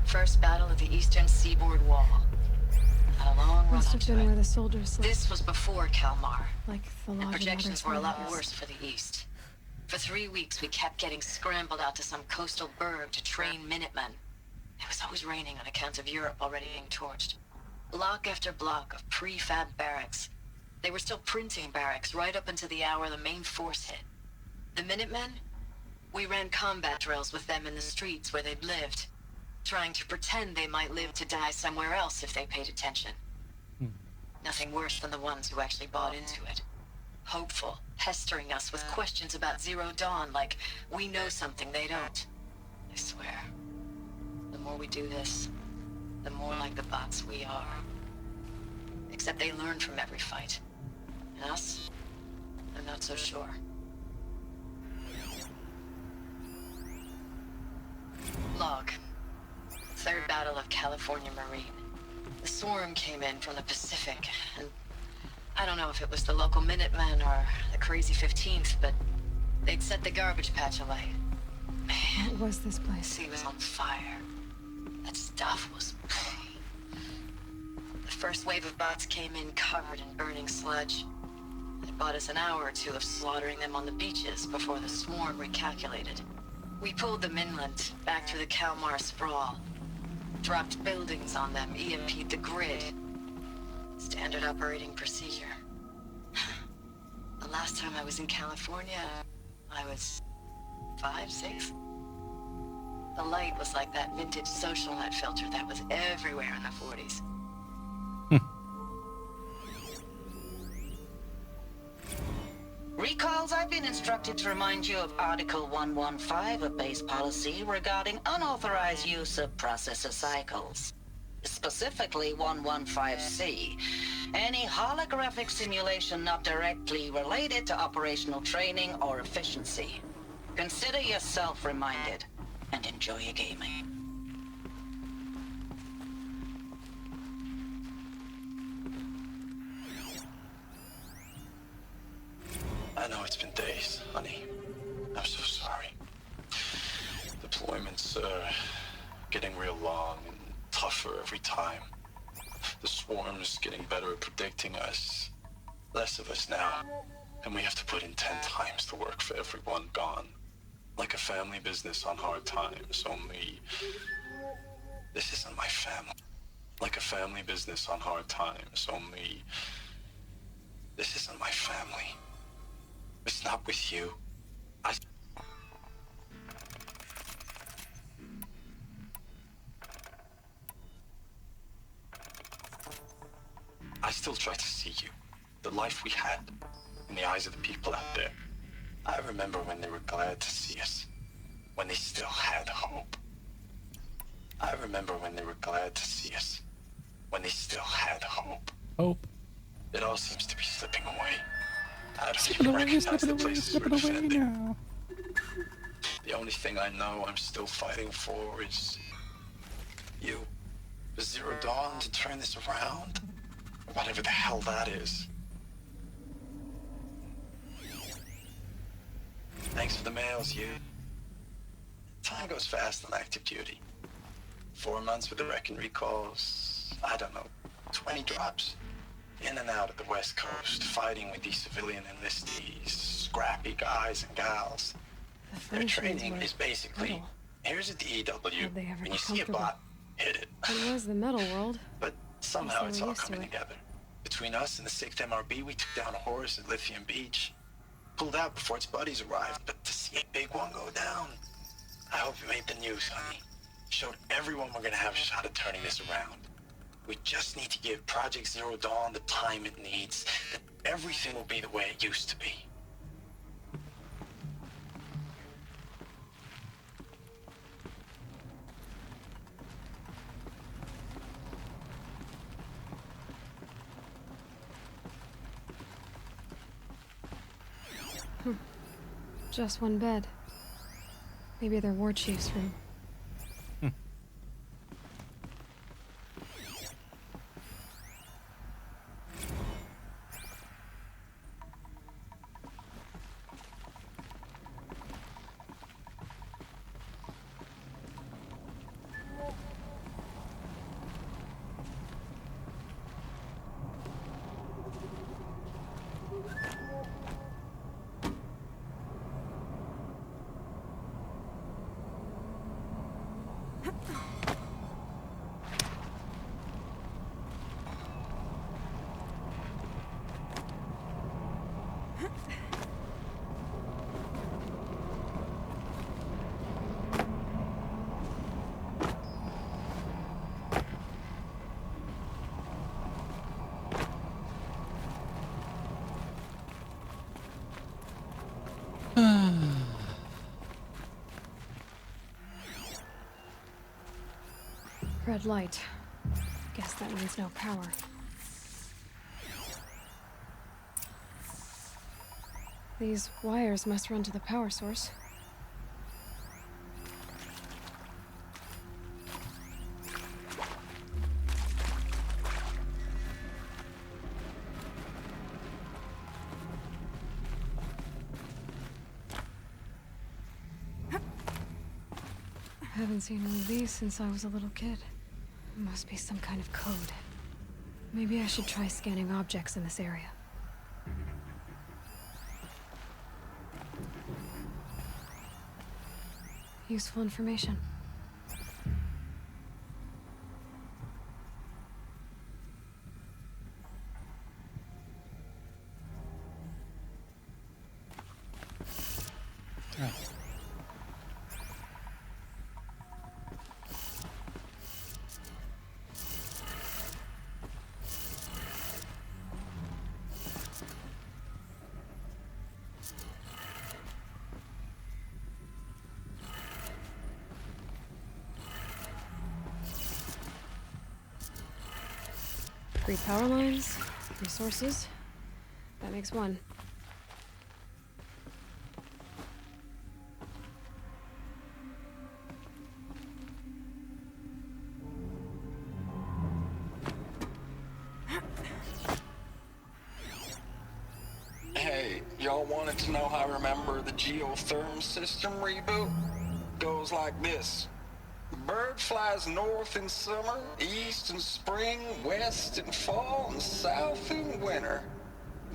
First battle of the eastern seaboard wall. Had a long run Must up have to been it. where the soldiers slept. This was before Kalmar. Like the And lodge projections were a lot worse for the east. For 3 weeks, we kept getting scrambled out to some coastal burg to train Minutemen. It was always raining on account of Europe already being torched. Block after block of prefab barracks. They were still printing barracks right up until the hour the main force hit. The Minutemen? We ran combat drills with them in the streets where they'd lived, trying to pretend they might live to die somewhere else if they paid attention. Nothing worse than the ones who actually bought into it. Hopeful, pestering us with questions about Zero Dawn like we know something they don't. I swear, the more we do this, the more like the bots we are. Except they learn from every fight. And us? I'm not so sure. Log. Third Battle of California Marine. The swarm came in from the Pacific, and I don't know if it was the local Minutemen or the crazy 15th, but they'd set the garbage patch alight. Man, What was this place? sea was on fire. That stuff was... The first wave of bots came in covered in burning sludge. It bought us an hour or two of slaughtering them on the beaches before the swarm recalculated. We pulled them inland, back through the Kalmar sprawl. Dropped buildings on them, EMP'd the grid. Standard operating procedure. The last time I was in California, I was 5, 6. The light was like that vintage social net filter that was everywhere in the 40s. Recalls, I've been instructed to remind you of Article 115 of base policy regarding unauthorized use of processor cycles. Specifically 115C. Any holographic simulation not directly related to operational training or efficiency. Consider yourself reminded, and enjoy your gaming. I know it's been days, honey. I'm so sorry. Deployments are getting real long and tougher every time. The swarm's getting better at predicting us. Less of us now. And we have to put in 10 times the work for everyone gone. Like a family business on hard times, only... This isn't my family. Like a family business on hard times, only... This isn't my family. It's not with you. I still try to see you. The life we had. In the eyes of the people out there. I remember when they were glad to see us. When they still had hope. I remember when they were glad to see us. When they still had hope. Hope. It all seems to be slipping away. I don't even recognize the places we're defending. The only thing I know I'm still fighting for is... you. For Zero Dawn to turn this around? Whatever the hell that is. Thanks for the mails, you. Time goes fast on active duty. 4 months with the Reckon recalls, I don't know, 20 drops. In and out of the West Coast, fighting with these civilian enlistees, scrappy guys and gals. Their training is basically, here's a DEW, when you see a bot, hit it. It was the metal world. But somehow it's all used to coming it. together. Between us and the 6th MRB, we took down Horus at Lithium Beach. Pulled out before its buddies arrived, but to see a big one go down, I hope it made the news, honey. Showed everyone we're gonna have a shot at turning this around. We just need to give Project Zero Dawn the time it needs, that everything will be the way it used to be. Just one bed. Maybe their war chief's room. Red light. Guess that means no power. These wires must run to the power source. Haven't seen one of these since I was a little kid. Must be some kind of code. Maybe I should try scanning objects in this area. Useful information. 3 power lines, resources. That makes 1. Hey, y'all wanted to know how I remember the geotherm system reboot? Goes like this. Bird flies north in summer, east in spring, west in fall, and south in winter.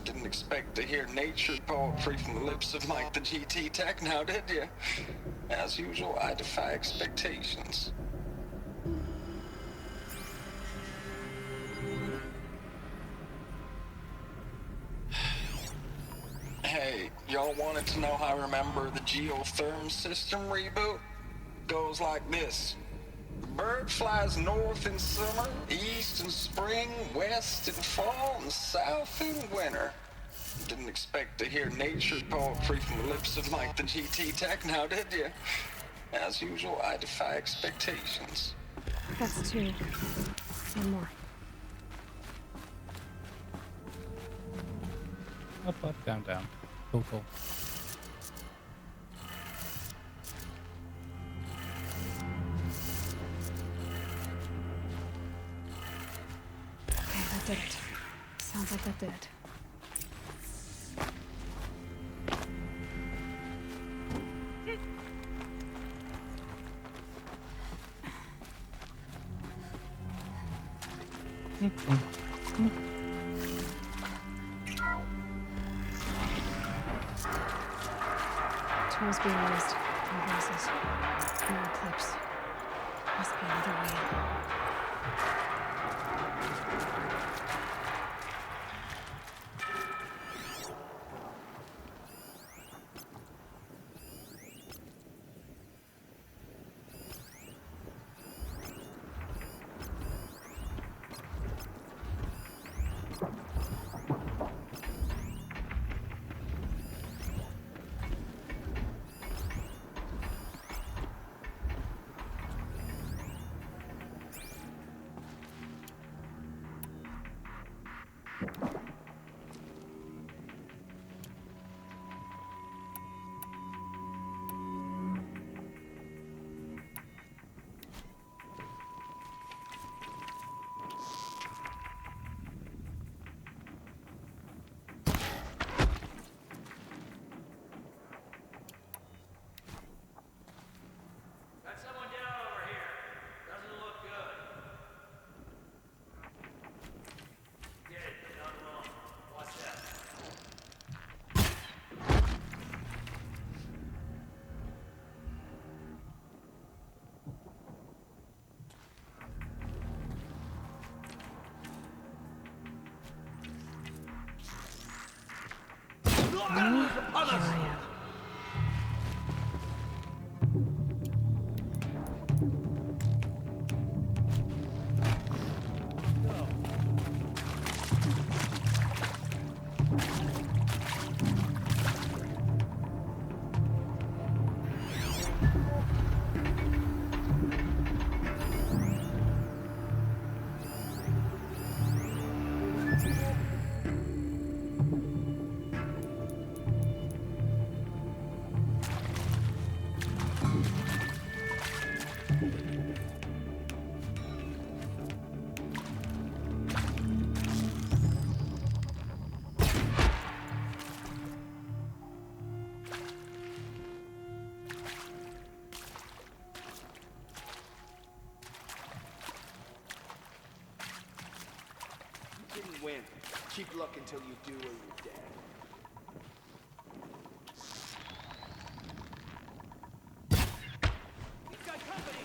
Didn't expect to hear nature poetry from the lips of Mike the GT Tech now, did you? As usual, I defy expectations. Hey, y'all wanted to know how I remember the geotherm system reboot? Goes like this. Bird flies north in summer, east in spring, west in fall, and south in winter. Didn't expect to hear nature poetry from the lips of Mike the GT Tech now, did you? As usual, I defy expectations. That's 2. 1 more. Up, up, down, down. Cool, cool. Okay, that did it. Sounds like that did it. Tools being used. No voices. No eclipse. Must be another way in. Didn't win. Cheap luck until you do or you're dead. He's got company!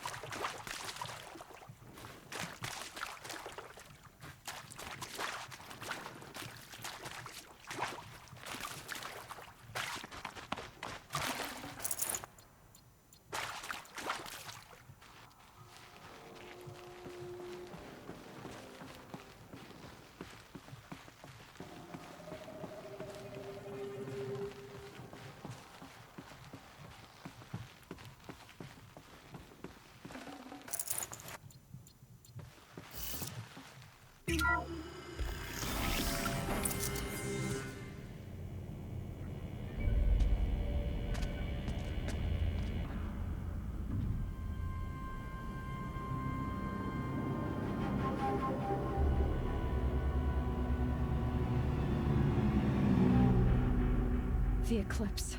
The Eclipse.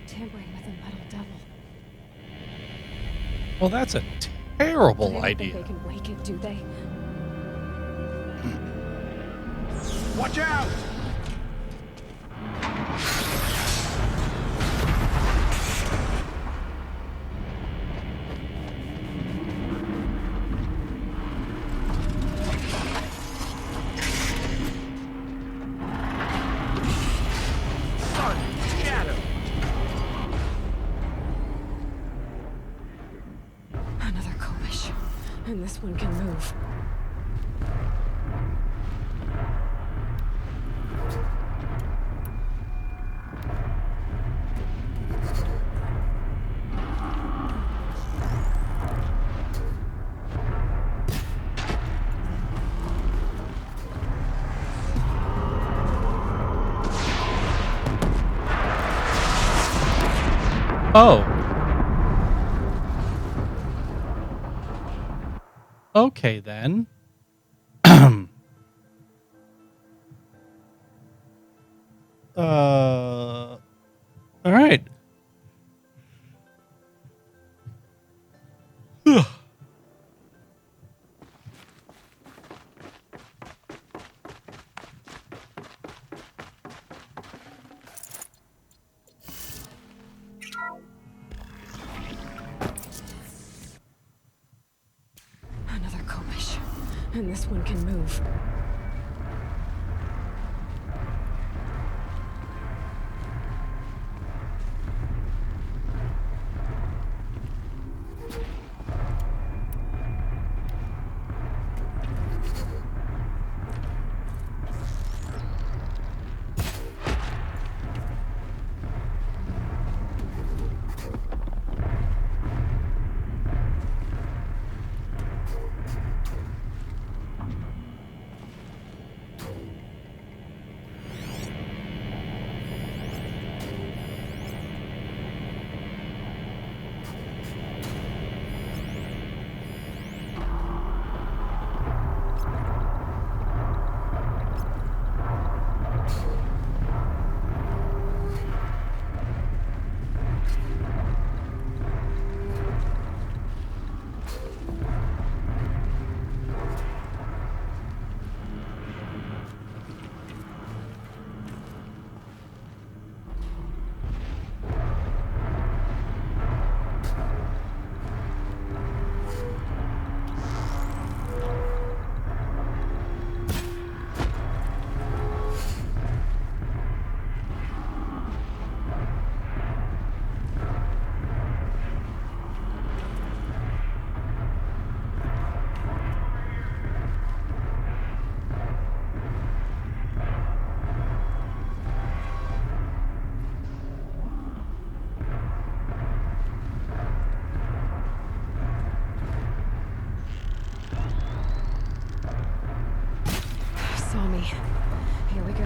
Tampering with a metal devil. Well, that's a terrible They don't idea. think they can wake it, do they? Watch out! Another Kobish. And this one can move. Oh. Okay, then. All right. Another Kobish. And this one can move. Saw me. Here we go.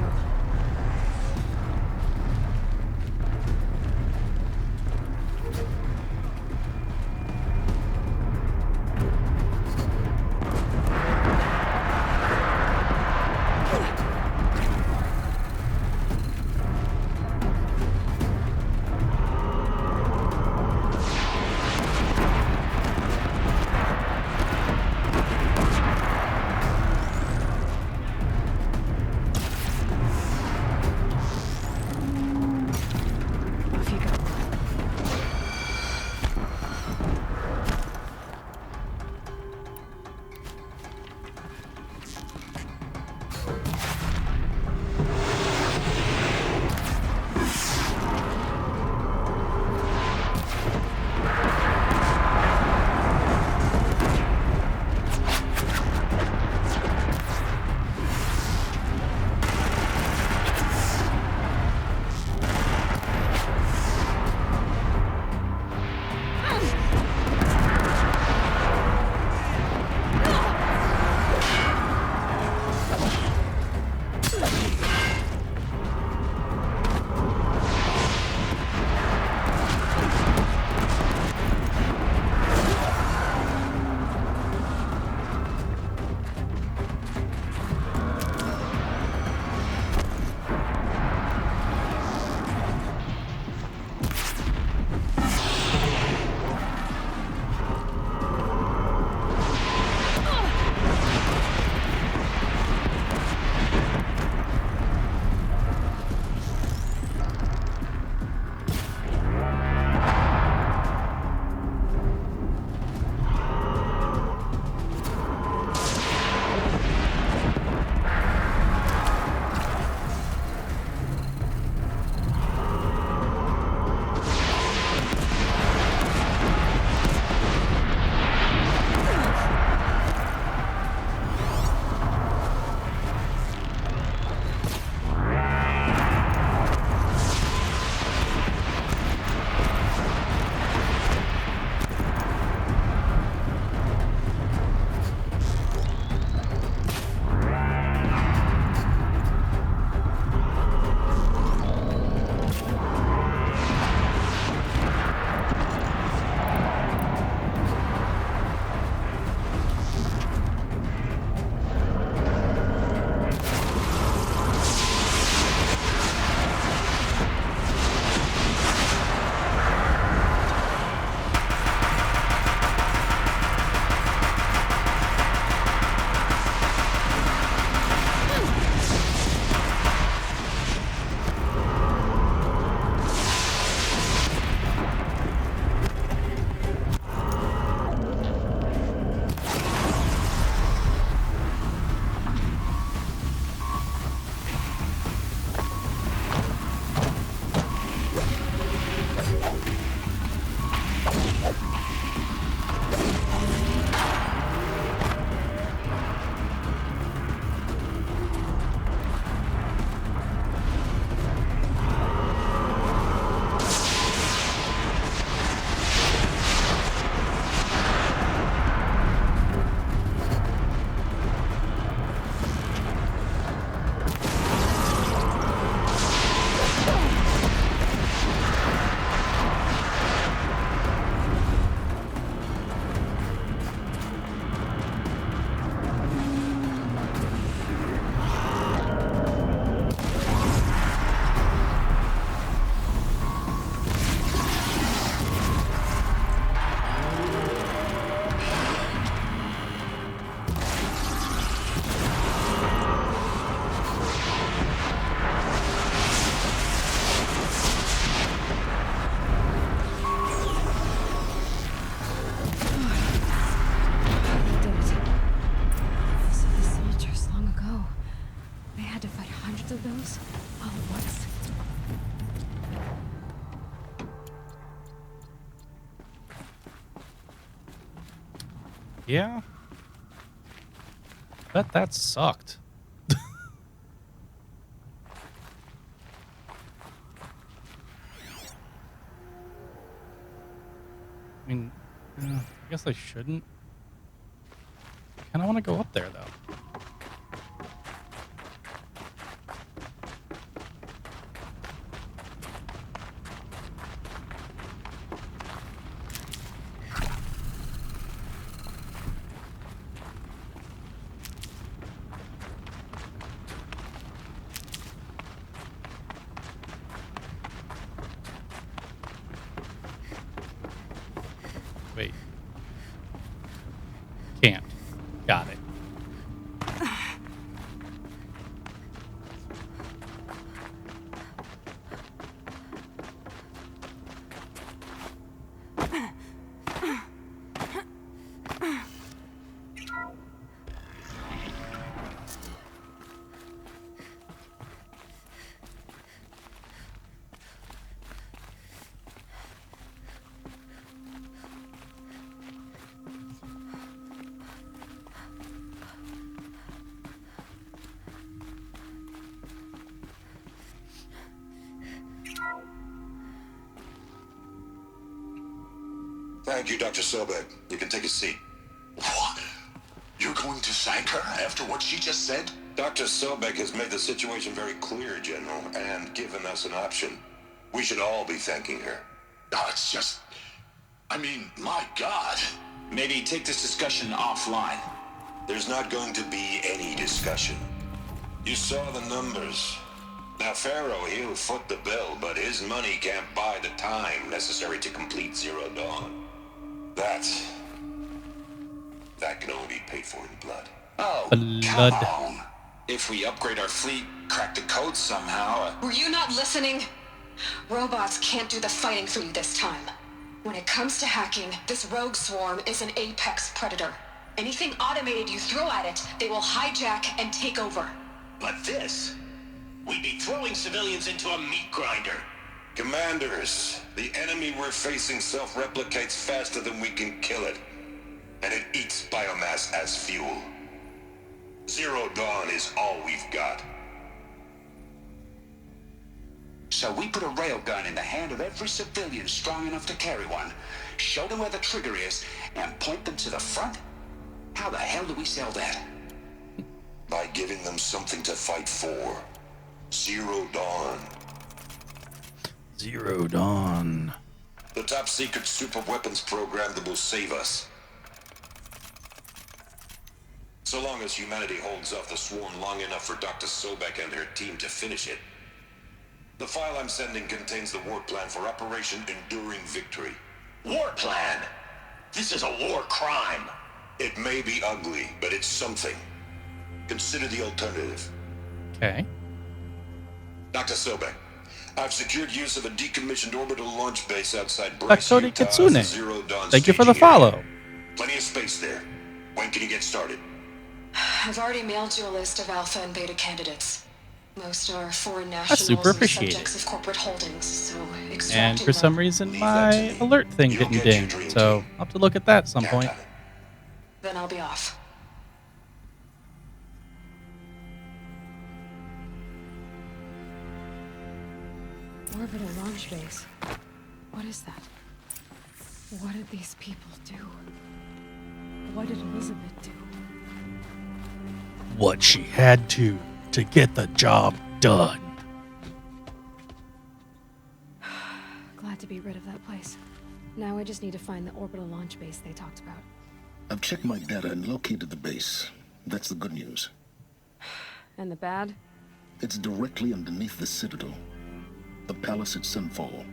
these all at once. Yeah. Bet that sucked. I mean, I guess I shouldn't. I kind of want to go up there, though. Wait. Can't. Got it. Thank you, Dr. Sobek. You can take a seat. What? You're going to thank her after what she just said? Dr. Sobek has made the situation very clear, General, and given us an option. We should all be thanking her. Oh, it's just... I mean, my God. Maybe take this discussion offline. There's not going to be any discussion. You saw the numbers. Now, Pharaoh, he'll foot the bill, but his money can't buy the time necessary to complete Zero Dawn. That can only be paid for in blood. Oh, Blood. come on. If we upgrade our fleet, crack the code somehow... Were you not listening? Robots can't do the fighting for you this time. When it comes to hacking, this rogue swarm is an apex predator. Anything automated you throw at it, they will hijack and take over. But this... We'd be throwing civilians into a meat grinder. Commanders, the enemy we're facing self-replicates faster than we can kill it. And it eats biomass as fuel. Zero Dawn is all we've got. So we put a railgun in the hand of every civilian strong enough to carry one, show them where the trigger is, and point them to the front? How the hell do we sell that? By giving them something to fight for. Zero Dawn. Zero Dawn. The top secret super weapons program that will save us. So long as humanity holds off the swarm long enough for Dr. Sobek and her team to finish it. The file I'm sending contains the war plan for Operation Enduring Victory. War plan? This is a war crime. It may be ugly, but it's something. Consider the alternative. Okay. Dr. Sobek, I've secured use of a decommissioned orbital launch base outside Bryce, Satori Utah, as Kitsune. a Zero Dawn Thank you for the staging area. follow. Plenty of space there. When can you get started? I've already mailed you a list of alpha and beta candidates. Most are foreign That's nationals super or appreciated. subjects of corporate holdings, so And extracting for some them, reason, my alert thing didn't ding. So I'll have to look at that at some point. then I'll be off. Orbital launch base. What is that? What did these people do? What did Elizabeth do? What she had to get the job done. Glad to be rid of that place. Now I just need to find the orbital launch base they talked about. I've checked my data and located the base. That's the good news. And the bad? It's directly underneath the Citadel. The palace at Sunfall.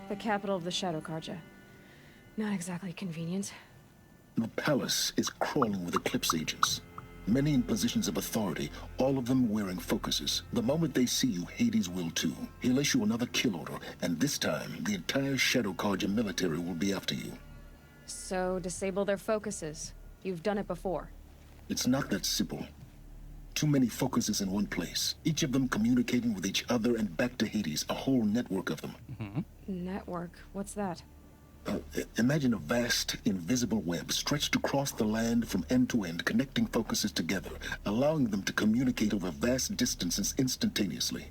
The capital of the Shadow Carja. Not exactly convenient. The palace is crawling with Eclipse agents. Many in positions of authority, all of them wearing focuses. The moment they see you, Hades will too. He'll issue another kill order, and this time, the entire Shadow Carja military will be after you. So disable their focuses. You've done it before. It's not that simple. too many focuses in one place. Each of them communicating with each other and back to Hades. A whole network of them. Network? What's that? Imagine a vast, invisible web stretched across the land from end to end, connecting focuses together, allowing them to communicate over vast distances instantaneously.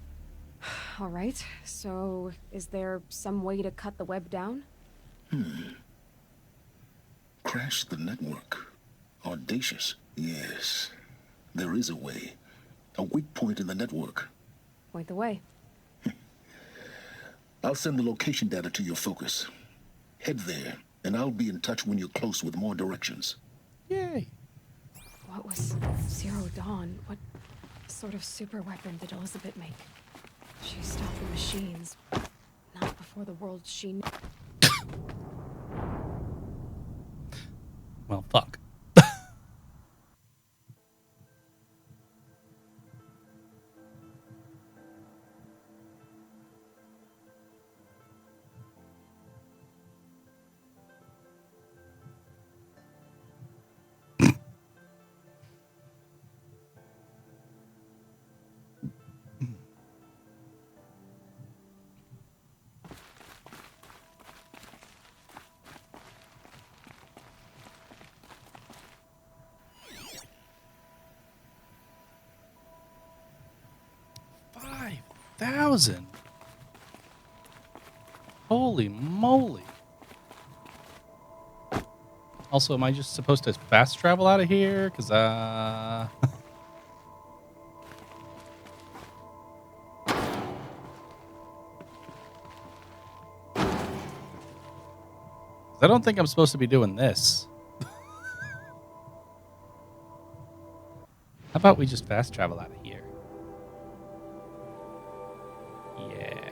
All right, so is there some way to cut the web down? Crash the network. Audacious. Yes, there is a way. A weak point in the network. Point the way. I'll send the location data to your focus. Head there, and I'll be in touch when you're close with more directions. Yay. What was Zero Dawn? What sort of super weapon did Elizabeth make? She stopped the machines, not before the world she knew. Well, fuck. $5,000. Holy moly. Also, am I just supposed to fast travel out of here? Because, I don't think I'm supposed to be doing this. How about we just fast travel out of here? Yeah.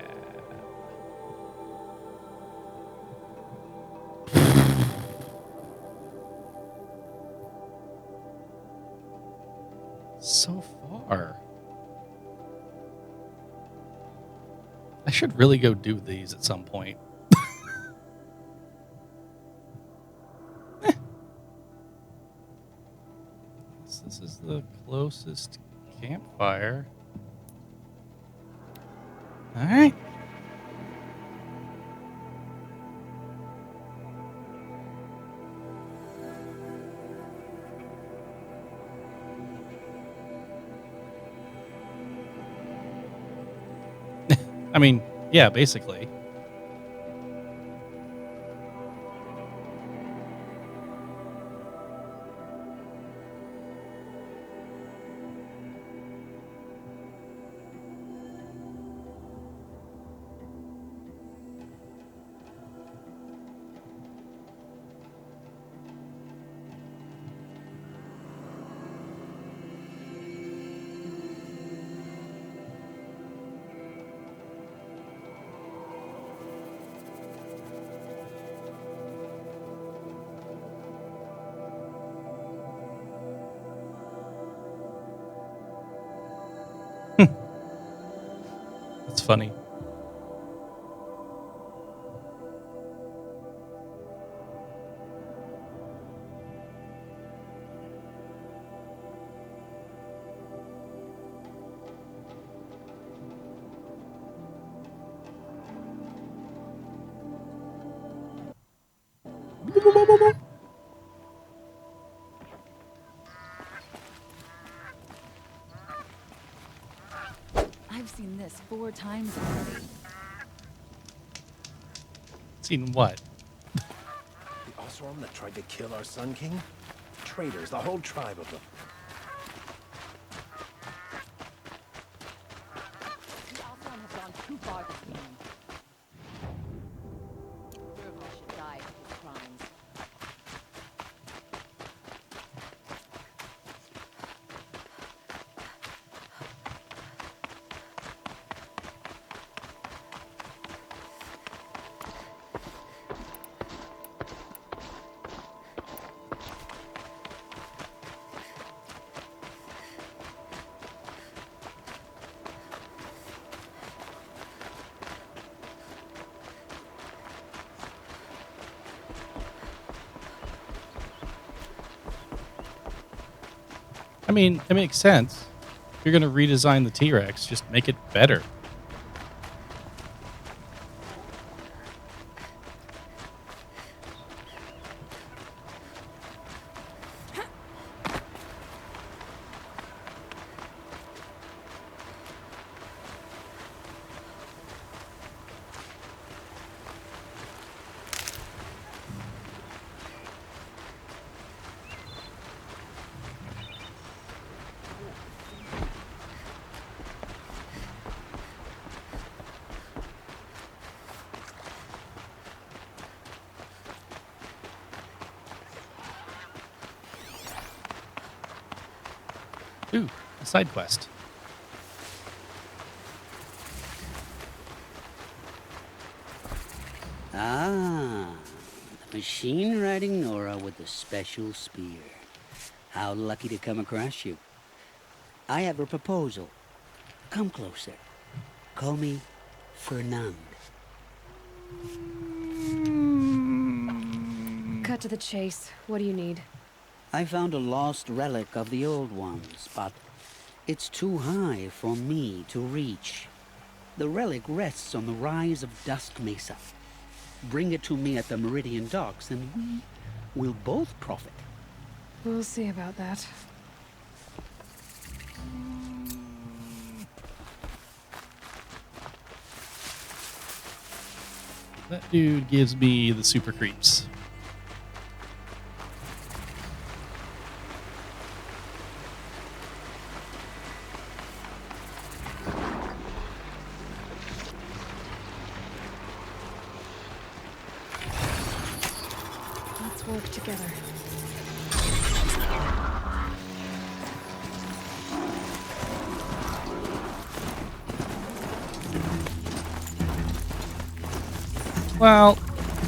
So far. I should really go do these at some point. This is the closest campfire. All right. I mean, yeah, basically. That's funny. I've seen this 4 times already. Seen what? The Oseram that tried to kill our Sun King? Traitors, the whole tribe of them. The Oseram have gone too far this game. Virgil should die for his crimes. I mean, it makes sense. you're going to redesign the T-Rex, just make it better. Ooh, a side quest. Ah, the machine riding Nora with the special spear. How lucky to come across you. I have a proposal. Come closer. Call me Fernand. Cut to the chase. What do you need? I found a lost relic of the old ones, but it's too high for me to reach. The relic rests on the rise of Dusk Mesa. Bring it to me at the Meridian Docks, and we will both profit. We'll see about that. That dude gives me the super creeps. Let's work together. Well,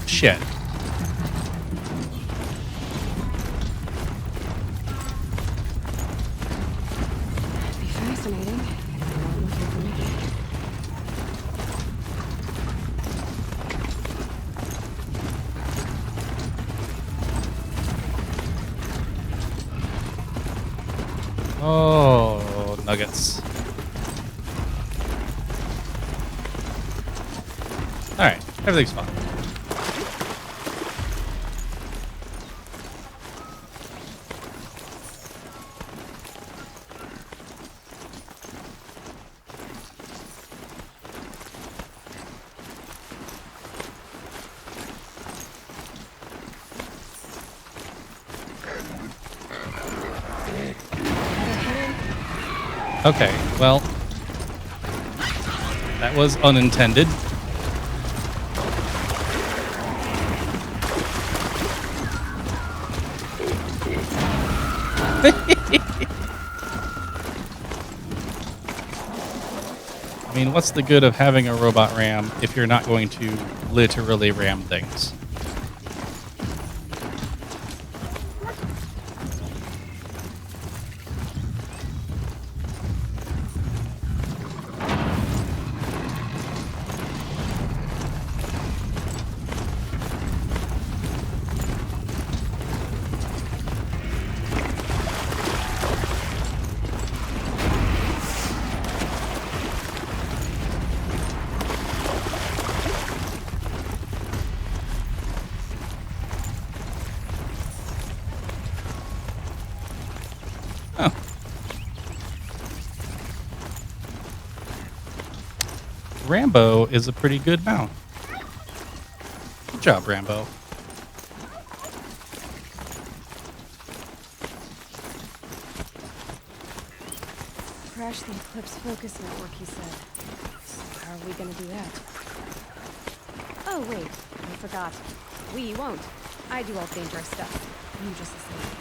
shit. That'd be fascinating. If they weren't looking for me. Oh, nuggets. Alright, everything's fine. Okay, well, that was unintended. I mean, what's the good of having a robot ram if you're not going to literally ram things? Rambo is a pretty good mount. Good job, Rambo. Crash the Eclipse focus network, he said. So how are we gonna do that? Oh, wait. I forgot. We won't. I do all dangerous stuff. You just listen.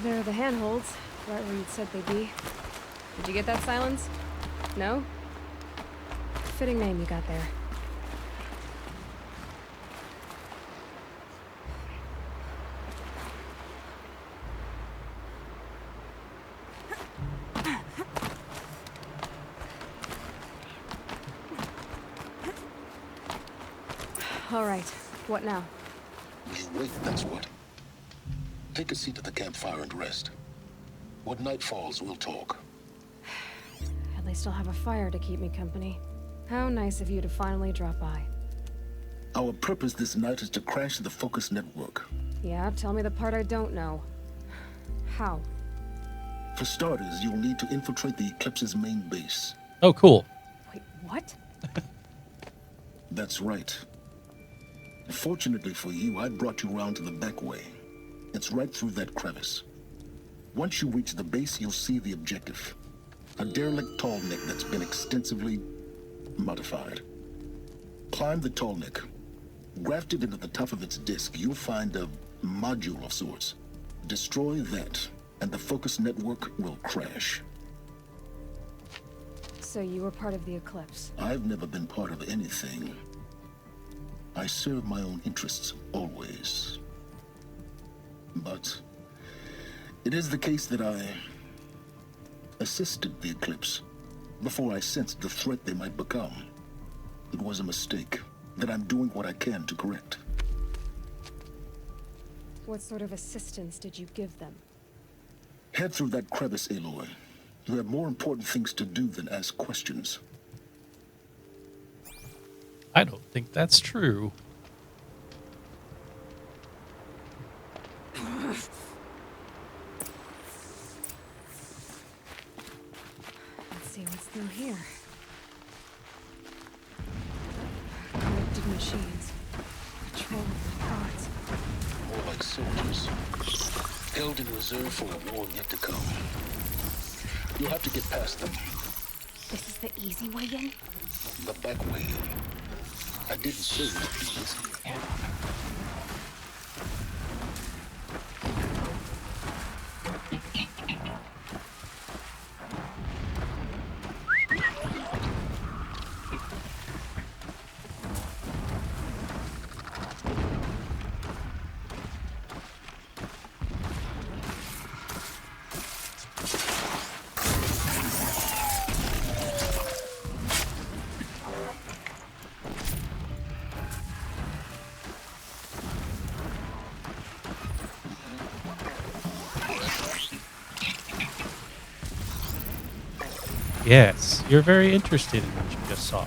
There are the handholds, right where you'd said they'd be. Did you get that, Silence? No? Fitting name you got there. All right, what now? You wait, that's what. Take a seat at the campfire and rest. When night falls, we'll talk. At least I'll have a fire to keep me company. How nice of you to finally drop by. Our purpose this night is to crash the Focus network. Yeah, tell me the part I don't know. How? For starters, you'll need to infiltrate the Eclipse's main base. Oh, cool. Wait, what? That's right. Fortunately for you, I brought you round to the back way. It's right through that crevice. Once you reach the base, you'll see the objective. A derelict tall neck that's been extensively modified. Climb the tall neck. Grafted into the top of its disk, you'll find a module of sorts. Destroy that, and the Focus network will crash. So you were part of the Eclipse? I've never been part of anything. I serve my own interests, always. But it is the case that I assisted the Eclipse before I sensed the threat they might become. It was a mistake that I'm doing what I can to correct. What sort of assistance did you give them? Head through that crevice, Aloy. You have more important things to do than ask questions. I don't think that's true. Let's see what's through here. Connected machines. Patrol pods. More like soldiers. Held in reserve for a war yet to come. You'll have to get past them. This is the easy way in? The back way in. I didn't say it would be easy. Yes, you're very interested in what you just saw.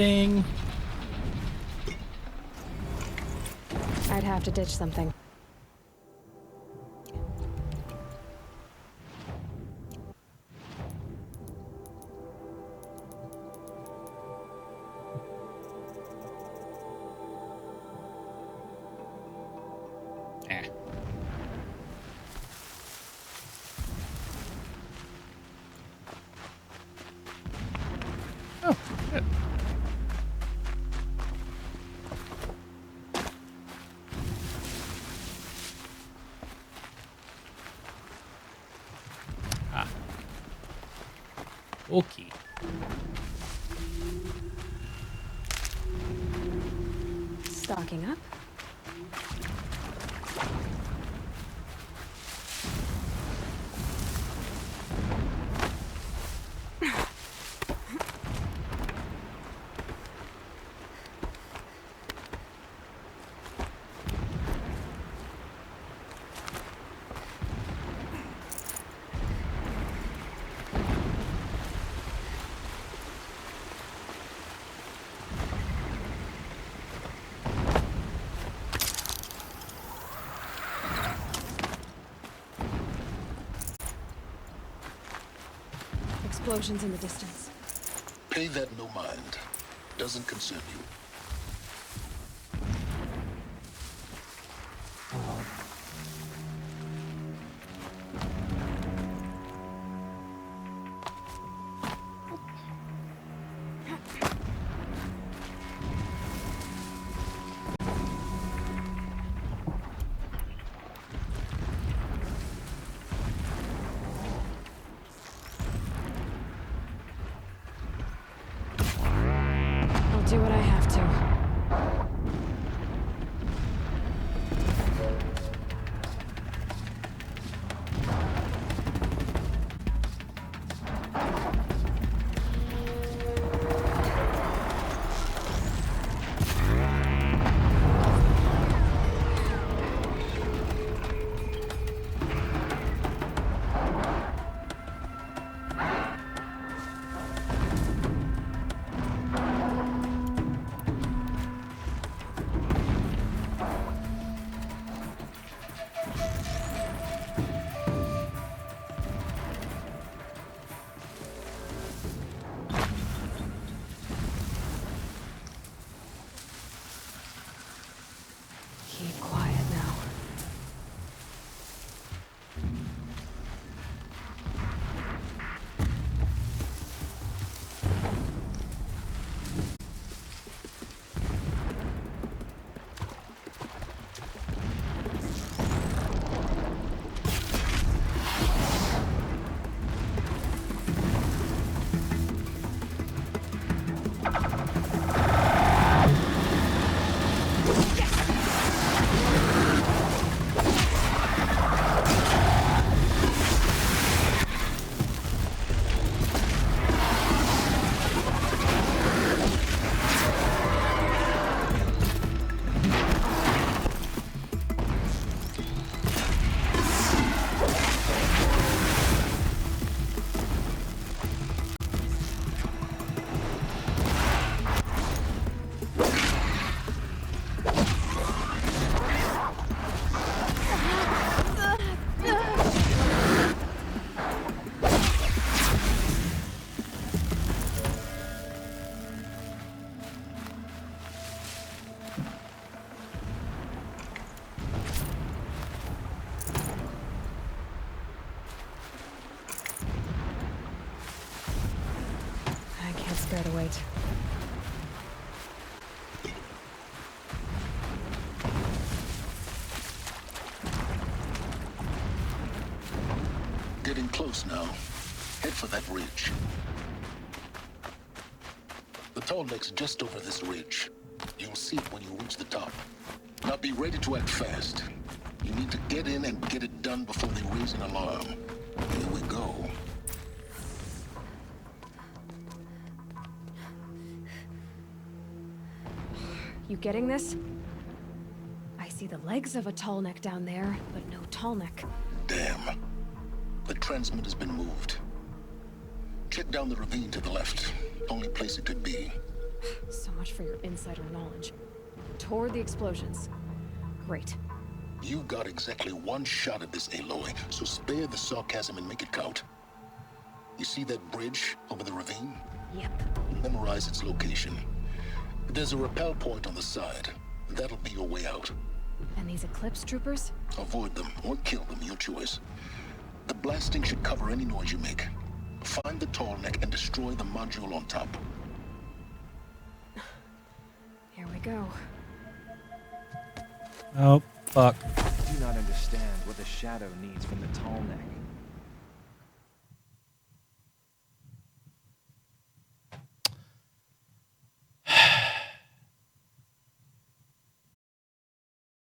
anything? I'd have to ditch something. Oh, shit. Ah. Okay. Stocking up. Explosions in the distance. Pay that no mind. Doesn't concern you. I'll do what I have to. Keep quiet now. I can't spare the wait. Getting close now. Head for that ridge. The tall lake's just over this ridge. You'll see it when you reach the top. Now be ready to act fast. You need to get in and get it done before they raise an alarm. Here we go. You getting this? I see the legs of a tall neck down there, but no tall neck. Damn. The transmitter's been moved. Check down the ravine to the left. Only place it could be. So much for your insider knowledge. Toward the explosions. Great. You've got exactly one shot at this, Aloy, so spare the sarcasm and make it count. You see that bridge over the ravine? Yep. Memorize its location. There's a rappel point on the side. That'll be your way out. And these Eclipse troopers? Avoid them or kill them, your choice. The blasting should cover any noise you make. Find the tall neck and destroy the module on top. Here we go. Oh, fuck. I do not understand what the Shadow needs from the tall neck.